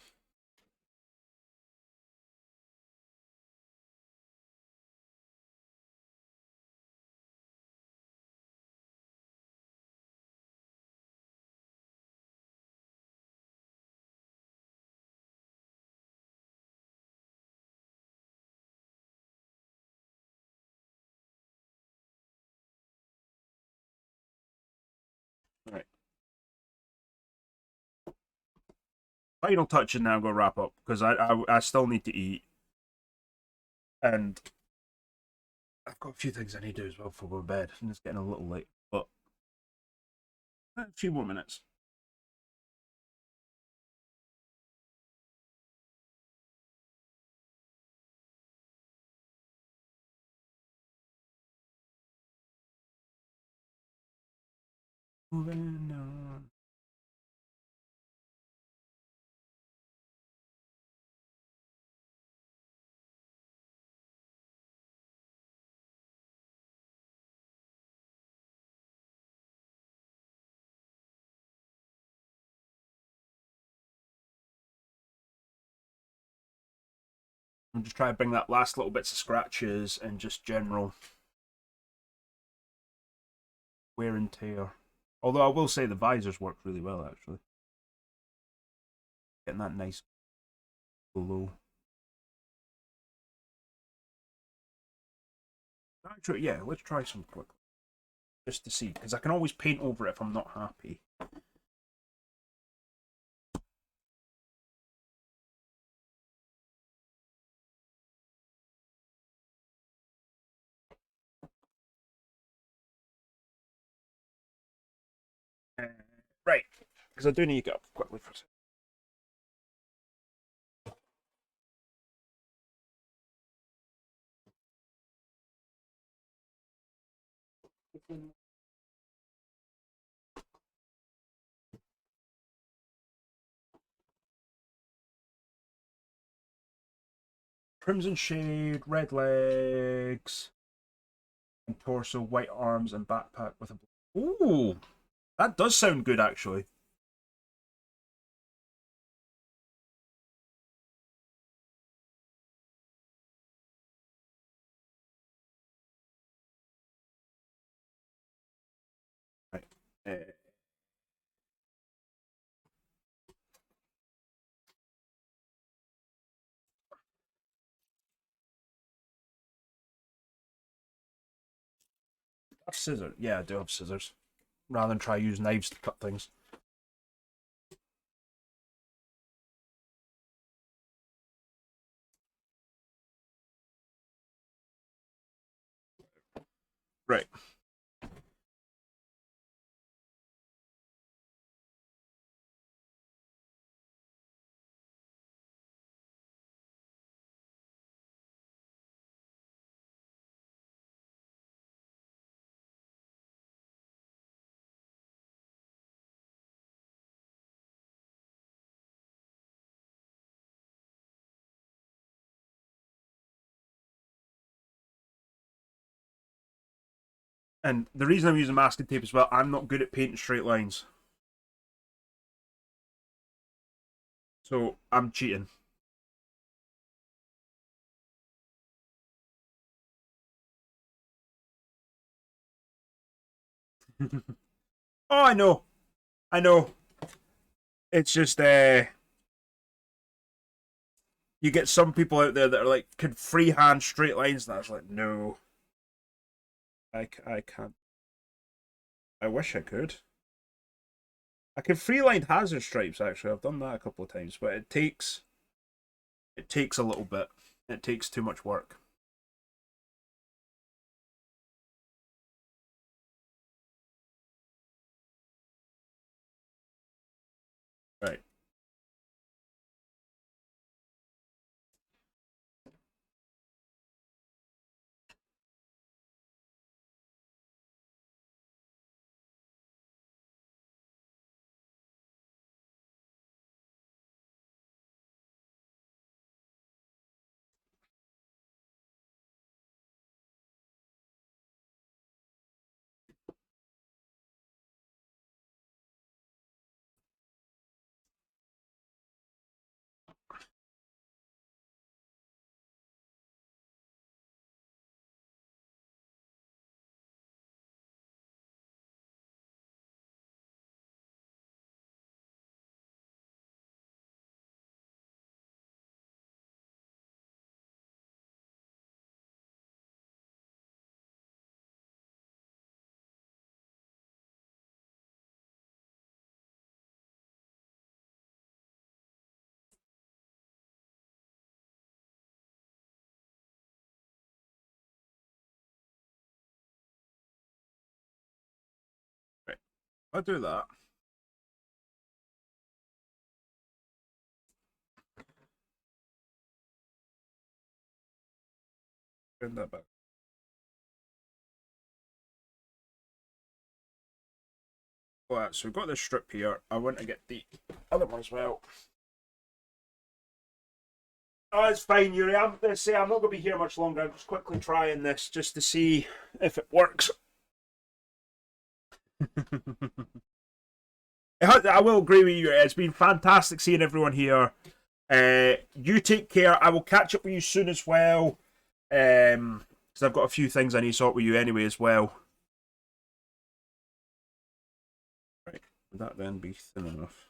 Right. Final touch, and now I'm gonna wrap up because I still need to eat, and I've got a few things I need to do as well before I go to bed, and it's getting a little late. But a few more minutes. Moving on. I'm just trying to bring that last little bits of scratches and just general wear and tear. Although I will say the visors work really well actually. Getting that nice glow. Actually, yeah, let's try some quickly. Just to see, because I can always paint over it if I'm not happy. Right, because I do need to get up quickly for a second. Crimson shade, red legs, and torso, white arms, and backpack with a. Ooh, that does sound good actually. Right. Have scissors. Yeah, I do have scissors. Rather than try use knives to cut things. Right. And the reason I'm using masking tape as well, I'm not good at painting straight lines. So I'm cheating. Oh, I know. I know. It's just you get some people out there that are like can freehand straight lines, and I was like, no, I can't. I wish I could. I can freeline hazard stripes actually. I've done that a couple of times, but it takes a little bit. It takes too much work. Right. Right. I'll do that. Bring that back. Alright, so we've got this strip here. I want to get the other one as well. Oh, it's fine, Yuri. I'm going to say I'm not going to be here much longer. I'm just quickly trying this just to see if it works. I will agree with you. It's been fantastic seeing everyone here. You take care. I will catch up with you soon as well. Because I've got a few things I need to sort with you anyway as well. Right. Would that then be thin enough?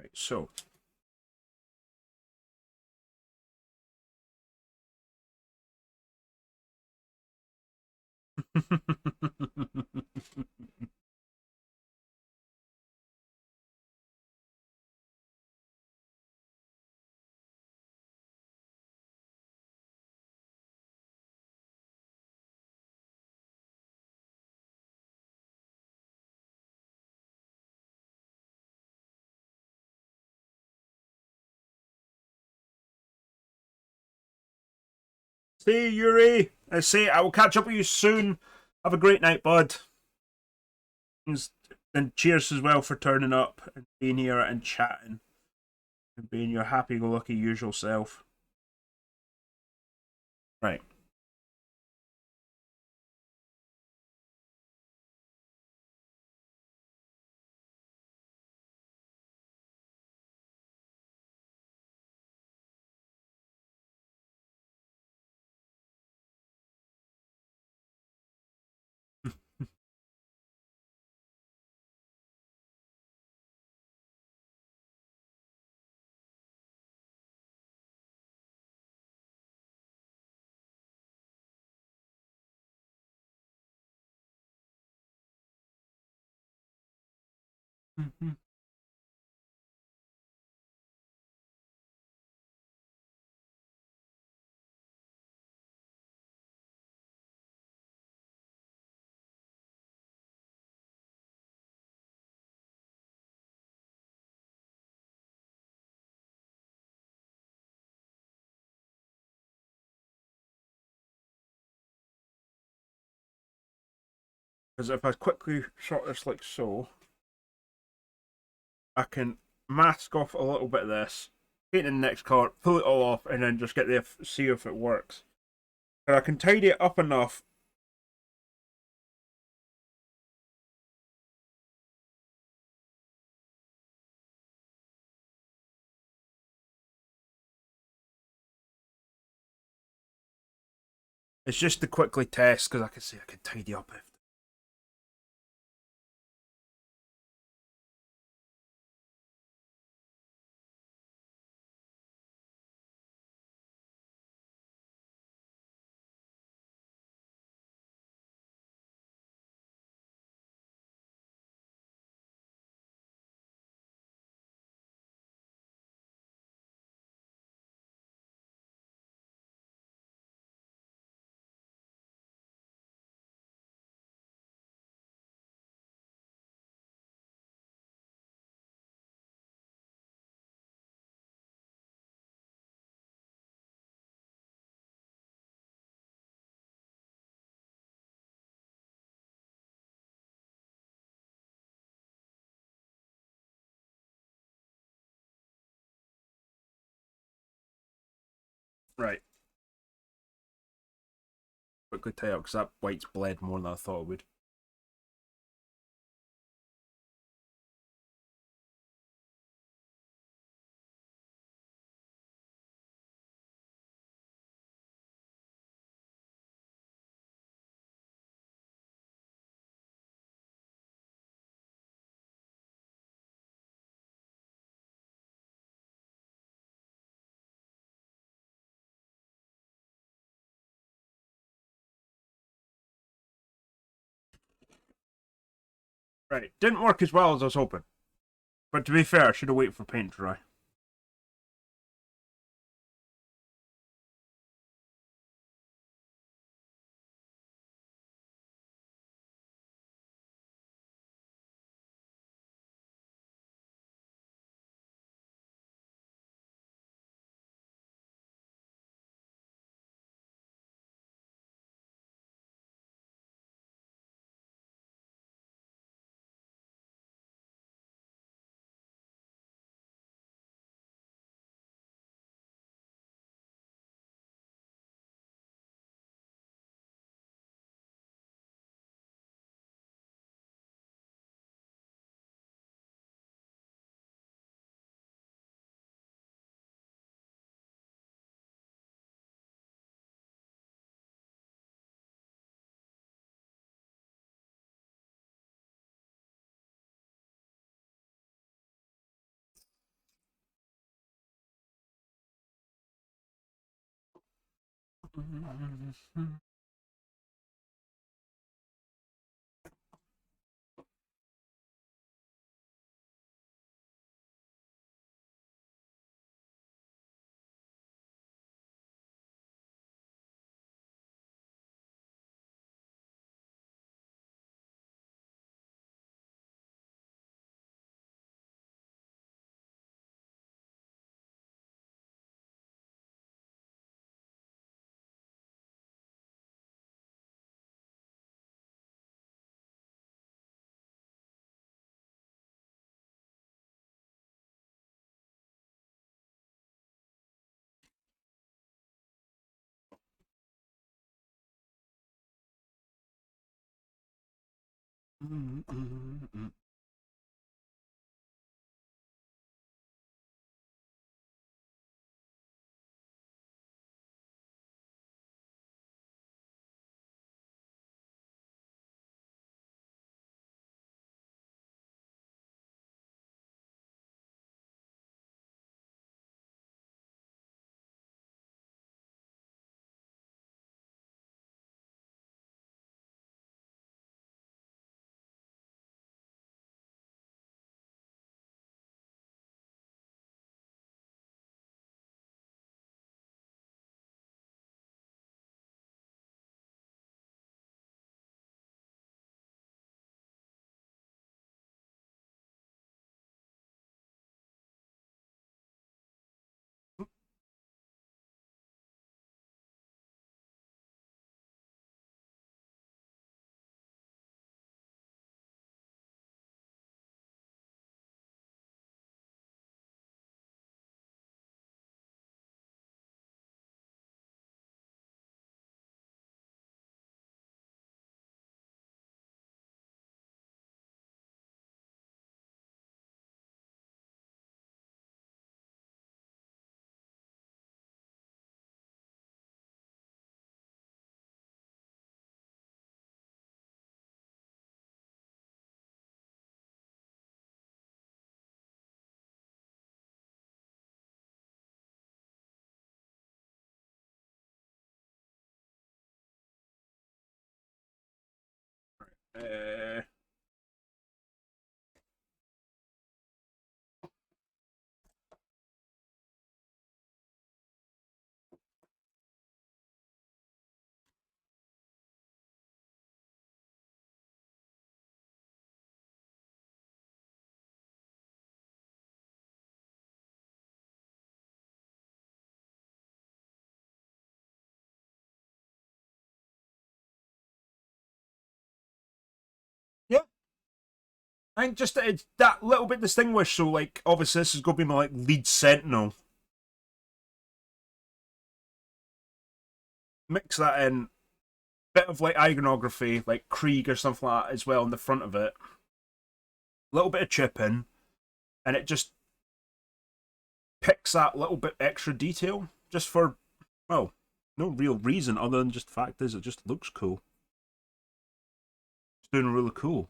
Right, so. See, Yuri. I say I will catch up with you soon. Have a great night, bud. And cheers as well for turning up and being here and chatting and being your happy-go-lucky usual self. Right. Because if I quickly sort this like so, I can mask off a little bit of this, paint in the next card, pull it all off, and then just get the see if it works. And I can tidy it up enough. It's just to quickly test because I can see I can tidy up if. Right. Quickly tie up because that white's bled more than I thought it would. Right. Didn't work as well as I was hoping. But to be fair, I should have waited for paint to dry. Uh, yeah, I think just it's that little bit distinguished. So, like, obviously, this is going to be my like lead sentinel. Mix that in, bit of like iconography, like Krieg or something like that as well in the front of it. A little bit of chipping, and it just picks that little bit extra detail just for, well, no real reason other than just the fact is it just looks cool. It's doing really cool.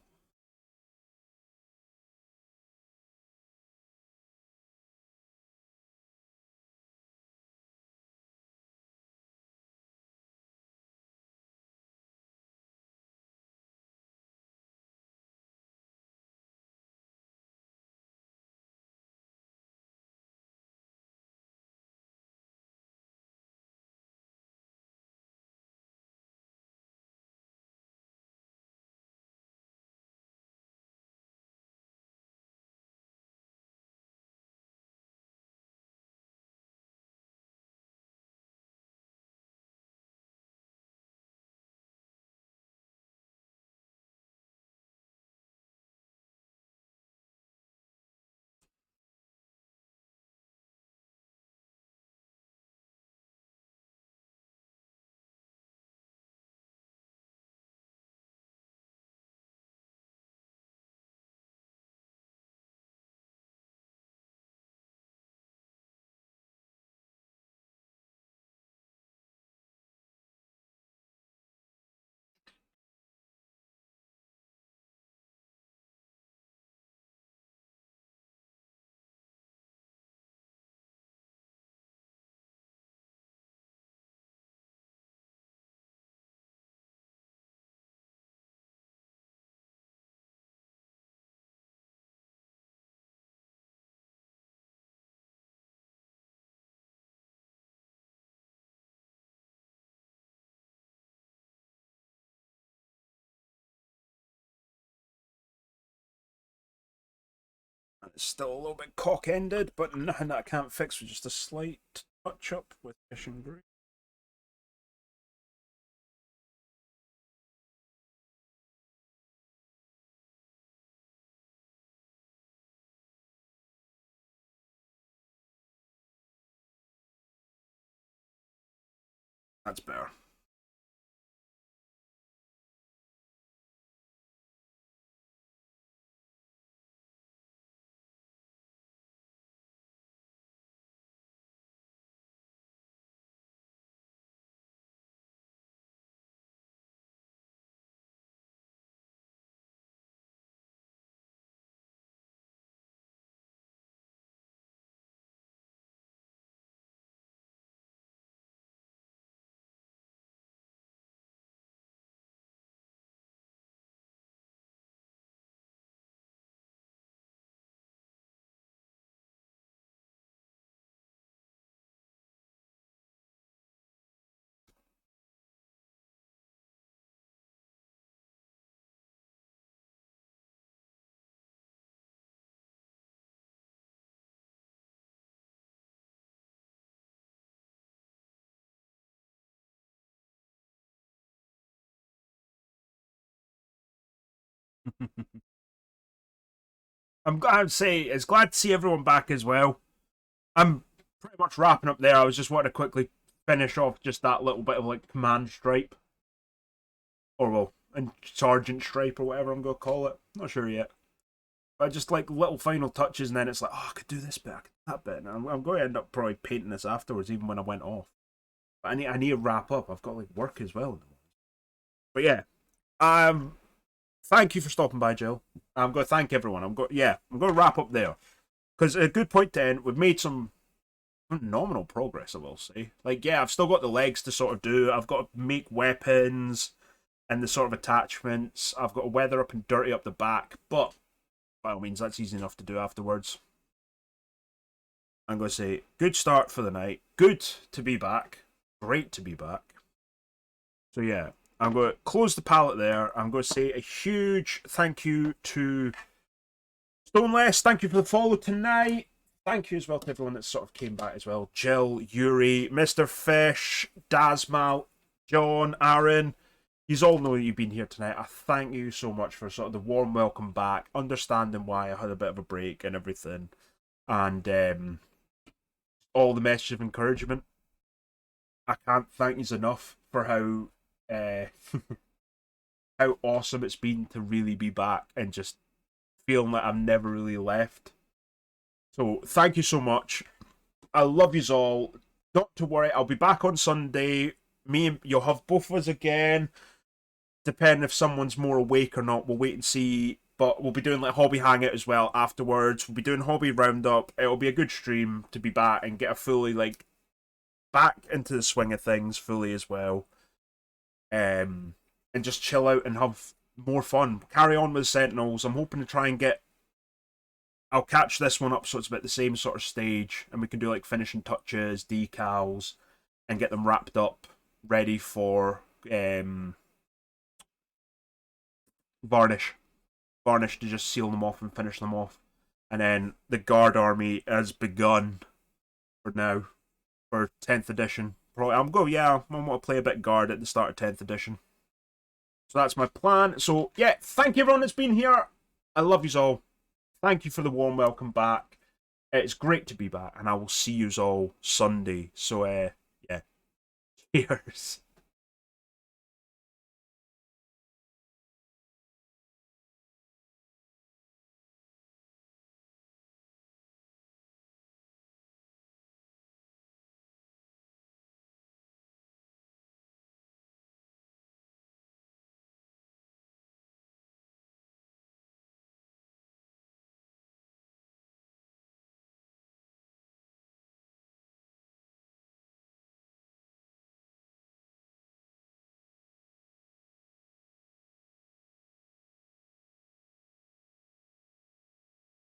It's still a little bit cock-ended, but nothing that I can't fix with just a slight touch-up with Fish and Green. That's better. I'm glad to say it's glad to see everyone back as well. I'm pretty much wrapping up there. I was just wanting to quickly finish off just that little bit of like command stripe, or well, and sergeant stripe or whatever I'm gonna call it. Not sure yet. But just like little final touches, and then it's like, oh, I could do this bit, I could do that bit, and I'm going to end up probably painting this afterwards, even when I went off. But I need to wrap up. I've got like work as well. But yeah, thank you for stopping by, Jill. I'm going to thank everyone. I'm going to wrap up there because a good point to end. We've made some phenomenal progress, I will say. Like, yeah, I've still got the legs to sort of do. I've got to make weapons and the sort of attachments. I've got to weather up and dirty up the back, but by all means, that's easy enough to do afterwards. I'm going to say, good start for the night. Good to be back. Great to be back. So, yeah, I'm going to close the palette there. I'm going to say a huge thank you to Stoneless. Thank you for the follow tonight. Thank you as well to everyone that sort of came back as well. Jill, Yuri, Mr. Fish, Dazmal, John, Aaron. You all know you've been here tonight. I thank you so much for sort of the warm welcome back, understanding why I had a bit of a break and everything, and all the messages of encouragement. I can't thank you enough for how how awesome it's been to really be back and just feeling like I've never really left. So thank you so much. I love you all. Not to worry, I'll be back on Sunday. Me and you'll have both of us again. Depending if someone's more awake or not, we'll wait and see. But we'll be doing like hobby hangout as well afterwards. We'll be doing hobby roundup. It'll be a good stream to be back and get a fully like back into the swing of things fully as well. And just chill out and have more fun. Carry on with Sentinels. I'm hoping to try and get. I'll catch this one up so it's about the same sort of stage, and we can do like finishing touches, decals, and get them wrapped up, ready for varnish. Varnish to just seal them off and finish them off. And then the Guard Army has begun for now, for 10th edition. Probably, I'm going, yeah, I want to play a bit Guard at the start of 10th edition. So that's my plan. So, yeah, thank you everyone that's been here. I love you all. Thank you for the warm welcome back. It's great to be back, and I will see you all Sunday. So, yeah, cheers.